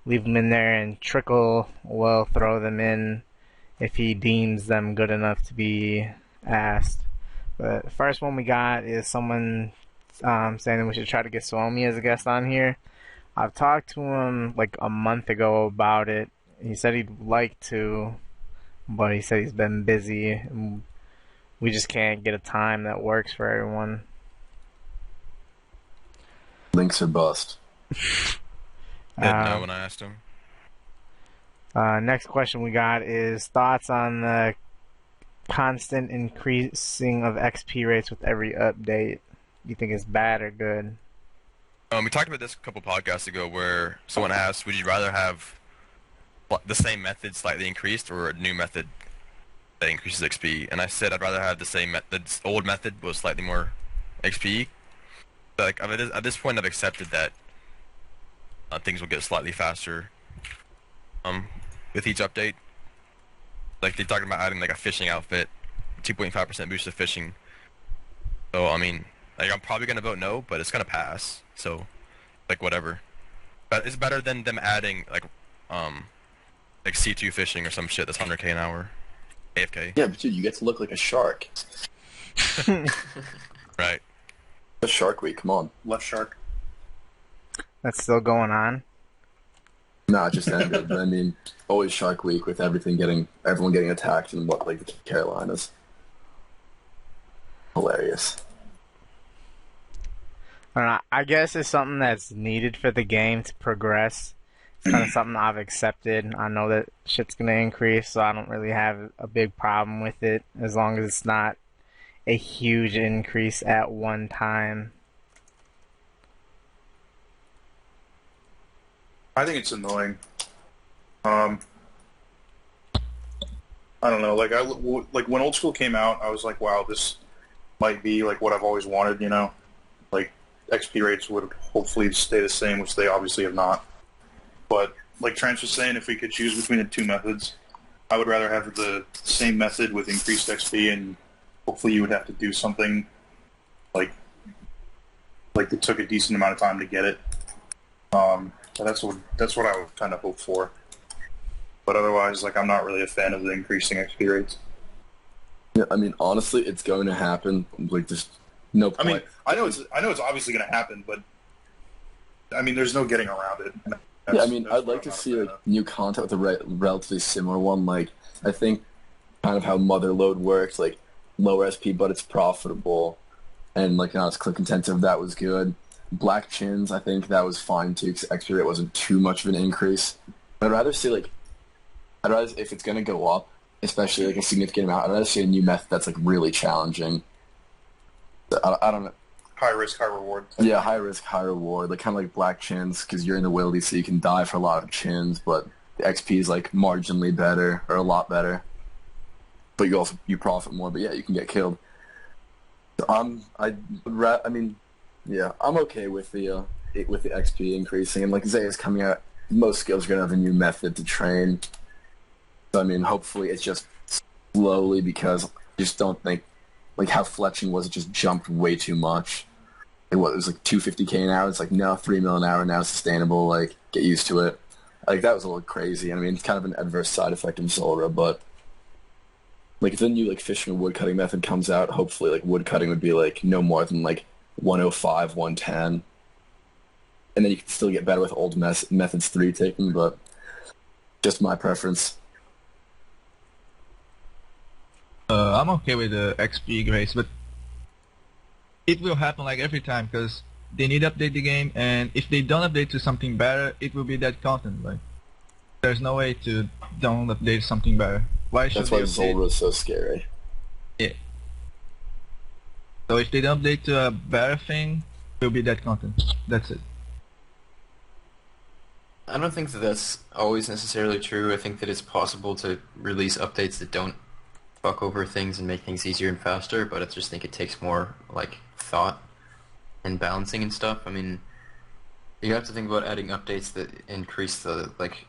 [SPEAKER 7] leave them in there and Trickle will throw them in if he deems them good enough to be asked. But the first one we got is someone saying that we should try to get Suomi as a guest on here. I've talked to him like a month ago about it. He said he'd like to, but he said he's been busy. And we just can't get a time that works for everyone.
[SPEAKER 4] Links are bust.
[SPEAKER 1] Didn't know when I asked him.
[SPEAKER 7] Next question we got is thoughts on the constant increasing of XP rates with every update. You think it's bad or good?
[SPEAKER 1] We talked about this a couple podcasts ago where someone asked, would you rather have the same method slightly increased or a new method that increases XP? And I said I'd rather have the same method. The old method was slightly more XP. But like, at this point, I've accepted that things will get slightly faster with each update. Like, they're talking about adding like a fishing outfit, 2.5% boost of fishing. So, I mean, like, I'm probably going to vote no, but it's going to pass. So, like, whatever. But it's better than them adding, like C2 fishing or some shit that's 100k an hour. AFK.
[SPEAKER 4] Yeah, but dude, you get to look like a shark.
[SPEAKER 1] Right.
[SPEAKER 4] A Shark Week, come on.
[SPEAKER 3] Left shark.
[SPEAKER 7] That's still going on.
[SPEAKER 4] Nah, it just ended. But I mean, always Shark Week with everyone getting attacked in what, like the Carolinas. Hilarious.
[SPEAKER 7] I guess it's something that's needed for the game to progress. It's kind of something I've accepted. I know that shit's gonna increase, so I don't really have a big problem with it as long as it's not a huge increase at one time.
[SPEAKER 3] I think it's annoying. I don't know. Like when Old School came out, I was like, wow, this might be like what I've always wanted. You know, like XP rates would hopefully stay the same, which they obviously have not. But like Trance was saying, if we could choose between the two methods, I would rather have the same method with increased XP, and hopefully you would have to do something like it took a decent amount of time to get it. So that's what I would kind of hope for. But otherwise, like, I'm not really a fan of the increasing XP rates.
[SPEAKER 4] Yeah, I mean, honestly, it's going to happen. Like, there's no point.
[SPEAKER 3] I mean, I know it's obviously going to happen, but I mean, there's no getting around it.
[SPEAKER 4] Yeah, I mean, I'd like to see like new content with a relatively similar one. Like, I think kind of how Motherload works, like lower SP, but it's profitable, and like now it's click intensive. That was good. Black Chins, I think that was fine too, because XP rate wasn't too much of an increase. I'd rather see if it's going to go up, especially like a significant amount, I'd rather see a new method that's like really challenging. I don't know.
[SPEAKER 3] High risk, high reward.
[SPEAKER 4] Yeah, high risk, high reward. Like kind of like Black Chins, because you're in the wildy, so you can die for a lot of chins, but the XP is like marginally better or a lot better. But you profit more. But yeah, you can get killed. So I'm okay with the XP increasing, and like Zay is coming out. Most skills are gonna have a new method to train. So I mean, hopefully it's just slowly, because I just don't think like how fletching was. It just jumped way too much. It was like 250k an hour. It's like no, 3 mil an hour now, sustainable. Like get used to it. Like that was a little crazy. I mean, it's kind of an adverse side effect of Zulrah, but like if the new like fishing and woodcutting method comes out, hopefully like woodcutting would be like no more than like 105, 110, and then you can still get better with old methods 3 taking, but just my preference.
[SPEAKER 2] I'm okay with the XP grace, but it will happen like every time because they need to update the game, and if they don't update to something better, it will be dead content. Like, there's no way to don't update something better. Why should
[SPEAKER 4] That's why
[SPEAKER 2] they update?
[SPEAKER 4] Zulrah is so scary.
[SPEAKER 2] Yeah. So if they don't update to a better thing, it will be dead content. That's it.
[SPEAKER 5] I don't think that that's always necessarily true. I think that it's possible to release updates that don't fuck over things and make things easier and faster, but I just think it takes more like thought and balancing and stuff. I mean, you have to think about adding updates that increase the like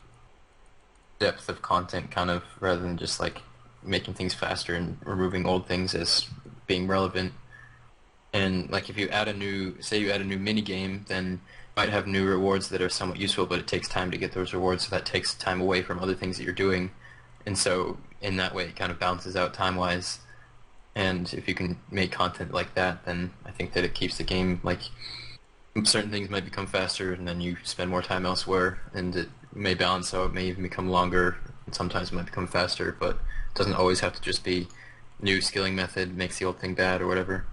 [SPEAKER 5] depth of content kind of, rather than just like making things faster and removing old things as being relevant. And like if you add say you add a new mini game, then you might have new rewards that are somewhat useful, but it takes time to get those rewards, so that takes time away from other things that you're doing. And so in that way it kind of balances out time-wise. And if you can make content like that, then I think that it keeps the game, like, certain things might become faster and then you spend more time elsewhere, and it may balance out, it may even become longer, and sometimes it might become faster, but it doesn't always have to just be new skilling method makes the old thing bad or whatever.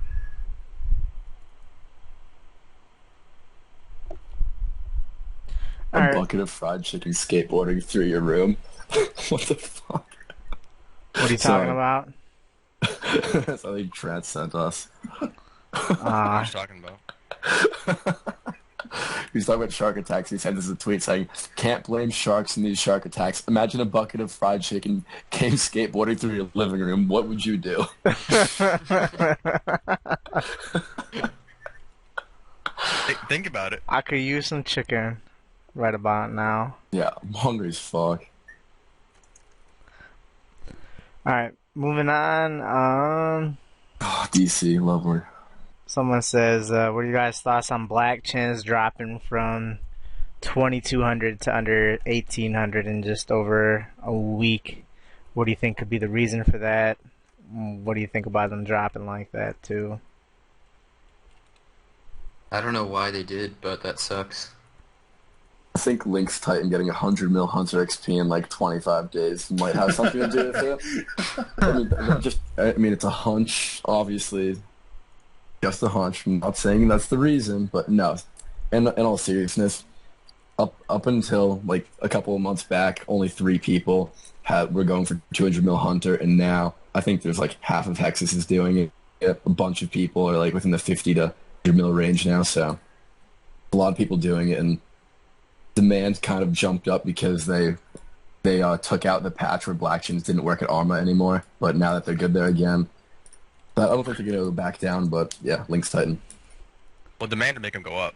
[SPEAKER 4] A bucket of fried chicken skateboarding through your room. What the fuck?
[SPEAKER 7] What are you talking about?
[SPEAKER 4] That's something Trance sent us.
[SPEAKER 1] What are you talking about?
[SPEAKER 4] He's talking about shark attacks. He sent us a tweet saying, "Can't blame sharks in these shark attacks. Imagine a bucket of fried chicken came skateboarding through your living room. What would you do?"
[SPEAKER 1] Think about it.
[SPEAKER 7] I could use some chicken right about now.
[SPEAKER 4] Yeah, I'm hungry as fuck.
[SPEAKER 7] Alright, moving on.
[SPEAKER 4] Oh, DC, lovely.
[SPEAKER 7] Someone says, what are you guys' thoughts on Black Chins dropping from 2,200 to under 1,800 in just over a week? What do you think could be the reason for that? What do you think about them dropping like that, too?
[SPEAKER 5] I don't know why they did, but that sucks.
[SPEAKER 4] I think Link's Titan getting 100 mil Hunter XP in like 25 days might have something to do with it. I mean, it's a hunch, obviously. Just a hunch. I'm not saying that's the reason, but no. In all seriousness, up until like a couple of months back, only 3 people were going for 200 mil hunter, and now I think there's like half of Hexis is doing it. A bunch of people are like within the 50 to 100 mil range now, so a lot of people doing it, and demand kind of jumped up because they took out the patch where black chins didn't work at Arma anymore, but now that they're good there again, I don't think they're going to go back down, but yeah, Link's Titan.
[SPEAKER 1] Well, demand to make them go up.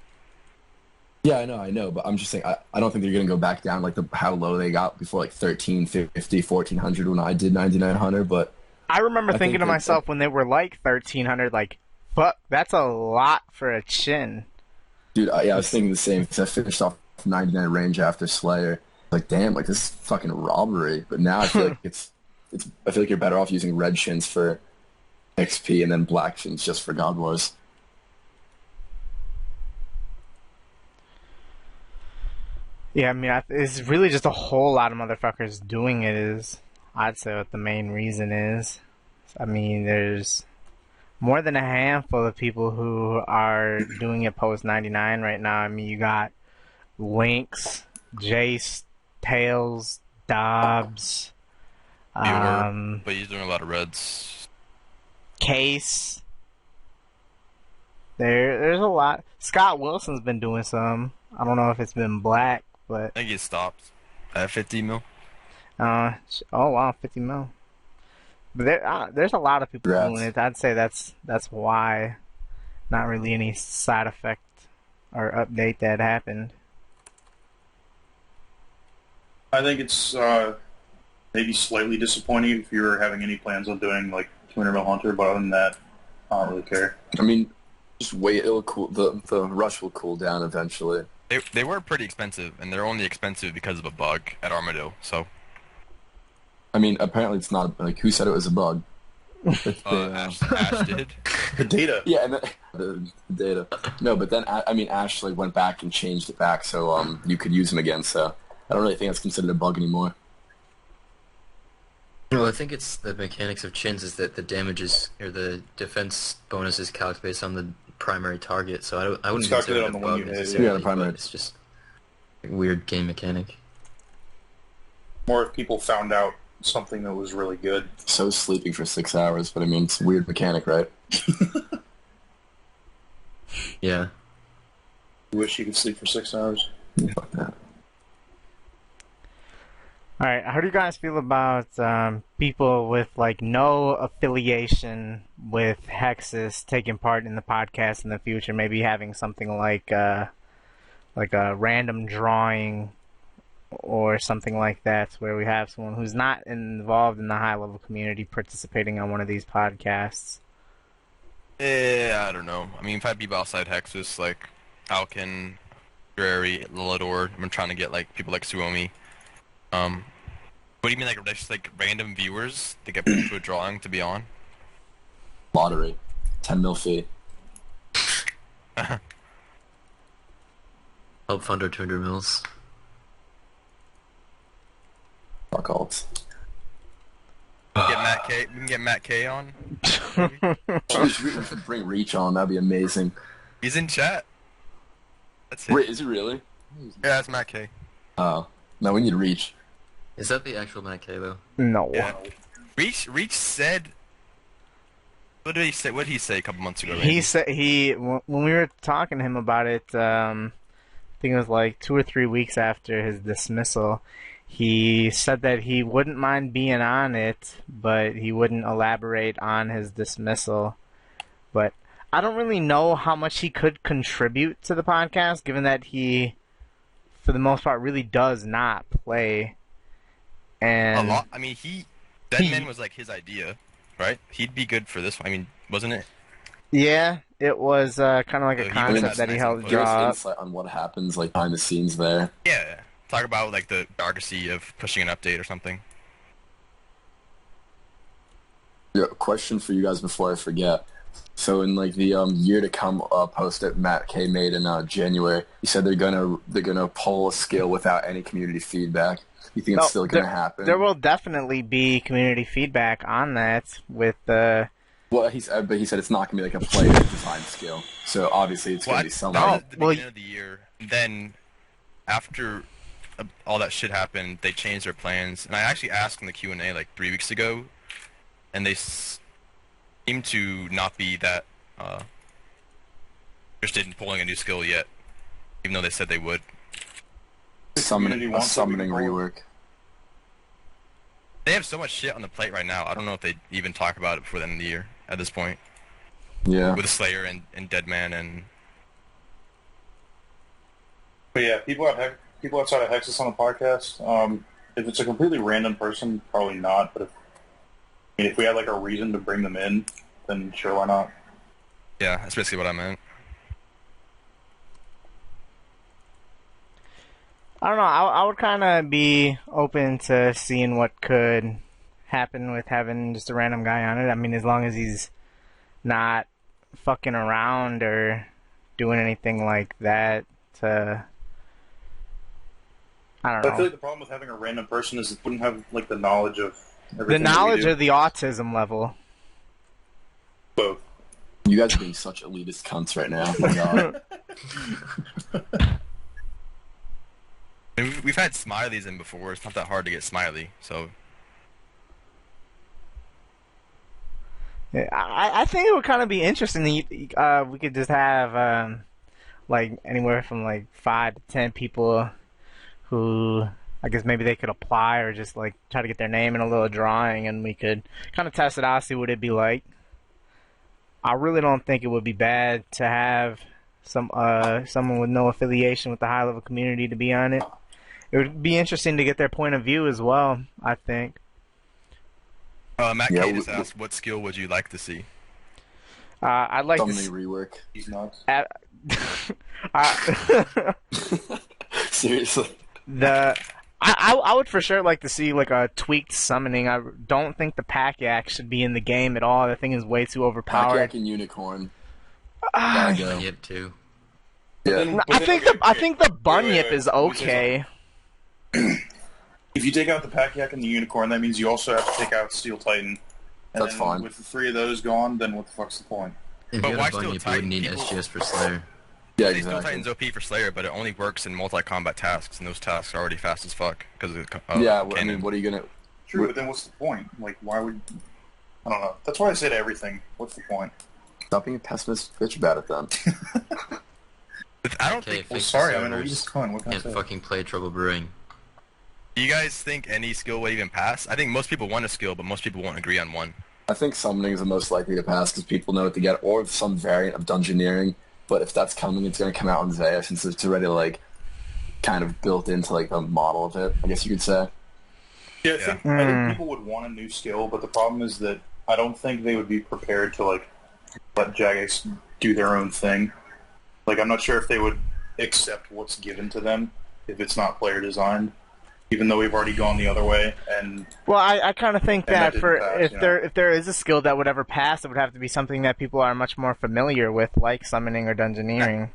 [SPEAKER 4] Yeah, I know, but I'm just saying, I don't think they're going to go back down like how low they got before, like 1350, 1400 when I did 9900, but...
[SPEAKER 7] I remember thinking to myself when they were like 1300, like, fuck, that's a lot for a chin.
[SPEAKER 4] Dude, yeah, I was thinking the same, because I finished off 99 range after Slayer. Like, damn, like, this is fucking robbery. But now I feel like I feel like you're better off using red shins for XP and then black shins just for God Wars.
[SPEAKER 7] Yeah, I mean, it's really just a whole lot of motherfuckers doing it is, I'd say, what the main reason is. I mean, there's more than a handful of people who are doing it post 99 right now. I mean, you got Lynx, Jace, Tails, Dobbs,
[SPEAKER 1] But he's doing a lot of reds.
[SPEAKER 7] Case. There's a lot. Scott Wilson's been doing some. I don't know if it's been black, but
[SPEAKER 1] I think he stopped at 50 mil.
[SPEAKER 7] oh wow, 50 mil. But there's a lot of people doing it. I'd say that's why. Not really any side effect or update that happened.
[SPEAKER 3] I think it's maybe slightly disappointing if you're having any plans on doing like 200 mil hunter, but other than that, I don't really care.
[SPEAKER 4] I mean, just wait, it'll cool. The rush will cool down eventually.
[SPEAKER 1] They were pretty expensive, and they're only expensive because of a bug at Armadillo. So,
[SPEAKER 4] I mean, apparently it's not like who said it was a bug.
[SPEAKER 1] Ash did.
[SPEAKER 3] The data.
[SPEAKER 4] Yeah, and the data. No, but then I mean, Ash like went back and changed it back so you could use them again. So I don't really think that's considered a bug anymore.
[SPEAKER 5] Well, I think it's the mechanics of chins is that the damages or the defense bonus is calculated based on the primary target. So I wouldn't consider it a
[SPEAKER 3] on the
[SPEAKER 5] bug
[SPEAKER 3] one you hit.
[SPEAKER 5] necessarily,
[SPEAKER 4] Yeah, the primary.
[SPEAKER 5] but it's just a weird game mechanic.
[SPEAKER 3] More if people found out something that was really good.
[SPEAKER 4] So sleeping for 6 hours, but I mean, it's a weird mechanic, right?
[SPEAKER 5] Yeah.
[SPEAKER 3] You wish you could sleep for 6 hours.
[SPEAKER 4] Yeah, fuck that.
[SPEAKER 7] Alright, how do you guys feel about people with like no affiliation with Hexis taking part in the podcast in the future? Maybe having something like a random drawing or something like that, where we have someone who's not involved in the high-level community participating on one of these podcasts.
[SPEAKER 1] I don't know. I mean, if I had people outside Hexis, like Alkin, Drary, Lilidor, I'm trying to get like people like Suomi. What do you mean, like just like random viewers to get put into a drawing to be on?
[SPEAKER 4] Lottery, 10 mil fee.
[SPEAKER 5] Help fund our 200 mils.
[SPEAKER 4] Fuck alts.
[SPEAKER 1] Get Matt K. We can get Matt K on.
[SPEAKER 4] We should bring Reach on. That'd be amazing.
[SPEAKER 1] He's in chat. That's it.
[SPEAKER 4] Wait, is it really?
[SPEAKER 1] Yeah, that's Matt K.
[SPEAKER 4] Oh, no, we need Reach.
[SPEAKER 5] Is that the actual Matt K though?
[SPEAKER 7] No.
[SPEAKER 1] Yeah. Reach said. What did he say? What did he say a couple months ago?
[SPEAKER 7] He said when we were talking to him about it, I think it was like 2 or 3 weeks after his dismissal. He said that he wouldn't mind being on it, but he wouldn't elaborate on his dismissal. But I don't really know how much he could contribute to the podcast, given that he, for the most part, really does not play. And
[SPEAKER 1] a lot. I mean, Deadman was like his idea, right? He'd be good for this one. I mean, wasn't it?
[SPEAKER 7] Yeah, it was kind of like a
[SPEAKER 1] He
[SPEAKER 7] concept that he helped
[SPEAKER 4] Give us
[SPEAKER 7] draw up.
[SPEAKER 4] insight on what happens like behind the scenes there.
[SPEAKER 1] Yeah. Talk about like the bureaucracy of pushing an update or something.
[SPEAKER 4] Yeah, question for you guys before I forget. So in like the year to come post that Matt K made in January, he said they're gonna pull a skill without any community feedback. You think it's still gonna happen?
[SPEAKER 7] There will definitely be community feedback on that with
[SPEAKER 4] Well, but he said it's not gonna be like a player design skill. So obviously it's gonna be
[SPEAKER 1] That
[SPEAKER 4] something.
[SPEAKER 1] was at the
[SPEAKER 7] well,
[SPEAKER 1] beginning of the year. Then, after all that shit happened, they changed their plans. And I actually asked in the Q&A like 3 weeks ago, and they seem to not be that interested in pulling a new skill yet, even though they said they would.
[SPEAKER 3] community wants it, we can
[SPEAKER 4] Summoning
[SPEAKER 3] pull it.
[SPEAKER 4] rework.
[SPEAKER 1] They have so much shit on the plate right now. I don't know if they even talk about it before the end of the year at this point.
[SPEAKER 4] Yeah.
[SPEAKER 1] With Slayer and Deadman and...
[SPEAKER 3] But yeah, people outside of Hexis on the podcast, if it's a completely random person, probably not. But if we had like a reason to bring them in, then sure, why not?
[SPEAKER 1] Yeah, that's basically what I meant.
[SPEAKER 7] I don't know. I would kind of be open to seeing what could happen with having just a random guy on it. I mean, as long as he's not fucking around or doing anything like that to... I don't
[SPEAKER 3] But I feel
[SPEAKER 7] know.
[SPEAKER 3] like the problem with having a random person is it wouldn't have like the knowledge of
[SPEAKER 7] The
[SPEAKER 3] everything that we
[SPEAKER 7] knowledge
[SPEAKER 3] do.
[SPEAKER 7] of the autism level.
[SPEAKER 3] Both.
[SPEAKER 4] You guys are being such elitist cunts right now. Oh my God.
[SPEAKER 1] I mean, we've had Smileys in before. It's not that hard to get Smiley, so...
[SPEAKER 7] Yeah, I think it would kind of be interesting. We could just have like anywhere from like 5 to 10 people who I guess maybe they could apply or just like try to get their name in a little drawing, and we could kind of test it out, see what it'd be like. I really don't think it would be bad to have someone with no affiliation with the high level community to be on it. It would be interesting to get their point of view as well, I think.
[SPEAKER 1] Matt
[SPEAKER 4] Yeah,
[SPEAKER 1] K just asked, what skill would you like to see?
[SPEAKER 7] I'd like
[SPEAKER 4] Summoning
[SPEAKER 7] to.
[SPEAKER 4] rework.
[SPEAKER 3] He's nuts.
[SPEAKER 4] Seriously.
[SPEAKER 7] I would for sure like to see like a tweaked summoning. I don't think the Pack-Yak should be in the game at all. The thing is way too overpowered.
[SPEAKER 4] Pack-Yak and Unicorn.
[SPEAKER 7] Ah,
[SPEAKER 4] Gotta go.
[SPEAKER 5] Yep, too.
[SPEAKER 4] Yeah.
[SPEAKER 7] I think the Bunyip is okay.
[SPEAKER 3] If you take out the Pack-Yak and the Unicorn, that means you also have to take out Steel Titan. And
[SPEAKER 4] That's
[SPEAKER 3] then
[SPEAKER 4] fine.
[SPEAKER 3] With the 3 of those gone, then what the fuck's the point?
[SPEAKER 5] If
[SPEAKER 1] But
[SPEAKER 5] you
[SPEAKER 1] why
[SPEAKER 5] had a
[SPEAKER 1] still
[SPEAKER 5] Bunyip, you
[SPEAKER 1] Titan?
[SPEAKER 5] wouldn't need
[SPEAKER 1] People-
[SPEAKER 5] SGS for Slayer.
[SPEAKER 4] Yeah,
[SPEAKER 1] Steel
[SPEAKER 4] exactly.
[SPEAKER 1] Titan's OP for Slayer, but it only works in multi-combat tasks, and those tasks are already fast as fuck because of
[SPEAKER 4] Yeah, well, I
[SPEAKER 1] canon.
[SPEAKER 4] mean, what are you gonna...
[SPEAKER 3] True, but then what's the point? Like, why would... I don't know. That's why I say to everything, what's the point?
[SPEAKER 4] Stop being a pessimist bitch about it then.
[SPEAKER 1] I don't
[SPEAKER 5] Okay,
[SPEAKER 1] think...
[SPEAKER 3] Well,
[SPEAKER 5] fix
[SPEAKER 3] sorry,
[SPEAKER 5] the
[SPEAKER 3] I'm an
[SPEAKER 5] servers.
[SPEAKER 3] elitist cunt. What can I
[SPEAKER 5] Can't
[SPEAKER 3] say?
[SPEAKER 5] fucking play Trouble Brewing.
[SPEAKER 1] Do you guys think any skill would even pass? I think most people want a skill, but most people won't agree on one.
[SPEAKER 4] I think summoning is the most likely to pass because people know what to get, or some variant of dungeoneering. But if that's coming, it's going to come out in Tzhaar since it's already like kind of built into like the model of it. I guess you could say.
[SPEAKER 3] Yeah, I think people would want a new skill, but the problem is that I don't think they would be prepared to like let Jagex do their own thing. Like, I'm not sure if they would accept what's given to them if it's not player designed, even though we've already gone the other way. And
[SPEAKER 7] Well, I kind of think
[SPEAKER 3] And that
[SPEAKER 7] that for
[SPEAKER 3] didn't pass,
[SPEAKER 7] if
[SPEAKER 3] you know?
[SPEAKER 7] there if there is a skill that would ever pass, it would have to be something that people are much more familiar with, like summoning or dungeoneering.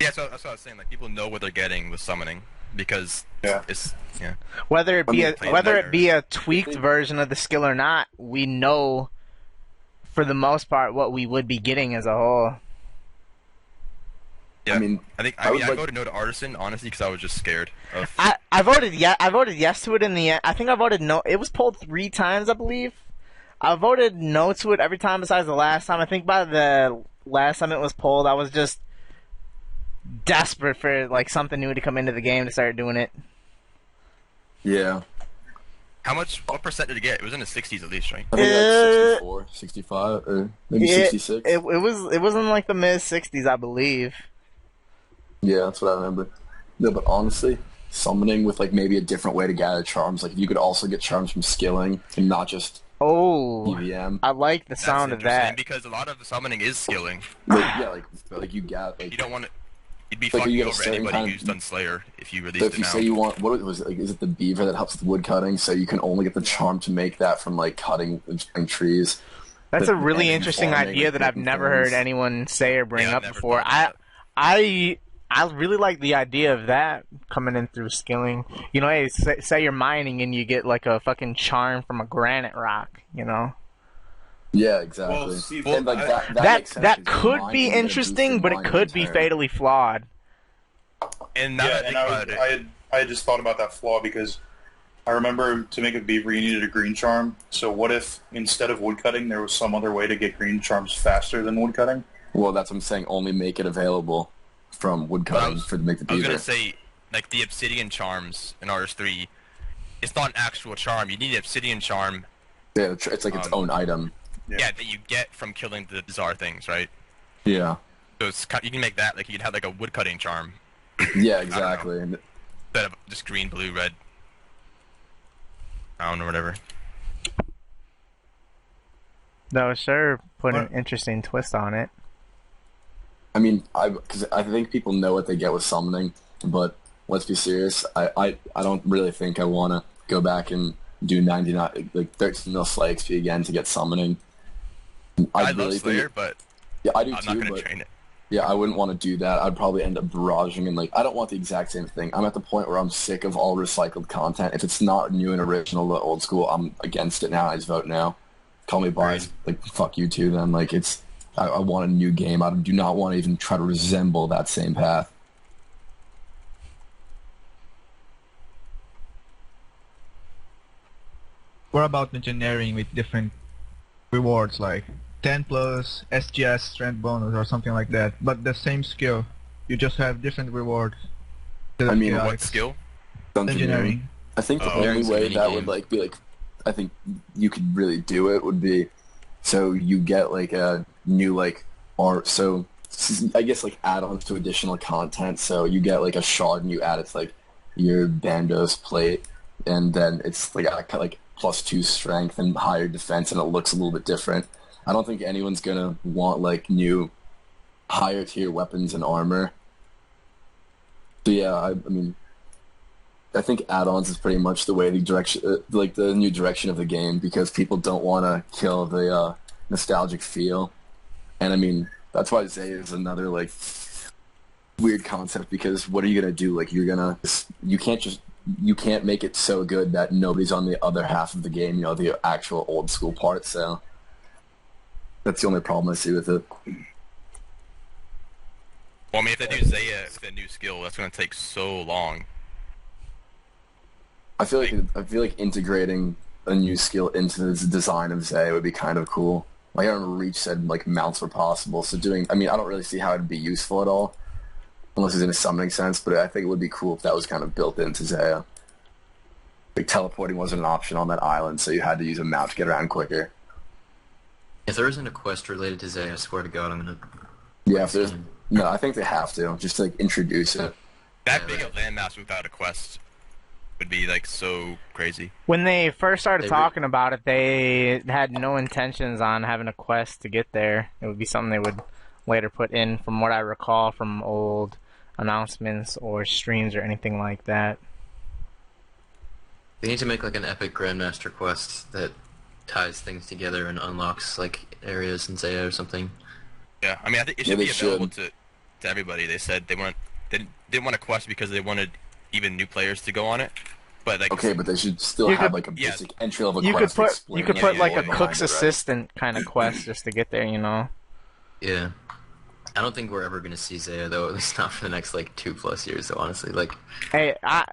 [SPEAKER 1] Yeah, so that's what I was saying. Like, people know what they're getting with summoning because
[SPEAKER 3] Yeah.
[SPEAKER 1] it's... Yeah.
[SPEAKER 7] Whether it be
[SPEAKER 1] I mean,
[SPEAKER 7] whether it be a
[SPEAKER 1] players.
[SPEAKER 7] tweaked version of the skill or not, we know for the most part what we would be getting as a whole.
[SPEAKER 1] Yeah.
[SPEAKER 4] I mean,
[SPEAKER 1] I
[SPEAKER 4] would like-
[SPEAKER 1] voted no to Artisan, honestly, because I was just scared of...
[SPEAKER 7] I voted yes to it in the end. I think I voted no. It was polled 3 times, I believe. I voted no to it every time besides the last time. I think by the last time it was polled, I was just desperate for like something new to come into the game to start doing it.
[SPEAKER 4] Yeah.
[SPEAKER 1] What percent did it get? It was in the 60s at least, right?
[SPEAKER 4] I think like 64, 65, or maybe 66.
[SPEAKER 7] It was in like the mid 60s, I believe.
[SPEAKER 4] Yeah, that's what I remember. No, but honestly, summoning with like maybe a different way to gather charms. Like if you could also get charms from skilling and not just
[SPEAKER 7] Oh,
[SPEAKER 4] PVM.
[SPEAKER 7] I like the
[SPEAKER 1] That's
[SPEAKER 7] sound of
[SPEAKER 1] interesting,
[SPEAKER 7] that.
[SPEAKER 1] because a lot of the summoning is skilling.
[SPEAKER 4] Like you got like
[SPEAKER 1] You don't want to... You'd be
[SPEAKER 4] Like, you
[SPEAKER 1] fucking
[SPEAKER 4] get a
[SPEAKER 1] over
[SPEAKER 4] certain
[SPEAKER 1] anybody
[SPEAKER 4] kind
[SPEAKER 1] who's
[SPEAKER 4] of-
[SPEAKER 1] done Slayer if you
[SPEAKER 4] so
[SPEAKER 1] released
[SPEAKER 4] if
[SPEAKER 1] it
[SPEAKER 4] you
[SPEAKER 1] now.
[SPEAKER 4] say you want what was it like? Is it the beaver that helps with wood cutting? So you can only get the charm to make that from like cutting and trees.
[SPEAKER 7] That's
[SPEAKER 4] the-
[SPEAKER 7] a really
[SPEAKER 4] and
[SPEAKER 7] interesting
[SPEAKER 4] farming,
[SPEAKER 7] idea
[SPEAKER 4] like,
[SPEAKER 7] that I've
[SPEAKER 4] making
[SPEAKER 7] never
[SPEAKER 4] things.
[SPEAKER 7] heard anyone say or bring
[SPEAKER 1] Yeah, I've
[SPEAKER 7] up
[SPEAKER 1] never
[SPEAKER 7] before.
[SPEAKER 1] thought of that.
[SPEAKER 7] I really like the idea of that coming in through skilling. You know, hey, say you're mining and you get like a fucking charm from a granite rock. You know,
[SPEAKER 4] Yeah, exactly.
[SPEAKER 3] Well, see,
[SPEAKER 4] and like that
[SPEAKER 7] That
[SPEAKER 4] makes sense,
[SPEAKER 7] that
[SPEAKER 4] 'cause your
[SPEAKER 7] could
[SPEAKER 4] mind
[SPEAKER 7] be
[SPEAKER 4] can get a
[SPEAKER 7] interesting,
[SPEAKER 4] boosted
[SPEAKER 7] but it
[SPEAKER 4] mind
[SPEAKER 7] could be
[SPEAKER 4] turn.
[SPEAKER 7] fatally flawed.
[SPEAKER 1] And now that I
[SPEAKER 3] and
[SPEAKER 1] think about it,
[SPEAKER 3] I had just thought about that flaw because I remember to make a beaver you needed a green charm. So what if instead of woodcutting there was some other way to get green charms faster than woodcutting?
[SPEAKER 4] Well, that's what I'm saying. Only make it available from woodcutting for to make the
[SPEAKER 1] I was
[SPEAKER 4] beaver.
[SPEAKER 1] gonna say, like the obsidian charms in RS3, it's not an actual charm. You need an obsidian charm.
[SPEAKER 4] Yeah, it's like its own item.
[SPEAKER 1] Yeah, that you get from killing the Tzhaar things, right?
[SPEAKER 4] Yeah.
[SPEAKER 1] So it's you can make that like you'd have like a woodcutting charm
[SPEAKER 4] Yeah, exactly. And
[SPEAKER 1] instead of just green, blue, red, brown, or whatever.
[SPEAKER 7] That was sure put an interesting twist on it.
[SPEAKER 4] I mean, because I think people know what they get with summoning, but let's be serious. I don't really think I want to go back and do 99 like 13 mil Slay XP again to get summoning.
[SPEAKER 1] I love Slayer, but
[SPEAKER 4] yeah, I do
[SPEAKER 1] I'm
[SPEAKER 4] too.
[SPEAKER 1] not gonna
[SPEAKER 4] But
[SPEAKER 1] train it.
[SPEAKER 4] yeah, I wouldn't want to do that. I'd probably end up barraging and like I don't want the exact same thing. I'm at the point where I'm sick of all recycled content. If it's not new and original, the old school, I'm against it now. I just vote now. Call me biased. Like fuck you too. Then like it's. I want a new game. I do not want to even try to resemble that same path.
[SPEAKER 2] What about engineering with different rewards, like 10 plus SGS strength bonus or something like that, but the same skill? You just have different rewards.
[SPEAKER 4] I mean,
[SPEAKER 1] What skill?
[SPEAKER 2] Engineering.
[SPEAKER 4] I think the
[SPEAKER 5] Oh,
[SPEAKER 4] only
[SPEAKER 5] it's a
[SPEAKER 4] way
[SPEAKER 5] mini
[SPEAKER 4] that
[SPEAKER 5] game.
[SPEAKER 4] would like be like, I think you could really do it would be, so you get like a new like art. So I guess like add-ons to additional content. So you get like a shard and you add it to like your Bandos plate, and then it's like like +2 strength and higher defense, and it looks a little bit different. I don't think anyone's gonna want like new higher tier weapons and armor. So yeah, I mean, I think add-ons is pretty much the way the direction, like the new direction of the game, because people don't want to kill the nostalgic feel, and I mean that's why Zay is another like weird concept, because what are you gonna do? Like you can't make it so good that nobody's on the other half of the game, you know, the actual old school part. So that's the only problem I see with it.
[SPEAKER 1] Well, I mean, if they do Zaya with a new skill, that's gonna take so long.
[SPEAKER 4] I feel like integrating a new skill into the design of Zay would be kind of cool. Like I remember Reach said like mounts were possible, so I mean I don't really see how it'd be useful at all, unless it's in a summoning sense, but I think it would be cool if that was kind of built into Zaya. Like teleporting wasn't an option on that island, so you had to use a mount to get around quicker.
[SPEAKER 5] If there isn't a quest related to Zay, I swear to God, I'm gonna.
[SPEAKER 4] Yeah, if there's no, I think they have to just to like introduce it.
[SPEAKER 1] That big a landmass without a quest would be like so crazy.
[SPEAKER 7] When they first started
[SPEAKER 5] They
[SPEAKER 7] talking about it, they had no intentions on having a quest to get there. It would be something they would later put in, from what I recall from old announcements or streams or anything like that.
[SPEAKER 5] They need to make like an epic Grandmaster quest that ties things together and unlocks like areas in Zaya or something.
[SPEAKER 1] Yeah, I mean, I think it
[SPEAKER 4] Yeah,
[SPEAKER 1] should
[SPEAKER 4] they
[SPEAKER 1] be available to everybody. They said they didn't want a quest because they wanted even new players to go on it. But like,
[SPEAKER 4] Okay, but they should still
[SPEAKER 7] You
[SPEAKER 4] have
[SPEAKER 7] could-
[SPEAKER 4] like a
[SPEAKER 1] yeah.
[SPEAKER 4] basic entry level
[SPEAKER 7] You could
[SPEAKER 4] quest.
[SPEAKER 7] put
[SPEAKER 4] explaining
[SPEAKER 7] like a
[SPEAKER 4] everything
[SPEAKER 7] cook's
[SPEAKER 4] behind it, right?
[SPEAKER 7] assistant kind of quest just to get there, you know.
[SPEAKER 5] Yeah. I don't think we're ever gonna see Zaya though, at least not for the next like 2+ years. So honestly, like
[SPEAKER 7] Hey, I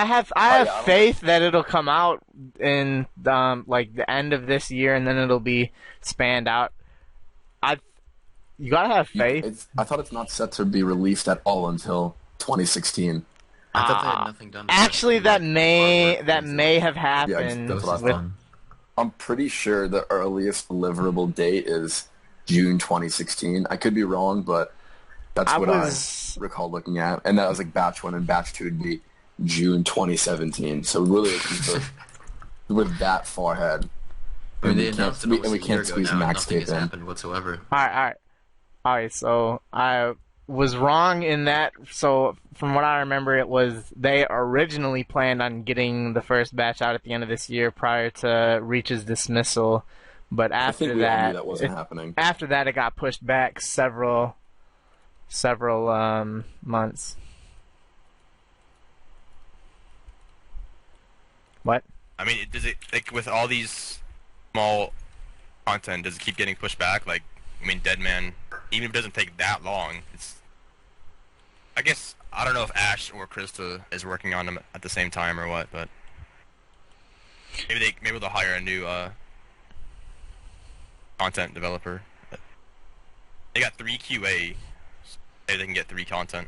[SPEAKER 7] have
[SPEAKER 4] I don't-
[SPEAKER 7] faith that it'll come out in like the end of this year, and then it'll be spanned out. You gotta have faith.
[SPEAKER 4] I thought it's not set to be released at all until 2016.
[SPEAKER 5] I thought they had nothing done.
[SPEAKER 7] Actually, that may
[SPEAKER 5] artwork and
[SPEAKER 7] have happened.
[SPEAKER 4] that's what I
[SPEAKER 7] with-
[SPEAKER 4] thought. I'm pretty sure the earliest deliverable date is June 2016. I could be wrong, but that's what I recall looking at. And that was like batch 1, and batch 2 would be June 2017. So really, we're that far ahead.
[SPEAKER 5] I mean, they
[SPEAKER 4] And
[SPEAKER 5] announced it
[SPEAKER 4] we
[SPEAKER 5] almost a
[SPEAKER 4] can't
[SPEAKER 5] year ago
[SPEAKER 4] squeeze
[SPEAKER 5] now, and
[SPEAKER 4] max
[SPEAKER 5] nothing
[SPEAKER 4] tape
[SPEAKER 5] has
[SPEAKER 4] in.
[SPEAKER 5] happened whatsoever.
[SPEAKER 7] All right. So I was wrong in that. So from what I remember, it was they originally planned on getting the first batch out at the end of this year prior to Reach's dismissal, but
[SPEAKER 4] I
[SPEAKER 7] after
[SPEAKER 4] think we all knew
[SPEAKER 7] that,
[SPEAKER 4] that wasn't happening.
[SPEAKER 7] after that, it got pushed back several months. What?
[SPEAKER 1] I mean, does it like with all these small content, does it keep getting pushed back? Like, I mean, Deadman, even if it doesn't take that long, it's. I guess I don't know if Ash or Krista is working on them at the same time or what, but maybe they'll hire a new content developer. They got 3 QA. Maybe they can get 3 content.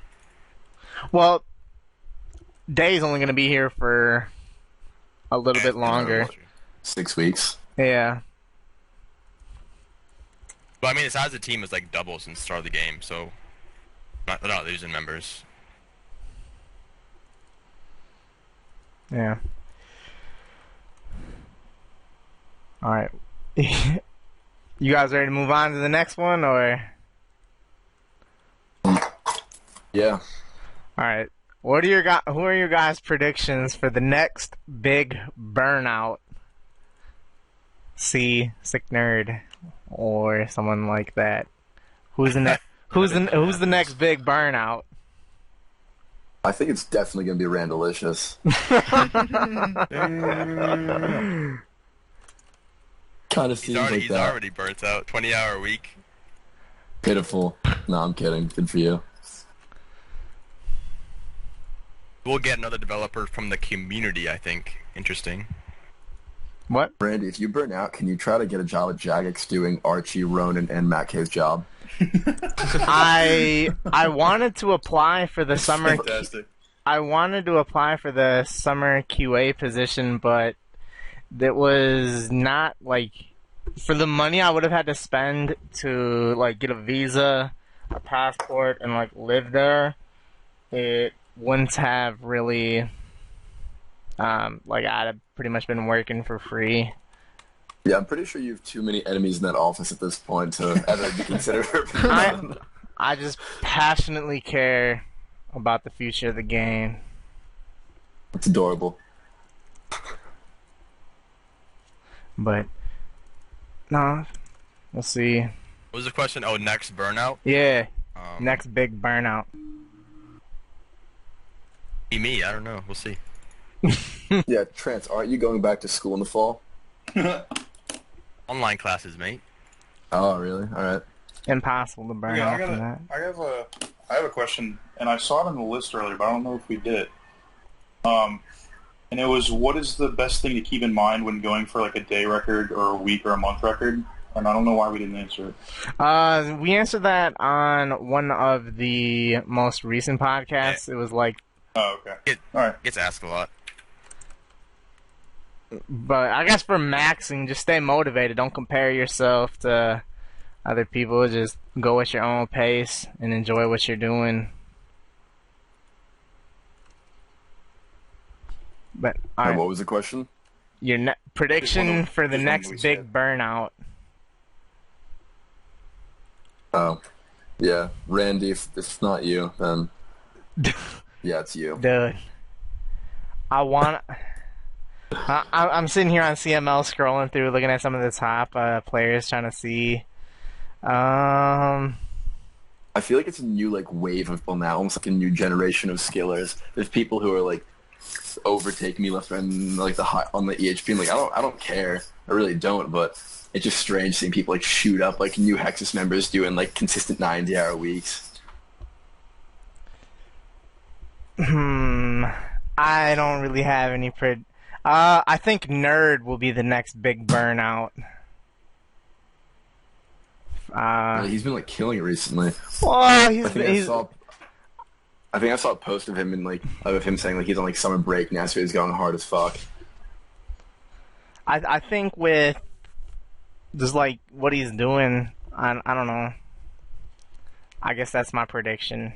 [SPEAKER 7] Well, Day's only going to be here for a little bit longer.
[SPEAKER 4] 6 weeks.
[SPEAKER 7] Yeah.
[SPEAKER 1] But I mean, the size of the team is like double since the start of the game, so they're not losing members.
[SPEAKER 7] Yeah. All right. You guys ready to move on to the next one, or?
[SPEAKER 4] Yeah.
[SPEAKER 7] All right. Who are your guys' predictions for the next big burnout? Sick nerd, or someone like that. Who's the next big burnout?
[SPEAKER 4] I think it's definitely going to be Randalicious. Kind of seems like
[SPEAKER 1] He's
[SPEAKER 4] that.
[SPEAKER 1] already burnt out. 20-hour week.
[SPEAKER 4] Pitiful. No, I'm kidding. Good for you.
[SPEAKER 1] We'll get another developer from the community, I think. Interesting.
[SPEAKER 7] What?
[SPEAKER 4] Randy, if you burn out, can you try to get a job at Jagex doing Archie, Ronan, and Matt K's job?
[SPEAKER 7] I wanted to apply for the summer.
[SPEAKER 1] Fantastic.
[SPEAKER 7] I wanted to apply for the summer QA position, but that was not like for the money I would have had to spend to like get a visa, a passport, and like live there. It wouldn't have really like I'd have pretty much been working for free.
[SPEAKER 4] Yeah, I'm pretty sure you have too many enemies in that office at this point to ever be considered.
[SPEAKER 7] I just passionately care about the future of the game.
[SPEAKER 4] It's adorable.
[SPEAKER 7] But no, we'll see.
[SPEAKER 1] What was the question? Oh, next burnout?
[SPEAKER 7] Yeah, next big burnout.
[SPEAKER 1] Be me, I don't know. We'll see.
[SPEAKER 4] Yeah, Trance, aren't you going back to school in the fall?
[SPEAKER 1] Online classes, mate.
[SPEAKER 4] Oh, really? All right.
[SPEAKER 7] Impossible to burn out from that.
[SPEAKER 3] I have a question, and I saw it on the list earlier, but I don't know if we did. And it was, what is the best thing to keep in mind when going for like a day record or a week or a month record? And I don't know why we didn't answer it.
[SPEAKER 7] We answered that on one of the most recent podcasts. It was like,
[SPEAKER 3] Oh, okay.
[SPEAKER 1] All right. Gets asked a lot.
[SPEAKER 7] but I guess for maxing, just stay motivated. Don't compare yourself to other people. Just go at your own pace and enjoy what you're doing. But all
[SPEAKER 4] And
[SPEAKER 7] right,
[SPEAKER 4] what was the question?
[SPEAKER 7] your prediction for the
[SPEAKER 3] just one
[SPEAKER 7] next
[SPEAKER 3] we
[SPEAKER 7] big
[SPEAKER 3] said.
[SPEAKER 7] burnout.
[SPEAKER 4] Oh, yeah. Randy, if it's not you, then yeah, it's you.
[SPEAKER 7] Dude, I'm sitting here on CML scrolling through, looking at some of the top players, trying to see.
[SPEAKER 4] I feel like it's a new like wave of people now, almost like a new generation of skillers. There's people who are like overtaking me left and like on the EHP. I'm like, I don't care. I really don't. But it's just strange seeing people like shoot up like new Hexis members doing like consistent 90-hour weeks.
[SPEAKER 7] I don't really have any I think Nerd will be the next big burnout.
[SPEAKER 4] He's been like killing it recently.
[SPEAKER 7] Well,
[SPEAKER 4] I think I saw a post of him of him saying like he's on like summer break now, so he's going hard as fuck.
[SPEAKER 7] I think with just like what he's doing, I don't know. I guess that's my prediction.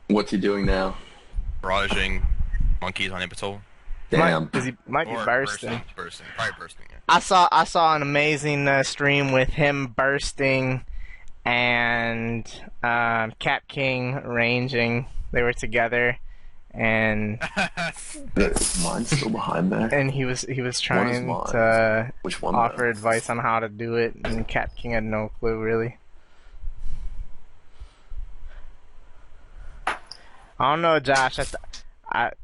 [SPEAKER 4] What's he doing now?
[SPEAKER 1] Barraging monkeys on Ipatal.
[SPEAKER 4] Damn.
[SPEAKER 7] He might be
[SPEAKER 1] Or
[SPEAKER 7] bursting.
[SPEAKER 1] Bursting. Probably bursting, yeah.
[SPEAKER 7] I saw an amazing stream with him bursting and Cat King ranging. They were together, and
[SPEAKER 4] Mine's still behind there.
[SPEAKER 7] and he was trying
[SPEAKER 4] mine?
[SPEAKER 7] to
[SPEAKER 4] Which one?
[SPEAKER 7] offer
[SPEAKER 4] though?
[SPEAKER 7] advice on how to do it, and Cat King had no clue really. I don't know, Josh.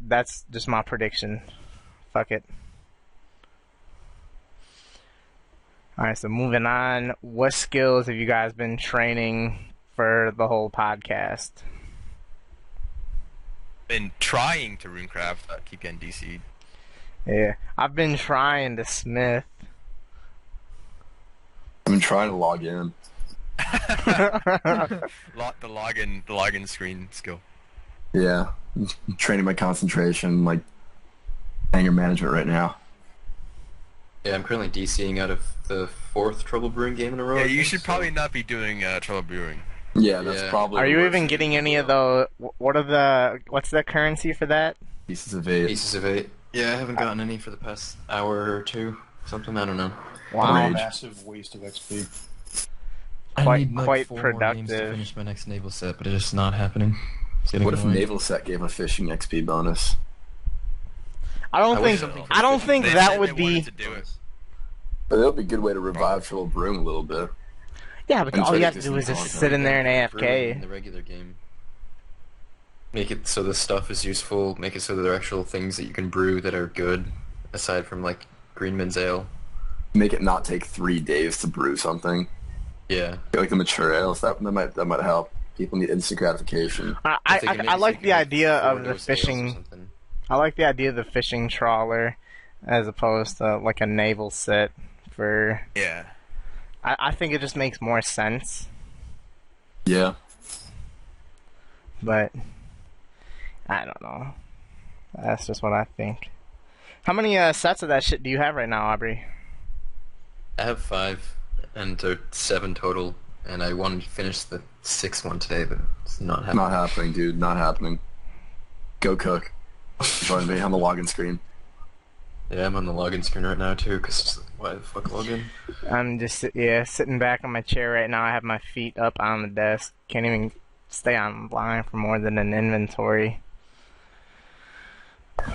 [SPEAKER 7] That's just my prediction. Fuck it. Alright, so moving on. What skills have you guys been training for the whole podcast?
[SPEAKER 1] Been trying to runecraft, keep getting DC'd.
[SPEAKER 7] Yeah, I've been trying to smith.
[SPEAKER 4] I've been trying to log in.
[SPEAKER 1] The login screen skill.
[SPEAKER 4] Yeah, I'm training my concentration, like anger management right now.
[SPEAKER 5] Yeah, I'm currently DCing out of the 4th Trouble Brewing game in a row.
[SPEAKER 1] Yeah,
[SPEAKER 5] I
[SPEAKER 1] you
[SPEAKER 5] think,
[SPEAKER 1] should
[SPEAKER 5] so-
[SPEAKER 1] probably not be doing Trouble Brewing.
[SPEAKER 4] Yeah, that's
[SPEAKER 5] Yeah.
[SPEAKER 4] probably.
[SPEAKER 7] Are
[SPEAKER 4] the
[SPEAKER 7] you
[SPEAKER 4] worst
[SPEAKER 7] even
[SPEAKER 4] thing
[SPEAKER 7] getting
[SPEAKER 4] to
[SPEAKER 7] any
[SPEAKER 4] do.
[SPEAKER 7] of the? What's the currency for that?
[SPEAKER 4] Pieces of 8.
[SPEAKER 5] Pieces of 8. Yeah, I haven't gotten any for the past hour or two. Something, I don't know.
[SPEAKER 7] Wow.
[SPEAKER 4] Rage.
[SPEAKER 3] Massive waste of XP.
[SPEAKER 7] Quite-
[SPEAKER 5] I need like
[SPEAKER 7] quite
[SPEAKER 5] 4 more games to
[SPEAKER 7] productive.
[SPEAKER 5] finish my next naval set, but it's just not happening. It's getting
[SPEAKER 4] What if
[SPEAKER 5] annoying.
[SPEAKER 4] naval set gave a fishing XP bonus?
[SPEAKER 7] I don't
[SPEAKER 5] I wish
[SPEAKER 7] think.
[SPEAKER 5] something
[SPEAKER 7] I don't
[SPEAKER 5] for
[SPEAKER 7] think
[SPEAKER 1] They
[SPEAKER 7] that
[SPEAKER 1] said
[SPEAKER 7] would
[SPEAKER 1] they
[SPEAKER 7] be.
[SPEAKER 1] wanted to do it.
[SPEAKER 4] But that would be a good way to revive Trouble Brewing a little bit.
[SPEAKER 7] Yeah, but
[SPEAKER 4] And
[SPEAKER 7] all
[SPEAKER 4] try
[SPEAKER 7] you
[SPEAKER 4] to
[SPEAKER 7] have to
[SPEAKER 4] do
[SPEAKER 7] do
[SPEAKER 4] some
[SPEAKER 7] is just
[SPEAKER 4] content.
[SPEAKER 7] sit in there and
[SPEAKER 5] Brewing in
[SPEAKER 7] AFK.
[SPEAKER 5] the regular game. Make it so the stuff is useful. Make it so that there are actual things that you can brew that are good, aside from like Greenman's Ale.
[SPEAKER 4] Make it not take 3 days to brew something.
[SPEAKER 5] Yeah.
[SPEAKER 4] Like the mature ales, that might help. People need instant gratification.
[SPEAKER 5] If they can make
[SPEAKER 7] I
[SPEAKER 5] it so
[SPEAKER 7] like
[SPEAKER 5] you
[SPEAKER 7] the
[SPEAKER 5] can make
[SPEAKER 7] idea
[SPEAKER 5] 4
[SPEAKER 7] of the
[SPEAKER 5] dose ales or
[SPEAKER 7] fishing.
[SPEAKER 5] something.
[SPEAKER 7] I like the idea of the fishing trawler, as opposed to like a naval set. For
[SPEAKER 1] Yeah.
[SPEAKER 7] I think it just makes more sense.
[SPEAKER 4] Yeah.
[SPEAKER 7] But I don't know. That's just what I think. How many sets of that shit do you have right now, Aubrey?
[SPEAKER 5] I have 5, and there are 7 total, and I wanted to finish the 6th one today, but it's not happening.
[SPEAKER 4] Not happening, dude. Not happening. Go cook. Join me on the login screen.
[SPEAKER 5] Yeah, I'm on the login screen right now too, because why the fuck login?
[SPEAKER 7] I'm just sitting back on my chair right now. I have my feet up on the desk. Can't even stay online for more than an inventory.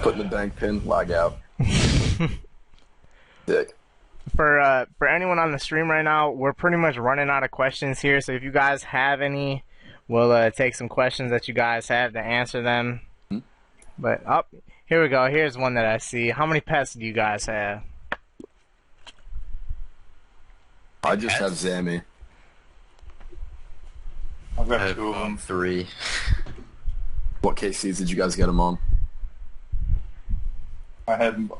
[SPEAKER 4] Put in the bank pin, log out. Dick.
[SPEAKER 7] For anyone on the stream right now, we're pretty much running out of questions here. So if you guys have any, we'll take some questions that you guys have to answer them. But here we go. Here's one that I see. How many pets do you guys have?
[SPEAKER 4] I just have Zammy.
[SPEAKER 3] I've
[SPEAKER 5] I
[SPEAKER 3] got
[SPEAKER 5] have
[SPEAKER 3] 2 of them.
[SPEAKER 5] 3.
[SPEAKER 4] What KCs did you guys get him on?
[SPEAKER 3] I had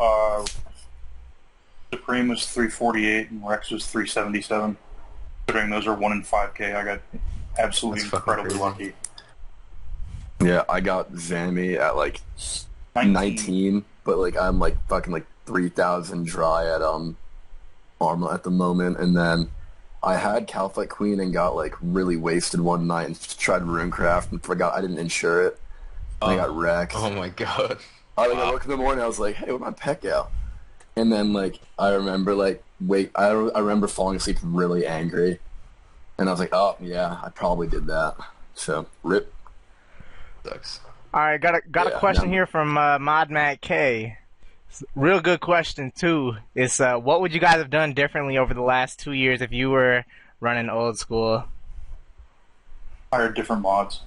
[SPEAKER 3] Supreme was 348 and Rex was 377. Considering those are 1 in 5K, I got absolutely
[SPEAKER 5] That's fucking
[SPEAKER 3] incredibly
[SPEAKER 5] crazy.
[SPEAKER 3] lucky.
[SPEAKER 4] Yeah, I got Zammy at like 19, but like I'm like fucking like 3,000 dry at Arma at the moment, and then I had Calfight Queen and got like really wasted one night and tried Runecraft and forgot I didn't insure it. And I got wrecked.
[SPEAKER 5] Oh my god.
[SPEAKER 4] I woke in the morning, I was like, hey, where'd my pet go? And then like I remember like I remember falling asleep really angry, and I was like, oh yeah, I probably did that. So rip.
[SPEAKER 5] Sucks.
[SPEAKER 7] All right, got a
[SPEAKER 4] Yeah,
[SPEAKER 7] question
[SPEAKER 4] no.
[SPEAKER 7] here from Mod Matt K. Real good question too. Is what would you guys have done differently over the last 2 years if you were running old school?
[SPEAKER 3] Hired different mods.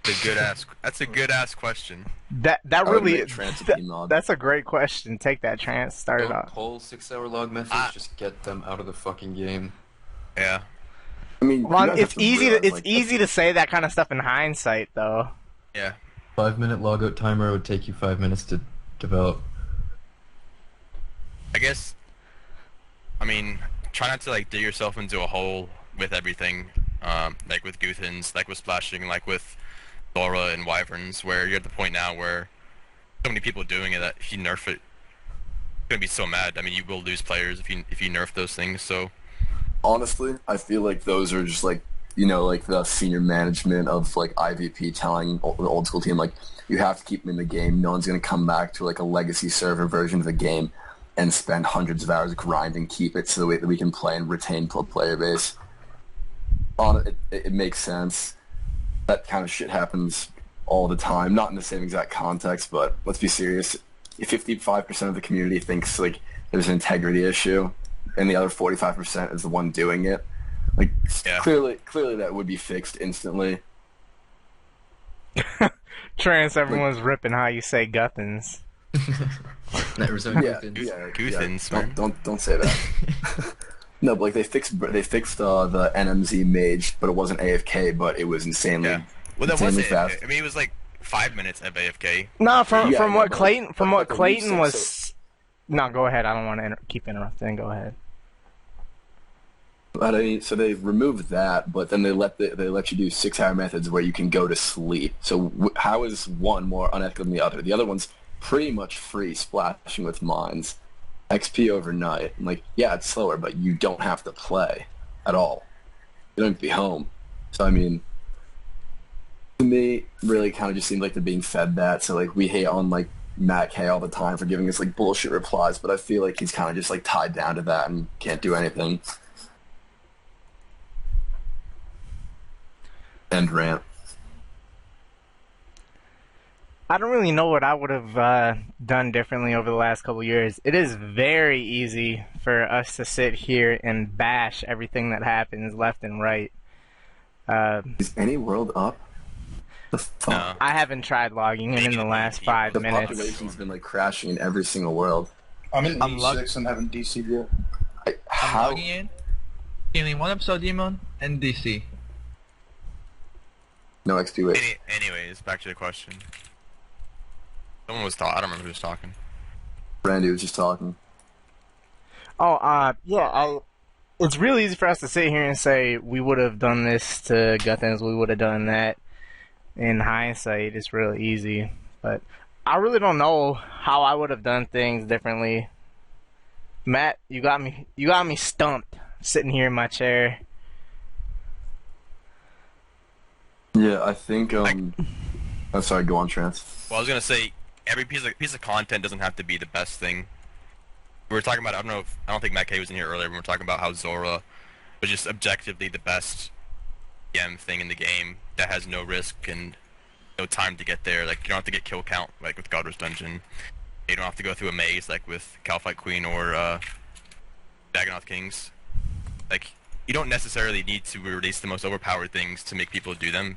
[SPEAKER 1] That's a good ass question.
[SPEAKER 7] That
[SPEAKER 4] I would
[SPEAKER 7] really
[SPEAKER 4] make Trance a team mod.
[SPEAKER 7] that's a great question. Take that, Trance. Start it
[SPEAKER 5] Don't
[SPEAKER 7] off.
[SPEAKER 5] pull 6-hour log methods, just get them out of the fucking game.
[SPEAKER 1] Yeah.
[SPEAKER 4] I mean, you
[SPEAKER 7] Well,
[SPEAKER 4] guys
[SPEAKER 7] it's
[SPEAKER 4] have to
[SPEAKER 7] easy.
[SPEAKER 4] realize,
[SPEAKER 7] It's
[SPEAKER 4] like,
[SPEAKER 7] easy to say that kind of stuff in hindsight, though.
[SPEAKER 1] Yeah.
[SPEAKER 5] 5-minute logout timer would take you 5 minutes to develop.
[SPEAKER 1] I guess. I mean, try not to like dig yourself into a hole with everything. Like with Guthans, like with Splashing, like with Dora and Wyverns, where you're at the point now where so many people doing it that if you nerf it, you're gonna be so mad. I mean, you will lose players if you nerf those things. So
[SPEAKER 4] honestly, I feel like those are just like, you know, like the senior management of like IVP telling the old school team, like, you have to keep them in the game. No one's going to come back to like a legacy server version of the game and spend hundreds of hours grinding, keep it so that we can play and retain player base. It makes sense. That kind of shit happens all the time. Not in the same exact context, but let's be serious. If 55% of the community thinks like there's an integrity issue, and the other 45% is the one doing it, like,
[SPEAKER 1] Yeah.
[SPEAKER 4] clearly that would be fixed instantly.
[SPEAKER 7] Trance, everyone's ripping how you say Guthans.
[SPEAKER 5] Never so
[SPEAKER 4] Yeah,
[SPEAKER 5] good.
[SPEAKER 4] yeah,
[SPEAKER 1] Guthans,
[SPEAKER 4] yeah.
[SPEAKER 1] man.
[SPEAKER 4] Don't say that. No, but like they fixed the NMZ mage, but it wasn't AFK, but it was insanely
[SPEAKER 1] Yeah. Well, that
[SPEAKER 4] insanely
[SPEAKER 1] was it.
[SPEAKER 4] fast.
[SPEAKER 1] I mean, it was like 5 minutes of AFK.
[SPEAKER 7] No, from
[SPEAKER 4] Yeah,
[SPEAKER 7] from
[SPEAKER 4] no,
[SPEAKER 7] what
[SPEAKER 4] but-
[SPEAKER 7] Clayton from
[SPEAKER 4] but
[SPEAKER 7] what
[SPEAKER 4] the
[SPEAKER 7] Clayton
[SPEAKER 4] reset,
[SPEAKER 7] was. No, go ahead. I don't want to keep interrupting. Go ahead.
[SPEAKER 4] But I mean, so they removed that, but then they let you do 6-hour methods where you can go to sleep. So how is one more unethical than the other? The other one's pretty much free, splashing with mines, XP overnight. And like, yeah, it's slower, but you don't have to play at all. You don't have to be home. So I mean, to me, really kind of just seemed like they're being fed that. So like, we hate on like Matt K all the time for giving us like bullshit replies, but I feel like he's kind of just like tied down to that and can't do anything. End rant.
[SPEAKER 7] I don't really know what I would have done differently over the last couple of years. It is very easy for us to sit here and bash everything that happens left and right.
[SPEAKER 4] Is any world up? The fuck?
[SPEAKER 1] No.
[SPEAKER 7] I haven't tried logging in the last 5
[SPEAKER 4] The
[SPEAKER 7] minutes.
[SPEAKER 4] population's been like crashing in every single world.
[SPEAKER 3] I'm in
[SPEAKER 2] I'm
[SPEAKER 3] E6 and haven't DC'd yet.
[SPEAKER 2] I'm
[SPEAKER 4] How?
[SPEAKER 2] logging in, killing one episode demon, and DC.
[SPEAKER 4] No XP wait.
[SPEAKER 1] Anyways, back to the question. Someone was talking. I don't remember who was talking.
[SPEAKER 4] Randy was just talking.
[SPEAKER 7] Oh, yeah, it's really easy for us to sit here and say we would have done this to Guthans, we would have done that. In hindsight, it's really easy. But I really don't know how I would have done things differently. Matt, you got me stumped sitting here in my chair.
[SPEAKER 4] Yeah, I think. I'm sorry. Go on, Trance.
[SPEAKER 1] Well, I was gonna say every piece of content doesn't have to be the best thing. We were talking about. I don't think Matt K was in here earlier. We were talking about how Zora was just objectively the best PM thing in the game that has no risk and no time to get there. Like, you don't have to get kill count like with God's Dungeon. You don't have to go through a maze like with Calfight Queen or Dagonoth Kings. Like, you don't necessarily need to release the most overpowered things to make people do them.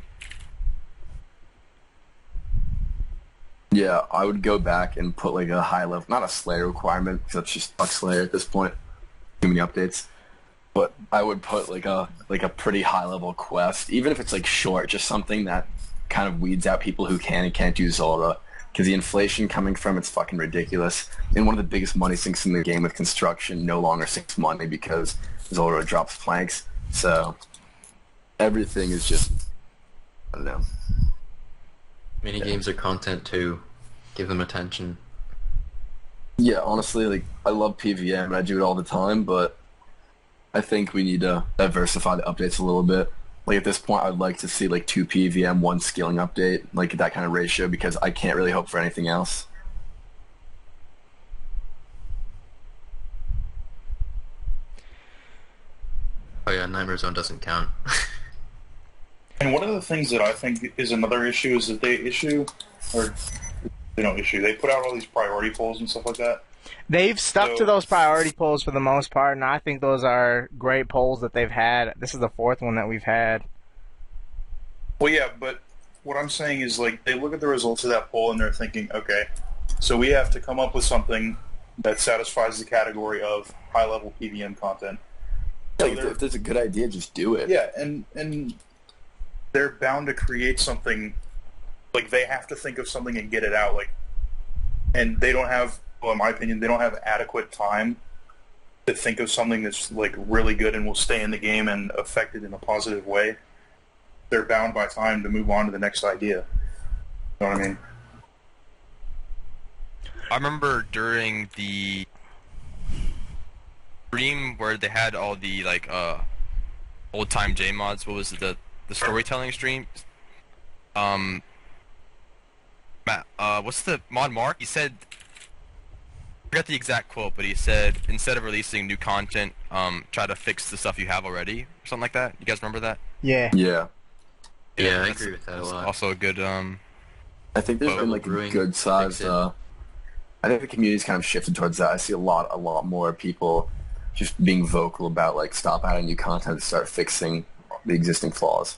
[SPEAKER 4] Yeah, I would go back and put like a high level, not a Slayer requirement, because that's just fuck Slayer at this point. Too many updates. But I would put like a pretty high level quest, even if it's like short, just something that kind of weeds out people who can and can't do Zora. Because the inflation coming from it's fucking ridiculous. And one of the biggest money sinks in the game with construction no longer sinks money because Zora drops planks. So everything is just, I don't know.
[SPEAKER 5] Mini games are content too. Give them attention.
[SPEAKER 4] Yeah, honestly, like I love PVM and I do it all the time, but I think we need to diversify the updates a little bit. Like at this point, I'd like to see like 2 PVM, 1 skilling update, like that kind of ratio, because I can't really hope for anything else.
[SPEAKER 5] Oh yeah, Nightmare Zone doesn't count.
[SPEAKER 3] And one of the things that I think is another issue is that they put out all these priority polls and stuff like that.
[SPEAKER 7] They've stuck to those priority polls for the most part, and I think those are great polls that they've had. This is the 4th one that we've had.
[SPEAKER 3] Well, yeah, but what I'm saying is, like, they look at the results of that poll and they're thinking, okay, so we have to come up with something that satisfies the category of high-level PVM content. So
[SPEAKER 4] Like, if there's a good idea, just do it.
[SPEAKER 3] yeah, and they're bound to create something. Like, they have to think of something and get it out. Like, and they don't have, well, in my opinion, they don't have adequate time to think of something that's like really good and will stay in the game and affect it in a positive way. They're bound by time to move on to the next idea. You know what I mean?
[SPEAKER 1] I remember during the stream where they had all the like old time J mods. What was it, the storytelling stream? Matt, what's the mod Mark? He said, I forgot the exact quote, but he said instead of releasing new content, try to fix the stuff you have already, or something like that. You guys remember that?
[SPEAKER 7] Yeah.
[SPEAKER 4] Yeah.
[SPEAKER 5] Yeah, I
[SPEAKER 1] that's-
[SPEAKER 5] agree with that a
[SPEAKER 1] that's
[SPEAKER 5] lot.
[SPEAKER 1] Also a good
[SPEAKER 4] I think there's
[SPEAKER 1] Well,
[SPEAKER 4] been like a
[SPEAKER 5] brewing,
[SPEAKER 4] good size.
[SPEAKER 5] fix it.
[SPEAKER 4] I think the community's kind of shifted towards that. I see a lot more people just being vocal about like stop adding new content and start fixing the existing flaws.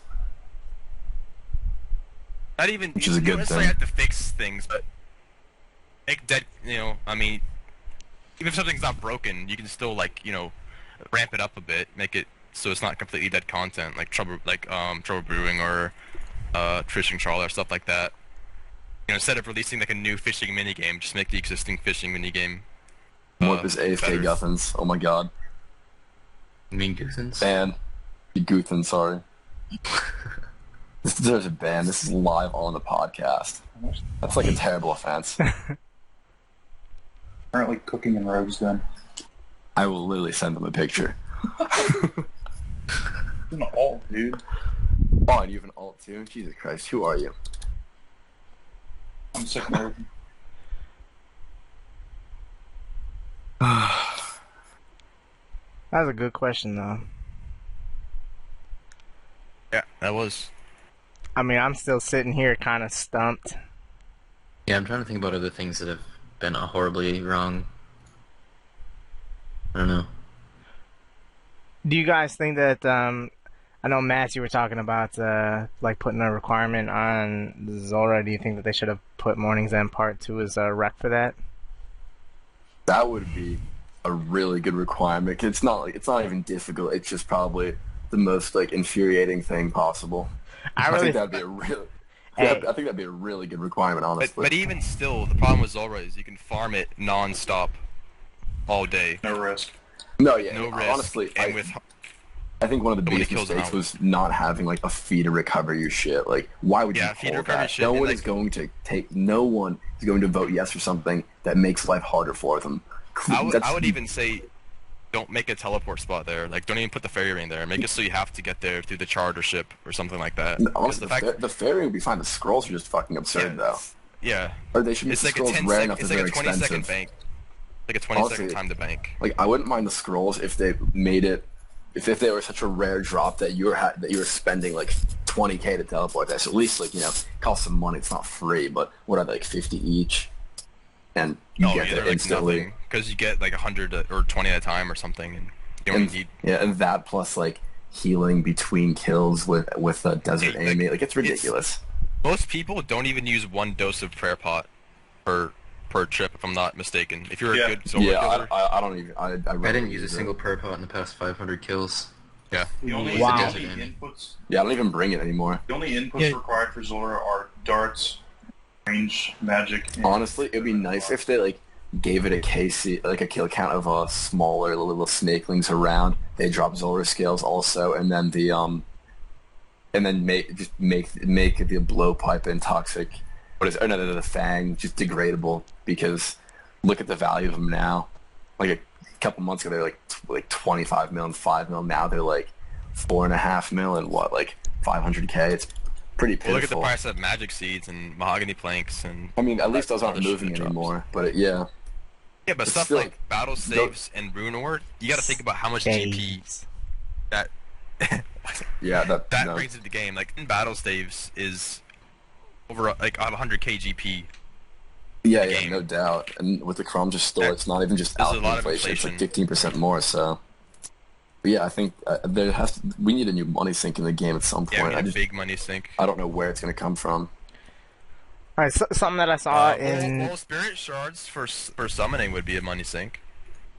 [SPEAKER 1] not even
[SPEAKER 4] Which is a
[SPEAKER 1] you
[SPEAKER 4] good
[SPEAKER 1] don't necessarily
[SPEAKER 4] thing.
[SPEAKER 1] have to fix things, but make dead. I mean, even if something's not broken, you can still like ramp it up a bit, make it so it's not completely dead content like Trouble Brewing or Fishing Trawler, stuff like that. You know, instead of releasing like a new fishing minigame, just make the existing fishing minigame.
[SPEAKER 4] Morp is AFK
[SPEAKER 1] better.
[SPEAKER 4] Guthans. Oh my god.
[SPEAKER 5] You mean Goothans?
[SPEAKER 4] Ban. Guthan, sorry. This deserves a ban. This is live on the podcast. That's like a terrible offense.
[SPEAKER 3] Currently cooking in Rogue's Den.
[SPEAKER 4] I will literally send them a picture.
[SPEAKER 3] An alt, dude.
[SPEAKER 4] Oh, and you have an alt too? Jesus Christ, who are you?
[SPEAKER 3] I'm sick of everything.
[SPEAKER 7] That's a good question, though.
[SPEAKER 1] Yeah, that was.
[SPEAKER 7] I mean, I'm still sitting here kind of stumped.
[SPEAKER 5] Yeah, I'm trying to think about other things that have been horribly wrong. I don't know.
[SPEAKER 7] Do you guys think that, I know, Matz, you were talking about, like, putting a requirement on Tzhaar. Do you think that they should have put Morning's End Part 2 as a rec for that?
[SPEAKER 4] That would be a really good requirement. It's not even difficult. It's just probably the most like infuriating thing possible. I think that'd be a really. I think that'd be a really good requirement, honestly.
[SPEAKER 1] But even still, the problem with Tzhaar is you can farm it non-stop all day.
[SPEAKER 3] No risk.
[SPEAKER 4] No, yeah,
[SPEAKER 1] No risk.
[SPEAKER 4] honestly,
[SPEAKER 1] And
[SPEAKER 4] I think one of the
[SPEAKER 1] Nobody
[SPEAKER 4] biggest
[SPEAKER 1] kills an
[SPEAKER 4] mistakes
[SPEAKER 1] owl.
[SPEAKER 4] was not having like a fee to recover your shit. Like, why would
[SPEAKER 1] Yeah,
[SPEAKER 4] you
[SPEAKER 1] fee to
[SPEAKER 4] pull
[SPEAKER 1] recover
[SPEAKER 4] that?
[SPEAKER 1] shit,
[SPEAKER 4] No
[SPEAKER 1] and,
[SPEAKER 4] one
[SPEAKER 1] like-
[SPEAKER 4] is going to take. No one is going to vote yes for something that makes life harder for them.
[SPEAKER 1] I would even say, don't make a teleport spot there. Like, don't even put the ferry ring there. Make it so you have to get there through the charter ship or something like that.
[SPEAKER 4] Honestly,
[SPEAKER 1] Because
[SPEAKER 4] the ferry would be fine. The scrolls are just fucking absurd, though.
[SPEAKER 1] Yeah.
[SPEAKER 4] Or they should make
[SPEAKER 1] It's
[SPEAKER 4] the
[SPEAKER 1] like a
[SPEAKER 4] scrolls
[SPEAKER 1] 10
[SPEAKER 4] rare
[SPEAKER 1] sec-
[SPEAKER 4] enough that
[SPEAKER 1] It's like
[SPEAKER 4] they're
[SPEAKER 1] a 20-second
[SPEAKER 4] expensive.
[SPEAKER 1] bank. Like a 20-second
[SPEAKER 4] Honestly,
[SPEAKER 1] time to bank.
[SPEAKER 4] Like, I wouldn't mind the scrolls if they made it, if they were such a rare drop that you were spending like 20k to teleport this. At least like it costs some money. It's not free, but what are they, like 50 each, and you get there instantly.
[SPEAKER 1] Because you get like 100 or 20 at a time or something, and you don't need.
[SPEAKER 4] Yeah, and that plus like healing between kills with a desert
[SPEAKER 1] Like,
[SPEAKER 4] enemy. Like it's ridiculous.
[SPEAKER 1] Most people don't even use one dose of prayer pot per trip, if I'm not mistaken. If you're
[SPEAKER 3] Yeah.
[SPEAKER 1] a good solo
[SPEAKER 4] Yeah,
[SPEAKER 1] killer.
[SPEAKER 4] I don't even. I
[SPEAKER 5] I didn't use a
[SPEAKER 4] it.
[SPEAKER 5] single prayer pot in the past 500 kills.
[SPEAKER 1] Yeah.
[SPEAKER 3] The only,
[SPEAKER 7] Wow.
[SPEAKER 3] the only inputs,
[SPEAKER 4] Yeah, I don't even bring it anymore.
[SPEAKER 3] the only inputs
[SPEAKER 2] Yeah.
[SPEAKER 3] required for Tzhaar are darts, range, magic. And
[SPEAKER 4] Honestly, it'd be nice if they like gave it a KC, like a kill count of smaller little snakelings around. They drop Tzhaar scales also, and then and then make the blowpipe and toxic. What is it? Oh, no, the fang just degradable, because look at the value of them now. Like a couple months ago, they were like 25 mil and 5 mil. Now they're like 4.5 mil and like 500k. It's pretty pitiful.
[SPEAKER 1] Well, look at the price of magic seeds and mahogany planks and.
[SPEAKER 4] I mean, at least those
[SPEAKER 1] all
[SPEAKER 4] aren't
[SPEAKER 1] the shit
[SPEAKER 4] moving
[SPEAKER 1] that drops.
[SPEAKER 4] anymore. But yeah,
[SPEAKER 1] Yeah, but
[SPEAKER 4] It's
[SPEAKER 1] stuff
[SPEAKER 4] still-
[SPEAKER 1] like battle saves and rune ore, you got to think about how much GP that
[SPEAKER 4] yeah, that
[SPEAKER 1] brings to the game. Like in battle saves is over like 100k GP.
[SPEAKER 4] Yeah,
[SPEAKER 1] game.
[SPEAKER 4] no doubt. And with the Chrome just store, it's not even just
[SPEAKER 1] There's a
[SPEAKER 4] alchemy
[SPEAKER 1] lot of
[SPEAKER 4] inflation. It's like
[SPEAKER 1] inflation.
[SPEAKER 4] 15% more. So, but yeah, I think we need a new money sink in the game at some
[SPEAKER 1] Yeah,
[SPEAKER 4] point.
[SPEAKER 1] we need a big money sink.
[SPEAKER 4] I don't know where it's going to come from.
[SPEAKER 7] Alright, so, something that I saw in...
[SPEAKER 1] Well, spirit shards for summoning would be a money sink.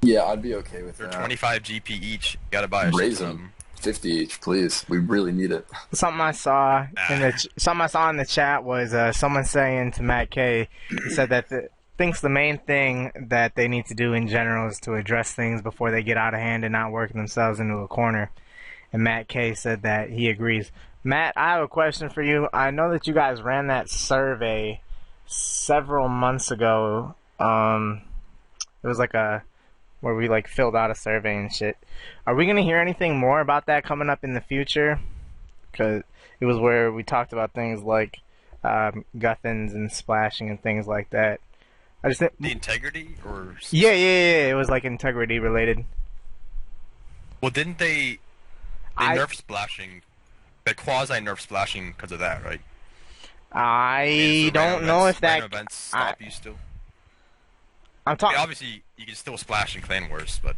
[SPEAKER 4] Yeah, I'd be okay with
[SPEAKER 1] They're
[SPEAKER 4] that.
[SPEAKER 1] 25 GP each. You gotta buy a shit
[SPEAKER 4] Raise
[SPEAKER 1] ton
[SPEAKER 4] them.
[SPEAKER 1] of them.
[SPEAKER 4] 50 each, please. We really need it.
[SPEAKER 7] Something I saw in the chat was someone saying to Matt K, he said that thinks the main thing that they need to do in general is to address things before they get out of hand and not work themselves into a corner. And Matt K said that he agrees. Matt, I have a question for you. I know that you guys ran that survey several months ago. It was like where we like filled out a survey and shit. Are we gonna hear anything more about that coming up in the future? Because it was where we talked about things like guthans and splashing and things like that. I just think,
[SPEAKER 1] The integrity or
[SPEAKER 7] yeah. It was like integrity related.
[SPEAKER 1] Well, didn't they
[SPEAKER 7] I-
[SPEAKER 1] nerf splashing? They quasi nerf splashing because of that, right?
[SPEAKER 7] I don't know if that.
[SPEAKER 1] random events stop you still.
[SPEAKER 7] I'm
[SPEAKER 1] I mean,
[SPEAKER 7] talking.
[SPEAKER 1] obviously, you can still splash in Clan Wars, but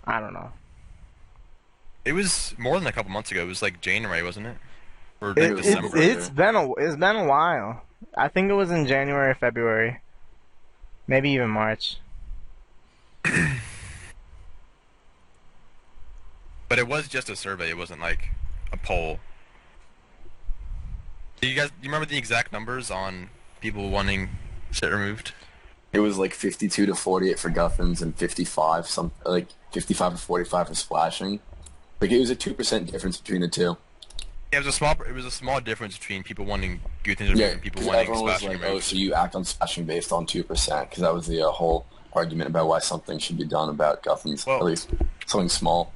[SPEAKER 7] I don't know.
[SPEAKER 1] it was more than a couple months ago. It was like January, wasn't it? Or
[SPEAKER 7] It,
[SPEAKER 1] like December.
[SPEAKER 7] it's been a while. I think it was in January or February, maybe even March.
[SPEAKER 1] But it was just a survey. It wasn't like a poll. Do you remember the exact numbers on people wanting shit removed?
[SPEAKER 4] It was like 52 to 48 for Guthans and 55 to 45 for splashing. Like it was a 2% difference between the two.
[SPEAKER 1] Yeah, it was a small difference between people wanting Guthans removed and people wanting
[SPEAKER 4] everyone was
[SPEAKER 1] splashing
[SPEAKER 4] like,
[SPEAKER 1] removed.
[SPEAKER 4] "Oh, so you act on splashing based on 2%?" Because that was the whole argument about why something should be done about Guthans,
[SPEAKER 1] Well,
[SPEAKER 4] at least something small.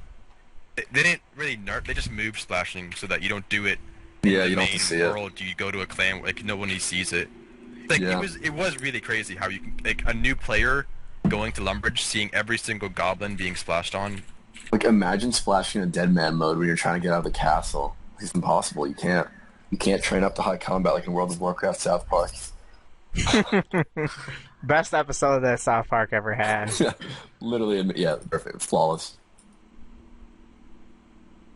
[SPEAKER 1] They didn't really nerf. They just moved splashing so that you don't do it.
[SPEAKER 4] Yeah,
[SPEAKER 1] in
[SPEAKER 4] you
[SPEAKER 1] the
[SPEAKER 4] don't have to
[SPEAKER 1] main
[SPEAKER 4] see it.
[SPEAKER 1] world. You go to a clan like nobody sees it. Like
[SPEAKER 4] Yeah.
[SPEAKER 1] it was really crazy how you can like a new player going to Lumbridge, seeing every single goblin being splashed on.
[SPEAKER 4] Like imagine splashing in a dead man mode when you're trying to get out of the castle. It's impossible. You can't train up to high combat like in World of Warcraft South Park.
[SPEAKER 7] Best episode that South Park ever had.
[SPEAKER 4] Literally, yeah, perfect, flawless.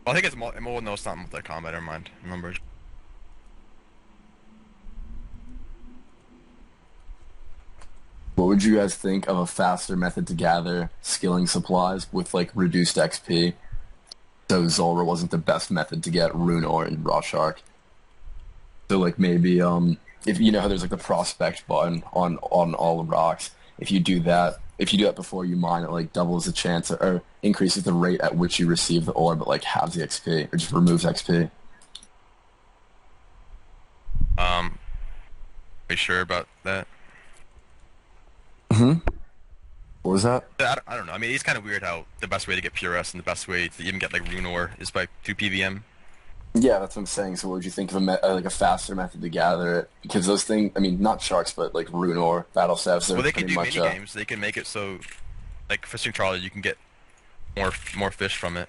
[SPEAKER 1] Well, I think it's no, it's not multi-combat. Never mind. Lumbridge.
[SPEAKER 4] What would you guys think of a faster method to gather skilling supplies with like reduced XP? So Zulrah wasn't the best method to get Rune Ore and Raw Shark. So like maybe if you know how there's like the prospect button on all the rocks, if you do that before you mine, it like doubles the chance or increases the rate at which you receive the ore, but like halves the XP or just removes XP.
[SPEAKER 1] Are you sure about that?
[SPEAKER 4] What was that?
[SPEAKER 1] I don't know. I mean, it's kind of weird how the best way to get PRS and the best way to even get like Rune Ore is by through PVM.
[SPEAKER 4] Yeah, that's what I'm saying. So what would you think of like a faster method to gather it? Because those things, I mean, not sharks, but like Rune Ore, Battle Staves, they're
[SPEAKER 1] Well, they can
[SPEAKER 4] pretty
[SPEAKER 1] do
[SPEAKER 4] much...
[SPEAKER 1] mini games. They can make it so, like fishing trawler, you can get more fish from it,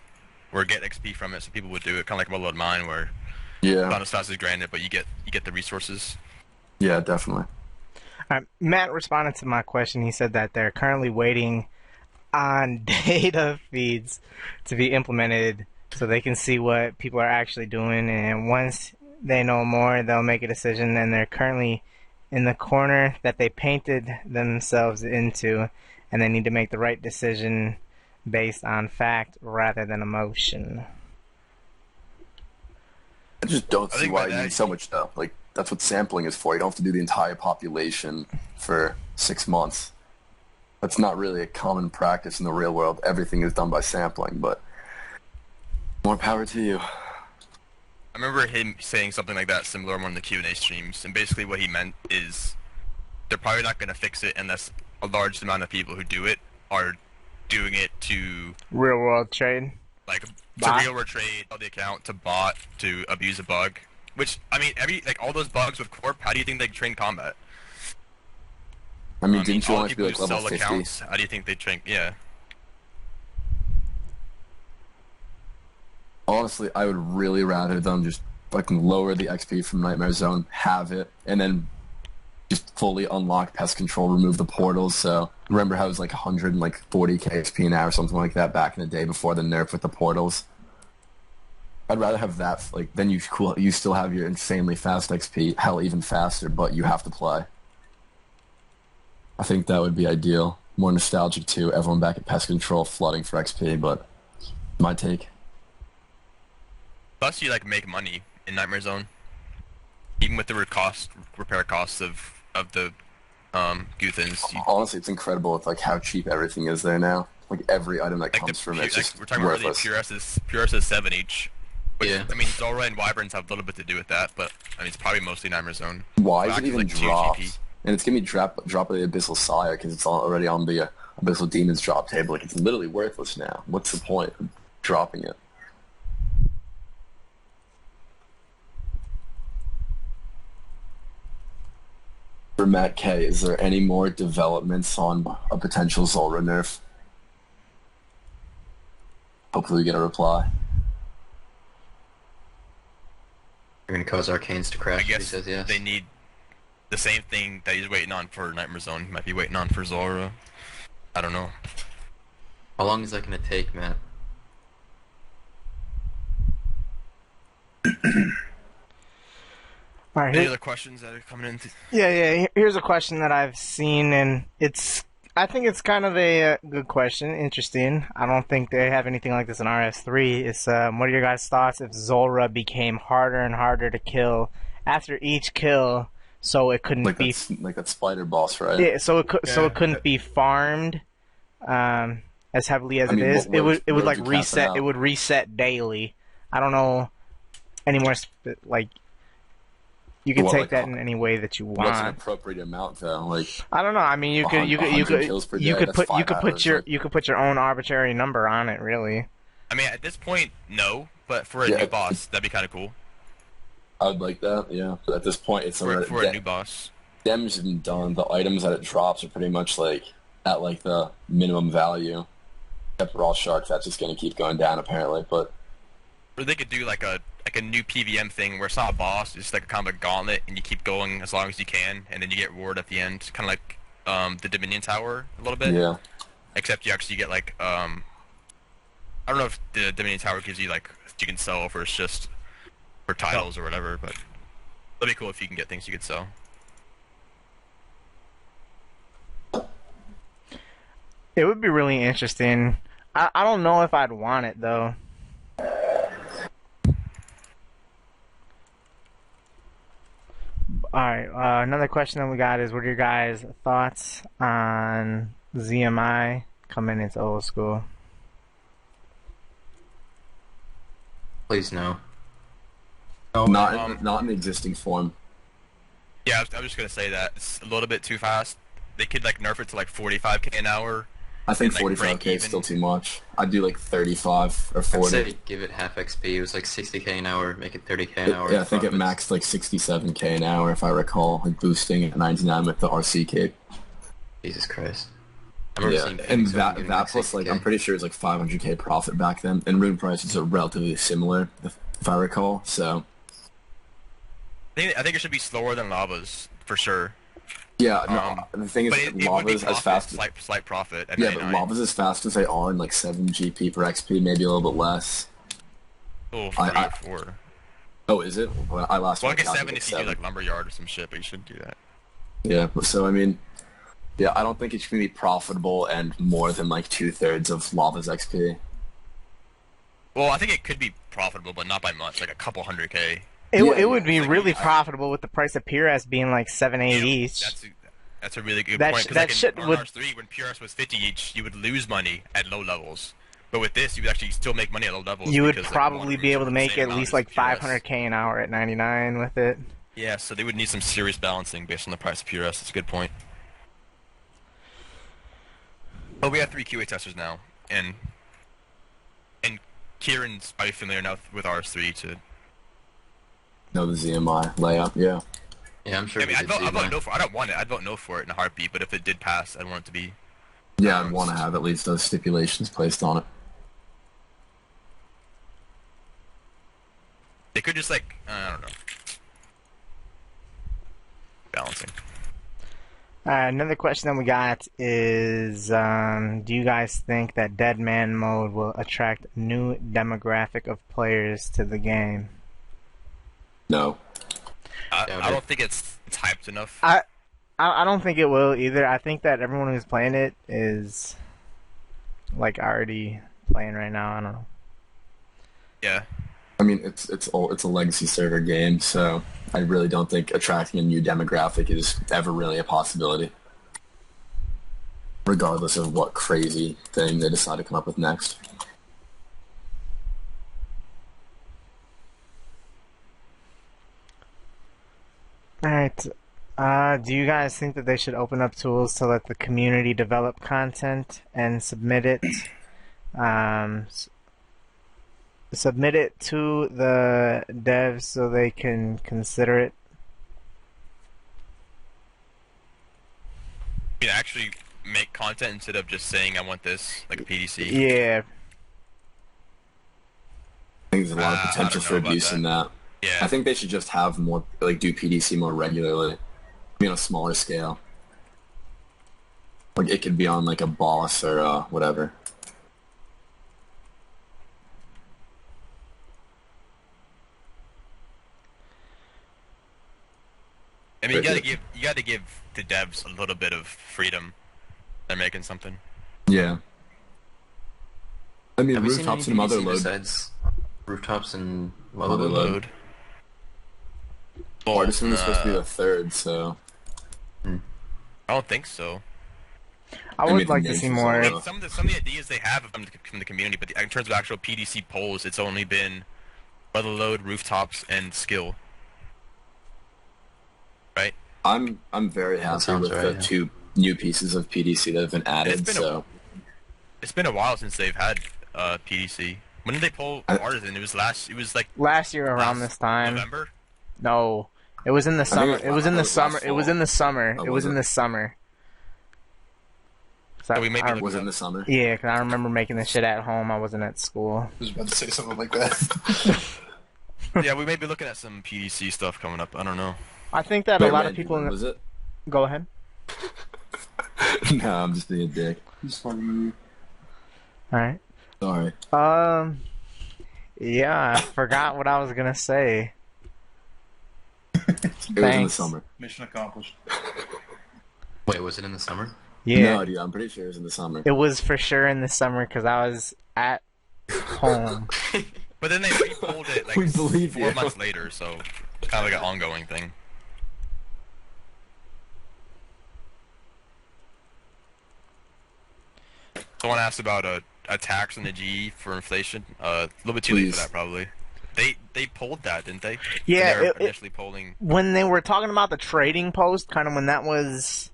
[SPEAKER 1] or get XP from it. So people would do it, kind of like Mudload Mine, where
[SPEAKER 4] yeah,
[SPEAKER 1] Battle Staves is granted, but you get the resources.
[SPEAKER 4] yeah, definitely.
[SPEAKER 7] Matt responded to my question. He said that they're currently waiting on data feeds to be implemented so they can see what people are actually doing, and once they know more, they'll make a decision, and they're currently in the corner that they painted themselves into, and they need to make the right decision based on fact rather than emotion.
[SPEAKER 4] I just don't
[SPEAKER 1] I
[SPEAKER 4] see
[SPEAKER 1] think
[SPEAKER 4] why
[SPEAKER 1] by
[SPEAKER 4] you
[SPEAKER 1] that-
[SPEAKER 4] need so much stuff. Like, that's what sampling is for. You don't have to do the entire population for 6 months. That's not really a common practice in the real world. Everything is done by sampling, but more power to you.
[SPEAKER 1] I remember him saying something like that similar on one of the Q&A streams, and basically what he meant is they're probably not going to fix it unless a large amount of people who do it are doing it to
[SPEAKER 7] Real world trade.
[SPEAKER 1] like to
[SPEAKER 7] Bot.
[SPEAKER 1] real world trade, sell the account, to bot, to abuse a bug. Which I mean, all those bugs with Corp, how do you think they train combat?
[SPEAKER 4] I mean, didn't you
[SPEAKER 1] all
[SPEAKER 4] want
[SPEAKER 1] the
[SPEAKER 4] to be
[SPEAKER 1] people
[SPEAKER 4] like
[SPEAKER 1] who
[SPEAKER 4] level
[SPEAKER 1] sell
[SPEAKER 4] 50?
[SPEAKER 1] accounts, how do you think they train? Yeah.
[SPEAKER 4] Honestly, I would really rather them just fucking lower the XP from Nightmare Zone, have it, and then just fully unlock pest control, remove the portals. So remember how it was like 140k XP an hour or something like that back in the day before the nerf with the portals? I'd rather have that. Like then you still have your insanely fast XP, hell even faster, but you have to play. I think that would be ideal. More nostalgic too. Everyone back at pest control, flooding for XP, but my take.
[SPEAKER 1] Plus, you like make money in Nightmare Zone, even with the repair costs of the Guthans.
[SPEAKER 4] Honestly, it's incredible with like how cheap everything is there now. Like every item that comes from it, it's just
[SPEAKER 1] we're talking about earlier,
[SPEAKER 4] worthless.
[SPEAKER 1] Purus is 7 each. Which,
[SPEAKER 5] Yeah.
[SPEAKER 1] I mean, Zulrah and Wyverns have a little bit to do with that, but I mean, it's probably mostly Nightmare Zone.
[SPEAKER 4] Why is
[SPEAKER 1] Back
[SPEAKER 4] it
[SPEAKER 1] to,
[SPEAKER 4] even
[SPEAKER 1] like, 2
[SPEAKER 4] dropped?
[SPEAKER 1] GP.
[SPEAKER 4] And it's gonna be drop of the Abyssal Sire because it's already on the Abyssal Demons drop table. Like it's literally worthless now. What's the point of dropping it? For Matt K, is there any more developments on a potential Zulrah nerf? Hopefully we get a reply.
[SPEAKER 5] You're gonna cause Arcanes to
[SPEAKER 1] I
[SPEAKER 5] crash. He
[SPEAKER 1] guess
[SPEAKER 5] says yes.
[SPEAKER 1] they need the same thing that he's waiting on for Nightmare Zone. He might be waiting on for Zulrah. I don't know.
[SPEAKER 5] How long is that gonna take, Matt?
[SPEAKER 7] All right,
[SPEAKER 1] Any other questions that are coming in?
[SPEAKER 7] Yeah. Here's a question that I've seen, and it's I think it's kind of a good question. Interesting. I don't think they have anything like this in RS3. It's what are your guys' thoughts if Zulrah became harder and harder to kill after each kill, so it couldn't
[SPEAKER 4] Like
[SPEAKER 7] be
[SPEAKER 4] that spider boss, right?
[SPEAKER 7] yeah, so
[SPEAKER 6] Yeah.
[SPEAKER 7] it couldn't be farmed as heavily as
[SPEAKER 4] I mean,
[SPEAKER 7] it is.
[SPEAKER 4] what would
[SPEAKER 7] It would
[SPEAKER 4] you
[SPEAKER 7] like
[SPEAKER 4] cap it
[SPEAKER 7] reset.
[SPEAKER 4] out?
[SPEAKER 7] It would reset daily. I don't know any more like you can
[SPEAKER 4] What,
[SPEAKER 7] take
[SPEAKER 4] like,
[SPEAKER 7] that in any way that you
[SPEAKER 4] What's an
[SPEAKER 7] want.
[SPEAKER 4] appropriate amount though? Like
[SPEAKER 7] I don't know. I mean, you could
[SPEAKER 4] 100 kills per day.
[SPEAKER 7] you could
[SPEAKER 4] That's
[SPEAKER 7] put
[SPEAKER 4] 5 hours. Like,
[SPEAKER 7] you could put your own arbitrary number on it. Really,
[SPEAKER 1] I mean, at this point, no. But for a
[SPEAKER 4] Yeah.
[SPEAKER 1] new boss, that'd be kind of cool.
[SPEAKER 4] I would like that. Yeah, but at this point, it's already
[SPEAKER 1] For a new boss.
[SPEAKER 4] damage has been done. The items that it drops are pretty much like at like the minimum value. Except for all sharks, that's just gonna keep going down apparently. But
[SPEAKER 1] Or they could do like a new PVM thing where it's not a boss, it's like a kind of a gauntlet, and you keep going as long as you can, and then you get reward at the end, kind of like the Dominion Tower a little bit.
[SPEAKER 4] yeah,
[SPEAKER 1] Except you actually get like I don't know if the Dominion Tower gives you like you can sell, or it's just for titles or whatever. But it'd be cool if you can get things you could sell.
[SPEAKER 7] it would be really interesting. I don't know if I'd want it though. All right. Another question that we got is, what are your guys' thoughts on ZMI coming into old school?
[SPEAKER 5] Please no.
[SPEAKER 4] not in existing form.
[SPEAKER 1] Yeah, I was just gonna say that it's a little bit too fast. They could like nerf it to like 45k an hour.
[SPEAKER 4] I think
[SPEAKER 1] And, like,
[SPEAKER 4] 45k
[SPEAKER 1] break
[SPEAKER 4] is
[SPEAKER 1] even.
[SPEAKER 4] still too much. I'd do like 35 or
[SPEAKER 5] I'd
[SPEAKER 4] 40.
[SPEAKER 5] say give it half XP. It was like 60k an hour, make it 30k an hour.
[SPEAKER 4] Yeah, I think it
[SPEAKER 5] profits.
[SPEAKER 4] maxed like 67k an hour if I recall, like boosting at 99 with the RC cape.
[SPEAKER 5] Jesus Christ. I remember
[SPEAKER 4] Yeah,
[SPEAKER 5] seeing
[SPEAKER 4] and
[SPEAKER 5] things
[SPEAKER 4] that
[SPEAKER 5] giving,
[SPEAKER 4] that plus like
[SPEAKER 5] 60K.
[SPEAKER 4] I'm pretty sure it's like 500k profit back then, and rune prices are relatively similar if I recall. So
[SPEAKER 1] I think it should be slower than Lava's for sure.
[SPEAKER 4] yeah, no, the thing is,
[SPEAKER 1] But it would be
[SPEAKER 4] lava's as
[SPEAKER 1] profit,
[SPEAKER 4] fast as
[SPEAKER 1] slight profit at
[SPEAKER 4] yeah, but
[SPEAKER 1] 99.
[SPEAKER 4] lava's as fast as they are in like 7 GP per XP, maybe a little bit less.
[SPEAKER 1] Oh,
[SPEAKER 4] I-
[SPEAKER 1] 3
[SPEAKER 4] I-
[SPEAKER 1] or 4.
[SPEAKER 4] Oh, is it? Well, I last
[SPEAKER 1] Well, I
[SPEAKER 4] checked,
[SPEAKER 1] guess
[SPEAKER 4] I
[SPEAKER 1] 7
[SPEAKER 4] think
[SPEAKER 1] if
[SPEAKER 4] it's
[SPEAKER 1] you do
[SPEAKER 4] 7.
[SPEAKER 1] like Lumberyard or some shit, but you shouldn't do that.
[SPEAKER 4] Yeah, but so I mean, yeah, I don't think it's gonna be profitable and more than like 2/3 of lava's XP.
[SPEAKER 1] Well, I think it could be profitable, but not by much, like a couple 100k.
[SPEAKER 7] It
[SPEAKER 4] Yeah,
[SPEAKER 7] would be
[SPEAKER 1] like,
[SPEAKER 7] really profitable with the price of PRS being like 7-8 each.
[SPEAKER 1] That's a really good
[SPEAKER 7] That
[SPEAKER 1] point.
[SPEAKER 7] sh-
[SPEAKER 1] Because
[SPEAKER 7] that
[SPEAKER 1] like
[SPEAKER 7] shit
[SPEAKER 1] in
[SPEAKER 7] would-
[SPEAKER 1] RS3, when PRS was 50 each, you would lose money at low levels. But with this, you would actually still make money at low levels.
[SPEAKER 7] You would
[SPEAKER 1] because, like,
[SPEAKER 7] probably
[SPEAKER 1] water
[SPEAKER 7] be able to
[SPEAKER 1] reserves
[SPEAKER 7] make
[SPEAKER 1] the same
[SPEAKER 7] at
[SPEAKER 1] amount
[SPEAKER 7] least
[SPEAKER 1] as
[SPEAKER 7] like
[SPEAKER 1] PRS.
[SPEAKER 7] 500k an hour at 99 with it.
[SPEAKER 1] Yeah, so they would need some serious balancing based on the price of PRS. That's a good point. But we have 3 QA testers now, and Kieran's probably familiar enough with RS3 to.
[SPEAKER 4] No, the ZMI layup, yeah.
[SPEAKER 5] Yeah, I'm sure.
[SPEAKER 1] I mean,
[SPEAKER 5] we
[SPEAKER 1] I'd
[SPEAKER 5] did
[SPEAKER 1] vote
[SPEAKER 5] ZMI.
[SPEAKER 1] no for. I don't want it. I'd vote no for it in a heartbeat. But if it did pass, I'd want it to be.
[SPEAKER 4] Yeah, I'd want to have at least those stipulations placed on it.
[SPEAKER 1] They could just like I don't know. Balancing.
[SPEAKER 7] Another question that we got is, do you guys think that Dead Man mode will attract new demographic of players to the game?
[SPEAKER 4] No.
[SPEAKER 1] I don't think it's hyped enough.
[SPEAKER 7] I don't think it will either. I think that everyone who's playing it is like already playing right now. I don't know.
[SPEAKER 1] Yeah.
[SPEAKER 4] I mean, it's a legacy server game, so I really don't think attracting a new demographic is ever really a possibility. Regardless of what crazy thing they decide to come up with next.
[SPEAKER 7] Alright. Do you guys think that they should open up tools to let the community develop content and submit it? Submit it to the devs so they can consider it.
[SPEAKER 1] You can actually make content instead of just saying I want this, like a PDC.
[SPEAKER 7] Yeah.
[SPEAKER 4] I think there's a lot of
[SPEAKER 1] I
[SPEAKER 4] potential
[SPEAKER 1] don't
[SPEAKER 4] for
[SPEAKER 1] know about
[SPEAKER 4] abuse in that.
[SPEAKER 1] Yeah.
[SPEAKER 4] I think they should just have more, like, do PDC more regularly. Be on a smaller scale. Like, it could be on, like, a boss or whatever.
[SPEAKER 1] I mean, you gotta give the devs a little bit of freedom. they're making something.
[SPEAKER 4] Yeah. I mean,
[SPEAKER 5] Have we seen any
[SPEAKER 4] rooftops and
[SPEAKER 5] PvC
[SPEAKER 4] Motherload.
[SPEAKER 5] besides rooftops and
[SPEAKER 4] Motherload.
[SPEAKER 5] Motherload?
[SPEAKER 4] Artisan is supposed to be
[SPEAKER 1] uh,
[SPEAKER 4] the third, so
[SPEAKER 1] I don't think so.
[SPEAKER 7] I
[SPEAKER 4] They
[SPEAKER 7] would
[SPEAKER 4] made the
[SPEAKER 7] like to
[SPEAKER 4] names
[SPEAKER 7] see
[SPEAKER 4] as
[SPEAKER 7] more.
[SPEAKER 4] well.
[SPEAKER 1] Like, some of the ideas they have from the community, but in terms of actual PDC polls, it's only been Motherload, rooftops, and skill. Right?
[SPEAKER 4] I'm very
[SPEAKER 5] That
[SPEAKER 4] happy
[SPEAKER 5] sounds
[SPEAKER 4] with
[SPEAKER 5] right,
[SPEAKER 4] the
[SPEAKER 5] yeah.
[SPEAKER 4] 2 new pieces of PDC that have been added.
[SPEAKER 1] been It's been a while since they've had PDC. When did they pull Artisan? It was like
[SPEAKER 7] Last year around
[SPEAKER 1] last
[SPEAKER 7] this time.
[SPEAKER 1] November.
[SPEAKER 7] No, it was in the
[SPEAKER 4] think
[SPEAKER 7] summer.
[SPEAKER 4] it
[SPEAKER 7] It was in the
[SPEAKER 4] was
[SPEAKER 7] summer.
[SPEAKER 4] last
[SPEAKER 7] It was in the summer.
[SPEAKER 4] Oh,
[SPEAKER 7] It was
[SPEAKER 4] was
[SPEAKER 7] in
[SPEAKER 4] it?
[SPEAKER 7] the summer.
[SPEAKER 1] So we may be looking
[SPEAKER 4] was it
[SPEAKER 1] up.
[SPEAKER 4] in the summer?
[SPEAKER 7] Yeah, 'cause I remember making this shit at home. I wasn't at school.
[SPEAKER 3] I was about to say something like that.
[SPEAKER 1] Yeah, we may be looking at some PDC stuff coming up. I don't know.
[SPEAKER 7] I think that
[SPEAKER 4] Wait,
[SPEAKER 7] a lot of
[SPEAKER 4] Randy,
[SPEAKER 7] people.
[SPEAKER 4] when was it?
[SPEAKER 7] Go ahead.
[SPEAKER 4] No, I'm just being a dick.
[SPEAKER 3] Just like you.
[SPEAKER 7] All right.
[SPEAKER 4] Sorry.
[SPEAKER 7] Yeah, I forgot what I was gonna say.
[SPEAKER 4] It was in the
[SPEAKER 7] Thanks.
[SPEAKER 4] summer.
[SPEAKER 3] Mission accomplished.
[SPEAKER 5] Wait, was it in the summer?
[SPEAKER 7] Yeah,
[SPEAKER 4] No, dude, I'm pretty sure it was in the summer.
[SPEAKER 7] it was for sure in the summer because I was at home.
[SPEAKER 1] But then they re-pulled it like
[SPEAKER 4] We believe
[SPEAKER 1] 4
[SPEAKER 4] you.
[SPEAKER 1] months later, so it's kind of like an ongoing thing. Someone asked about a tax on the GE for inflation. A little bit too late
[SPEAKER 4] Please.
[SPEAKER 1] for that, probably. They pulled that, didn't they?
[SPEAKER 7] Yeah,
[SPEAKER 1] When they were
[SPEAKER 7] it-
[SPEAKER 1] initially polling.
[SPEAKER 7] When they were talking about the trading post, kind of when that was,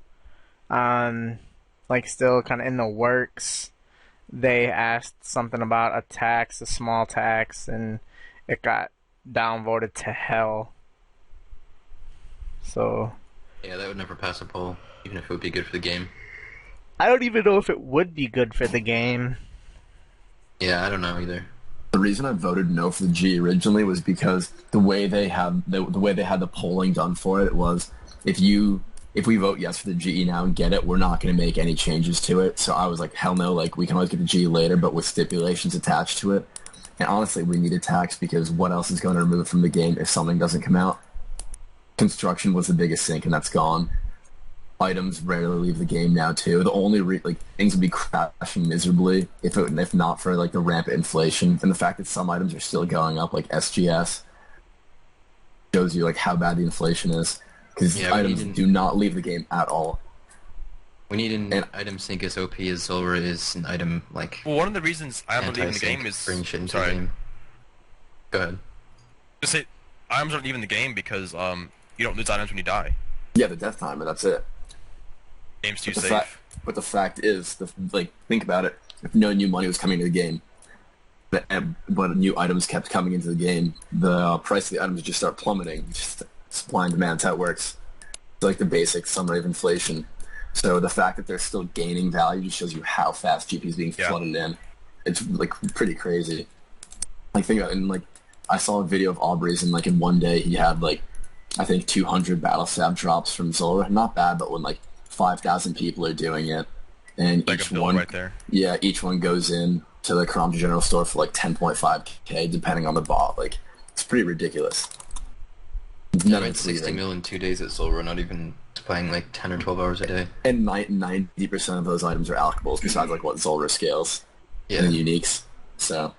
[SPEAKER 7] like still kind of in the works, they asked something about a tax, a small tax, and it got downvoted to hell. So
[SPEAKER 5] Yeah, that would never pass a poll, even if it would be good for the game.
[SPEAKER 7] I don't even know if it would be good for the game.
[SPEAKER 5] Yeah, I don't know either.
[SPEAKER 4] The reason I voted no for the G originally was because the way they had the way they had the polling done for it was if we vote yes for the GE now and get it, we're not going to make any changes to it. So I was like, hell no, like we can always get the G later, but with stipulations attached to it. And honestly, we need a tax because what else is going to remove it from the game if something doesn't come out? Construction was the biggest sink, and that's gone. Items rarely leave the game now too. The only things would be crashing miserably if not for like the rampant inflation and the fact that some items are still going up, like SGS, shows you like how bad the inflation is because
[SPEAKER 5] Yeah, we
[SPEAKER 4] items
[SPEAKER 5] need
[SPEAKER 4] do not leave the game at all.
[SPEAKER 5] We need an
[SPEAKER 4] And-
[SPEAKER 5] item sync as OP as Zulrah is an item like
[SPEAKER 1] Well, one of the reasons I don't believe in the
[SPEAKER 5] anti-sync
[SPEAKER 1] game is
[SPEAKER 5] bring shit into the
[SPEAKER 1] sorry.
[SPEAKER 5] game. Go ahead.
[SPEAKER 1] Just say items aren't even in the game because you don't lose items when you die.
[SPEAKER 4] Yeah, the death timer, that's it.
[SPEAKER 1] Game's too
[SPEAKER 4] But the,
[SPEAKER 1] safe.
[SPEAKER 4] but the fact is, think about it. If no new money was coming into the game, but new items kept coming into the game, the price of the items would just start plummeting. Just supply and demand, that's how it works. It's like the basic summary of inflation. So the fact that they're still gaining value just shows you how fast GP is being
[SPEAKER 1] Yeah.
[SPEAKER 4] flooded in. It's like pretty crazy. Like think about it, and like I saw a video of Aubrey's, and like in one day he had like I think 200 battle stab drops from Zulrah. Not bad, but when like 5,000 people are doing it, and
[SPEAKER 1] Like
[SPEAKER 4] each
[SPEAKER 1] a build
[SPEAKER 4] one,
[SPEAKER 1] right there.
[SPEAKER 4] yeah, each one goes in to the Karamja General Store for like 10.5k, depending on the bot. Like, it's pretty ridiculous.
[SPEAKER 5] I
[SPEAKER 4] None of
[SPEAKER 5] made
[SPEAKER 4] it's
[SPEAKER 5] 60
[SPEAKER 4] leaving.
[SPEAKER 5] mil in 2 days at Zulrah, not even playing like 10 or 12 hours a day.
[SPEAKER 4] And 90% of those items are alchemables, besides like what Zulrah scales
[SPEAKER 5] Yeah.
[SPEAKER 4] and uniques. So,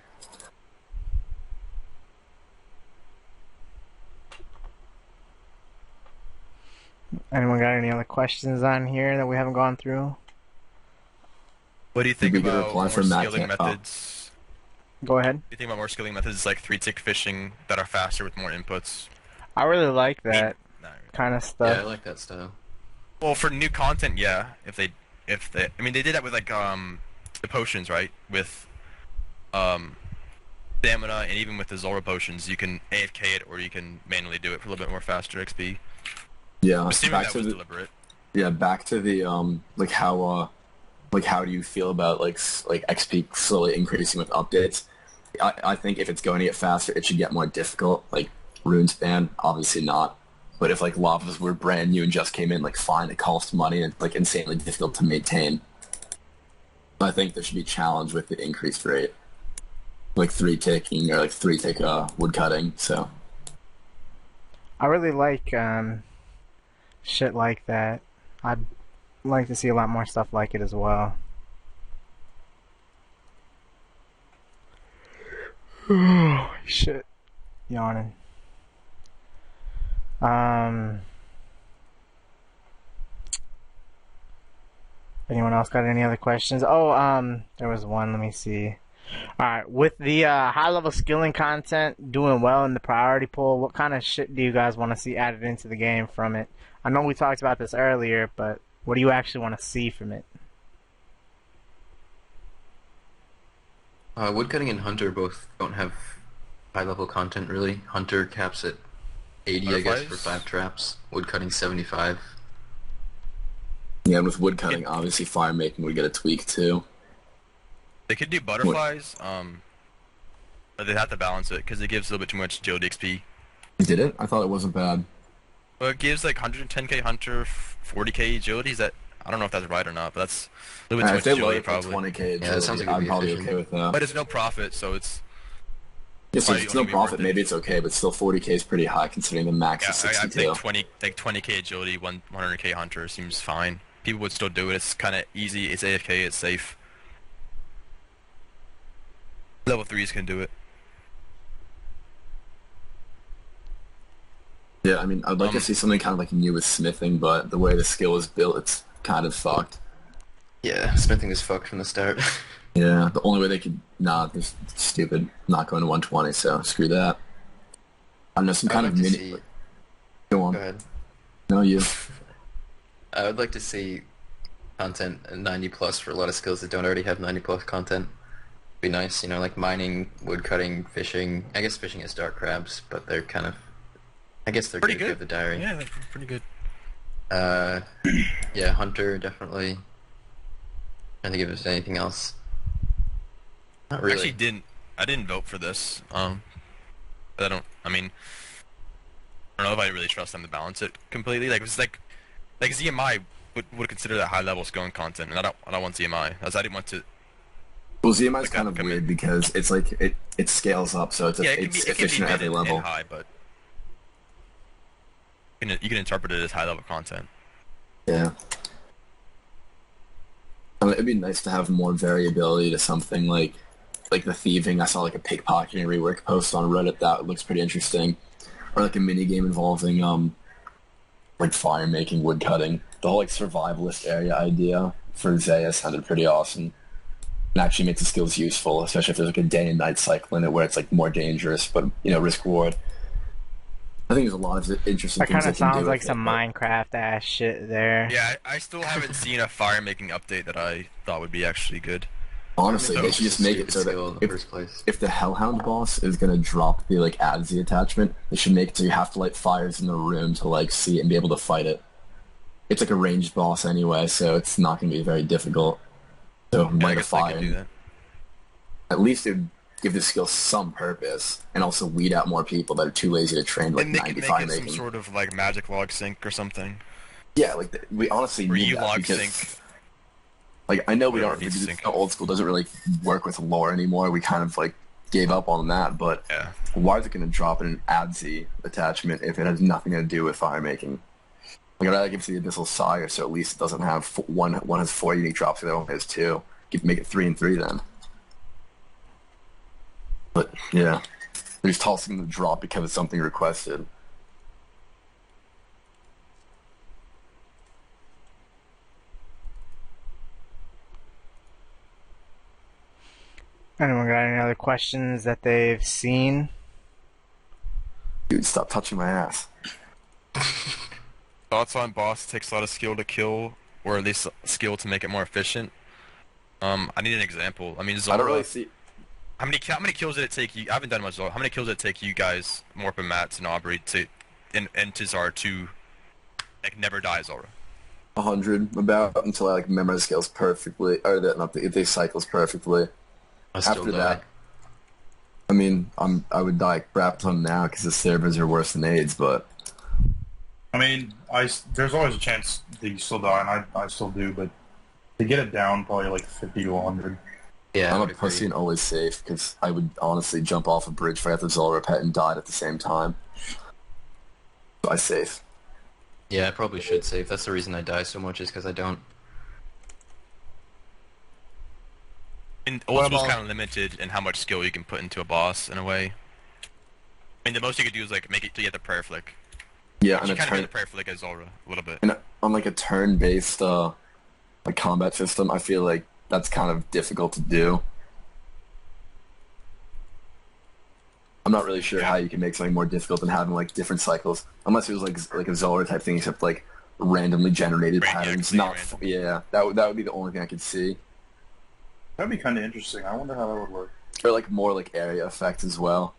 [SPEAKER 7] Anyone got any other questions on here that we haven't gone through?
[SPEAKER 1] What do you think
[SPEAKER 4] we get a
[SPEAKER 1] about
[SPEAKER 4] reply
[SPEAKER 1] more
[SPEAKER 4] from Matt
[SPEAKER 1] skilling
[SPEAKER 4] Camp- oh.
[SPEAKER 1] methods?
[SPEAKER 7] Go ahead.
[SPEAKER 1] Do you think about more skilling methods like 3-tick fishing that are faster with more inputs?
[SPEAKER 7] I really like that
[SPEAKER 1] Not really.
[SPEAKER 7] kind of
[SPEAKER 5] Yeah,
[SPEAKER 7] stuff.
[SPEAKER 5] I like that style.
[SPEAKER 1] Well, for new content, yeah. If they, I mean, they did that with like the potions, right? With stamina and even with the Zulrah potions, you can AFK it or you can manually do it for a little bit more faster XP.
[SPEAKER 4] yeah,
[SPEAKER 1] Assuming
[SPEAKER 4] back
[SPEAKER 1] that
[SPEAKER 4] to
[SPEAKER 1] was
[SPEAKER 4] the,
[SPEAKER 1] deliberate.
[SPEAKER 4] yeah, back to the how do you feel about like XP slowly increasing with updates? I think if it's going to get faster, it should get more difficult. Like Runespan, obviously not. But if like Lavas were brand new and just came in, like fine, it costs money and it's like insanely difficult to maintain. But I think there should be a challenge with the increased rate, like 3-ticking or like 3-tick wood cutting. So
[SPEAKER 7] I really like shit like that. like to see a lot more stuff like it as well. Shit. Yawning. Anyone else got any other questions? Oh, there was one. Let me see. Alright, with the high-level skilling content doing well in the priority pool, what kind of shit do you guys want to see added into the game from it? I know we talked about this earlier, but what do you actually want to see from it?
[SPEAKER 5] Woodcutting and Hunter both don't have high-level content, really. Hunter caps at 80, I guess, for 5 traps. Woodcutting 75.
[SPEAKER 4] Yeah, and with woodcutting, obviously fire making would get a tweak too.
[SPEAKER 1] They could do butterflies, but they have to balance it because it gives a little bit too much agility XP.
[SPEAKER 4] Did it? I thought it wasn't bad.
[SPEAKER 1] Well, it gives like 110k Hunter, 40k agility. Is that? I don't know if that's right or not, but that's a little bit too much
[SPEAKER 4] If they
[SPEAKER 1] agility,
[SPEAKER 4] load it for
[SPEAKER 1] probably.
[SPEAKER 4] 20k agility,
[SPEAKER 5] Yeah, that sounds like it'd
[SPEAKER 4] I'm
[SPEAKER 5] be
[SPEAKER 4] probably
[SPEAKER 5] efficient.
[SPEAKER 4] okay with that.
[SPEAKER 1] But it's no profit, so it's.
[SPEAKER 4] Yes,
[SPEAKER 1] probably
[SPEAKER 4] it's no
[SPEAKER 1] only be
[SPEAKER 4] profit.
[SPEAKER 1] worth it.
[SPEAKER 4] Maybe it's okay, but still 40k is pretty high considering the max is
[SPEAKER 1] Yeah, I
[SPEAKER 4] 62.
[SPEAKER 1] think 20k agility, 100k Hunter seems fine. People would still do it. It's kind of easy. It's AFK. It's safe. Level 3s can do it.
[SPEAKER 4] Yeah, I mean, I'd like to see something kind of like new with smithing, but the way the skill is built, it's kind of fucked.
[SPEAKER 5] Yeah, smithing is fucked from the start.
[SPEAKER 4] Yeah, the only way they could... Nah, it's stupid. Not going to 120, so screw that. I don't know, some kind of
[SPEAKER 5] like to
[SPEAKER 4] mini...
[SPEAKER 5] see...
[SPEAKER 4] Go on.
[SPEAKER 5] Go ahead.
[SPEAKER 4] No, you.
[SPEAKER 5] I would like to see content at 90 plus for a lot of skills that don't already have 90 plus content. Be nice, you know, like mining, woodcutting, fishing. I guess fishing has dark crabs, but they're kind of... I guess they're
[SPEAKER 1] Pretty
[SPEAKER 5] good if you have
[SPEAKER 1] good.
[SPEAKER 5] the diary.
[SPEAKER 1] Yeah, that's pretty good.
[SPEAKER 5] Yeah, Hunter, definitely. Trying to think if there's anything else. Not
[SPEAKER 1] I
[SPEAKER 5] really.
[SPEAKER 1] actually didn't vote for this. But I mean, I don't know if I really trust them to balance it completely. Like it's like ZMI would consider that high level skilling content, and I don't want ZMI. I didn't want to.
[SPEAKER 4] Well, ZMI is
[SPEAKER 1] Like
[SPEAKER 4] kind
[SPEAKER 1] that
[SPEAKER 4] of
[SPEAKER 1] come
[SPEAKER 4] weird
[SPEAKER 1] in.
[SPEAKER 4] because it's like it scales up, so it's
[SPEAKER 1] Yeah, it
[SPEAKER 4] it's
[SPEAKER 1] can be
[SPEAKER 4] efficient at every
[SPEAKER 1] mid
[SPEAKER 4] level.
[SPEAKER 1] and high, but you can interpret it as high level content.
[SPEAKER 4] Yeah. I mean, it'd be nice to have more variability to something like the thieving. I saw like a pickpocketing rework post on Reddit that looks pretty interesting, or like a mini game involving like fire making, wood cutting. The whole like survivalist area idea for Zaya sounded pretty awesome. And actually makes the skills useful, especially if there's like a day and night cycle in it where it's like more dangerous, but risk reward. I think there's a lot of interesting
[SPEAKER 7] That
[SPEAKER 4] things
[SPEAKER 7] kind of
[SPEAKER 4] they can do
[SPEAKER 7] sounds like
[SPEAKER 4] with
[SPEAKER 7] some
[SPEAKER 4] it, but
[SPEAKER 7] Minecraft ass shit there.
[SPEAKER 1] Yeah, I still haven't seen a fire making update that I thought would be actually good.
[SPEAKER 4] honestly,
[SPEAKER 5] That
[SPEAKER 4] they
[SPEAKER 5] was
[SPEAKER 4] should just
[SPEAKER 5] a
[SPEAKER 4] make it
[SPEAKER 5] stupid
[SPEAKER 4] so
[SPEAKER 5] skill in
[SPEAKER 4] that
[SPEAKER 5] the first place.
[SPEAKER 4] if the Hellhound boss is gonna drop the like ADZ attachment, they should make it so you have to light fires in the room to like see it and be able to fight it. It's like a ranged boss anyway, so it's not gonna be very difficult. So
[SPEAKER 1] Yeah, I
[SPEAKER 4] light a
[SPEAKER 1] guess they
[SPEAKER 4] fire.
[SPEAKER 1] could do that.
[SPEAKER 4] At least it would give the skill some purpose, and also weed out more people that are too lazy to train like
[SPEAKER 1] And they could
[SPEAKER 4] 90
[SPEAKER 1] make
[SPEAKER 4] fire
[SPEAKER 1] it some
[SPEAKER 4] making.
[SPEAKER 1] sort of like magic log sync or something.
[SPEAKER 4] Yeah, like we honestly
[SPEAKER 1] Or
[SPEAKER 4] need
[SPEAKER 1] you
[SPEAKER 4] that
[SPEAKER 1] log
[SPEAKER 4] because
[SPEAKER 1] sync.
[SPEAKER 4] like I know we
[SPEAKER 1] Whatever
[SPEAKER 4] don't
[SPEAKER 1] needs
[SPEAKER 4] because
[SPEAKER 1] sync.
[SPEAKER 4] old school doesn't really work with lore anymore. We kind of like gave up on that, but
[SPEAKER 1] Yeah.
[SPEAKER 4] why is it going to drop in an ADZ attachment if it has nothing to do with fire making? Like I'd rather give it to the Abyssal Sire, so at least it doesn't have one has 4 unique drops, the other one has 2. Make it 3 and 3 then. But yeah, they're just tossing the drop because it's something requested.
[SPEAKER 7] Anyone got any other questions that they've seen?
[SPEAKER 4] Dude, stop touching my ass.
[SPEAKER 1] Thoughts on boss takes a lot of skill to kill, or at least skill to make it more efficient. I need an example. I mean, Tzhaar.
[SPEAKER 4] I don't really see.
[SPEAKER 1] How many kills did it take you? I haven't done much Tzhaar. How many kills did it take you guys, Morp and Matz and Aubrey, to and Tzhaar to like never die Tzhaar?
[SPEAKER 4] 100 about until I like memorize skills perfectly, or that not if they cycles perfectly.
[SPEAKER 5] I still
[SPEAKER 4] After
[SPEAKER 5] die.
[SPEAKER 4] that, I mean, I would die crap ton now because the servers are worse than AIDS, but
[SPEAKER 3] I mean, there's always a chance that you still die, and I still do, but to get it down probably like 50 to 100.
[SPEAKER 5] Yeah, I
[SPEAKER 4] I'm a
[SPEAKER 5] would
[SPEAKER 4] pussy
[SPEAKER 5] agree.
[SPEAKER 4] and always safe because I would honestly jump off a bridge if I got the Zolra pet and died at the same time. So I safe.
[SPEAKER 5] Yeah, I probably should save. That's the reason I die so much, is because I don't.
[SPEAKER 1] And
[SPEAKER 2] What
[SPEAKER 1] old school's
[SPEAKER 2] about-
[SPEAKER 1] kind of limited in how much skill you can put into a boss in a way. I mean, the most you could do is like make it till you get the prayer flick.
[SPEAKER 4] Yeah,
[SPEAKER 1] Which
[SPEAKER 4] on
[SPEAKER 1] you
[SPEAKER 4] a
[SPEAKER 1] kind of do
[SPEAKER 4] turn
[SPEAKER 1] the prayer flick as Zulrah a little bit.
[SPEAKER 4] and on like a turn-based like combat system, I feel like that's kind of difficult to do. I'm not really sure how you can make something more difficult than having like different cycles, unless it was like a Zola type thing, except like randomly generated
[SPEAKER 1] Yeah,
[SPEAKER 4] patterns.
[SPEAKER 1] completely
[SPEAKER 4] Not
[SPEAKER 1] random.
[SPEAKER 4] yeah, that would be the only thing I could see,
[SPEAKER 3] That'd be kind of interesting. I wonder how that would work.
[SPEAKER 4] or like more like area effects as well.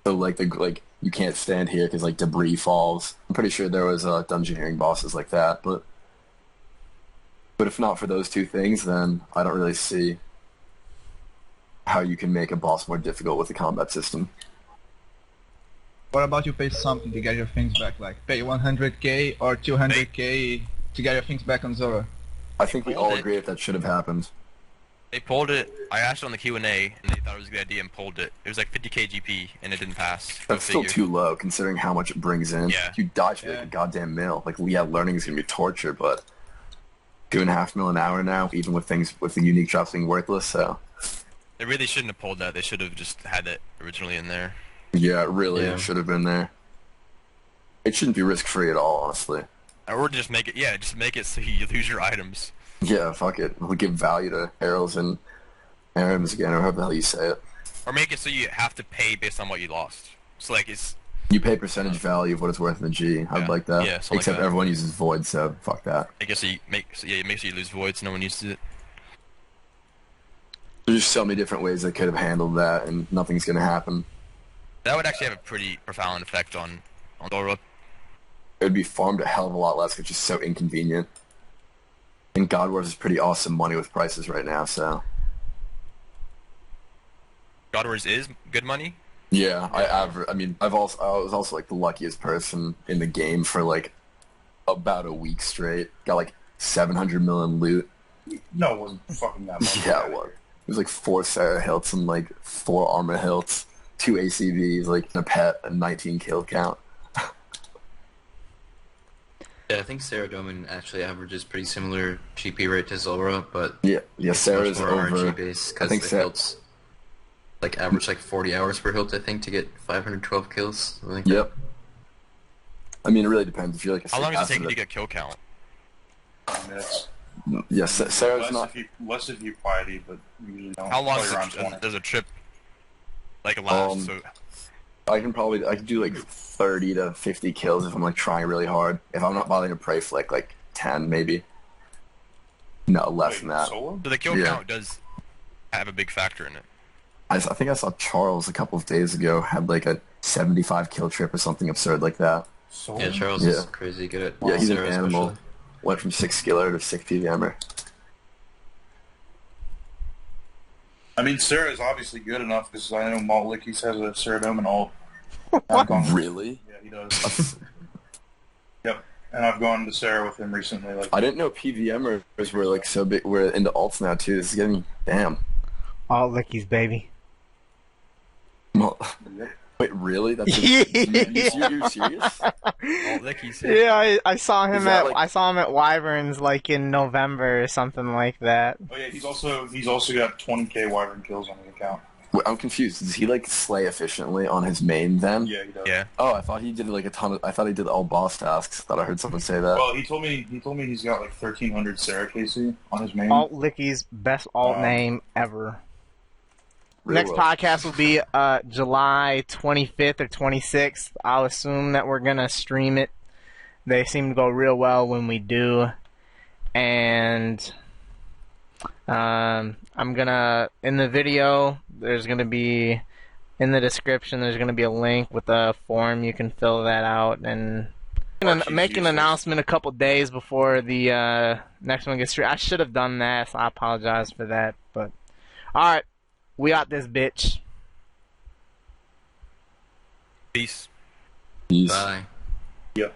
[SPEAKER 4] So like you can't stand here because like debris falls. I'm pretty sure there was dungeoneering bosses like that, but if not for those two things, then I don't really see how you can make a boss more difficult with the combat system.
[SPEAKER 2] What about you pay something to get your things back? Like pay 100k or 200k to get your things back on Zora?
[SPEAKER 4] I think we
[SPEAKER 1] Hold
[SPEAKER 4] all
[SPEAKER 1] it.
[SPEAKER 4] agree that should have happened.
[SPEAKER 1] They pulled it. I asked it on the Q&A, and they thought it was a good idea and pulled it. It was like 50k GP, and it didn't pass. Go
[SPEAKER 4] That's still
[SPEAKER 1] figure.
[SPEAKER 4] too low considering how much it brings in.
[SPEAKER 1] Yeah.
[SPEAKER 4] You dodge for like
[SPEAKER 2] Yeah.
[SPEAKER 4] a goddamn mil. Like yeah, learning is gonna be torture, but 2.5 mil an hour now, even with things with the unique drops being worthless. So
[SPEAKER 1] They really shouldn't have pulled that. They should have just had it originally in there.
[SPEAKER 4] yeah, it really
[SPEAKER 5] Yeah.
[SPEAKER 4] should have been there. It shouldn't be risk free at all, honestly.
[SPEAKER 1] Or just make it, yeah, just make it so you lose your items.
[SPEAKER 4] Yeah, fuck it. We'll give value to arrows and arrows again, or however the hell you say it.
[SPEAKER 1] Or make it so you have to pay based on what you lost. So like it's,
[SPEAKER 4] You pay percentage value of what it's worth in the G. I'd
[SPEAKER 1] Yeah.
[SPEAKER 4] like that.
[SPEAKER 1] Yeah, something like
[SPEAKER 4] Except
[SPEAKER 1] that.
[SPEAKER 4] everyone uses void, so fuck that.
[SPEAKER 1] I guess you make, so yeah, it makes you lose voids. No one uses it.
[SPEAKER 4] There's just so many different ways they could have handled that, and nothing's gonna happen.
[SPEAKER 1] That would actually have a pretty profound effect on Dora.
[SPEAKER 4] It would be farmed a hell of a lot less, which is so inconvenient. And God Wars is pretty awesome money with prices right now, so
[SPEAKER 1] God Wars is good money.
[SPEAKER 4] yeah. I was also like the luckiest person in the game for like about a week straight. Got like 700 million loot.
[SPEAKER 3] No, it wasn't fucking that much.
[SPEAKER 4] Yeah, it was. It was like 4 Sarah hilts and like 4 armor hilts, 2 ACVs, like a pet, a 19 kill count.
[SPEAKER 5] Yeah, I think Tzhaar actually averages pretty similar GP rate to Zulrah, but
[SPEAKER 4] Yeah,
[SPEAKER 5] it's
[SPEAKER 4] Sarah's
[SPEAKER 5] much more
[SPEAKER 4] over.
[SPEAKER 5] RNG based
[SPEAKER 4] I
[SPEAKER 5] because
[SPEAKER 4] think
[SPEAKER 5] the
[SPEAKER 4] Sarah-
[SPEAKER 5] hilts like average like 40 hours per hilt, I think, to get 512 kills. I think.
[SPEAKER 4] Yep. I mean, it really depends. If you're like a
[SPEAKER 1] How long does it
[SPEAKER 4] sick
[SPEAKER 1] take you to
[SPEAKER 4] bastard
[SPEAKER 1] get kill count?
[SPEAKER 3] Minutes.
[SPEAKER 4] that- Yeah, Sarah's
[SPEAKER 3] Less
[SPEAKER 4] not.
[SPEAKER 3] if you piety, but usually don't.
[SPEAKER 1] How long
[SPEAKER 3] Probably around
[SPEAKER 1] does,
[SPEAKER 3] 20.
[SPEAKER 1] does a trip like last? So
[SPEAKER 4] I can do like 30 to 50 kills if I'm like trying really hard. If I'm not bothering to pray flick, like 10 maybe. No, less than that.
[SPEAKER 3] Solo?
[SPEAKER 1] the kill
[SPEAKER 4] Yeah.
[SPEAKER 1] count does have a big factor in it.
[SPEAKER 4] I think I saw Charles a couple of days ago had like a 75 kill trip or something absurd like that.
[SPEAKER 3] Solo?
[SPEAKER 5] Yeah, Charles
[SPEAKER 4] Yeah.
[SPEAKER 5] is crazy good at
[SPEAKER 4] Yeah, he's an
[SPEAKER 5] Tzhaar
[SPEAKER 4] animal.
[SPEAKER 5] especially.
[SPEAKER 4] Went from 6 skiller to 6 PVMer.
[SPEAKER 3] I mean, Sarah's obviously good enough because I know Maltlickies has a Ceradomin ult.
[SPEAKER 7] What?
[SPEAKER 4] Really?
[SPEAKER 3] Yeah, he does. Yep. And I've gone to Sarah with him recently. Like,
[SPEAKER 4] I didn't know PVMers were like so big. We're into alts now too. This is getting damn.
[SPEAKER 7] All lickies, baby.
[SPEAKER 4] Well,
[SPEAKER 3] Yep.
[SPEAKER 4] wait, really? That's
[SPEAKER 7] Yeah.
[SPEAKER 4] you're serious?
[SPEAKER 1] Oh, like he said.
[SPEAKER 7] Yeah, I saw
[SPEAKER 4] Is
[SPEAKER 7] him
[SPEAKER 4] that
[SPEAKER 7] at
[SPEAKER 4] like-
[SPEAKER 7] I saw him at Wyverns like in November or something like that.
[SPEAKER 3] Oh yeah, he's also got 20k Wyvern kills on his account.
[SPEAKER 4] Wait, I'm confused. Does he like slay efficiently on his main then?
[SPEAKER 3] Yeah, he does.
[SPEAKER 1] Yeah.
[SPEAKER 4] Oh, I thought he did like a ton of. I thought he did all boss tasks. Thought I heard someone say that.
[SPEAKER 3] Well, he told me he's got like 1300 Sarah KC on his main.
[SPEAKER 7] Alt Licky's best alt name ever.
[SPEAKER 4] Really
[SPEAKER 7] Next
[SPEAKER 4] well.
[SPEAKER 7] podcast will be July 25th or 26th. I'll assume that we're gonna stream it. They seem to go real well when we do, and I'm gonna in the video. There's gonna be in the description. There's gonna be a link with a form. You can fill that out and make an
[SPEAKER 3] useless.
[SPEAKER 7] announcement a couple days before the next one gets streamed. I should have done that, so I apologize for that. But all right. We got this bitch.
[SPEAKER 1] Peace.
[SPEAKER 4] Peace.
[SPEAKER 5] Bye.
[SPEAKER 3] Yep.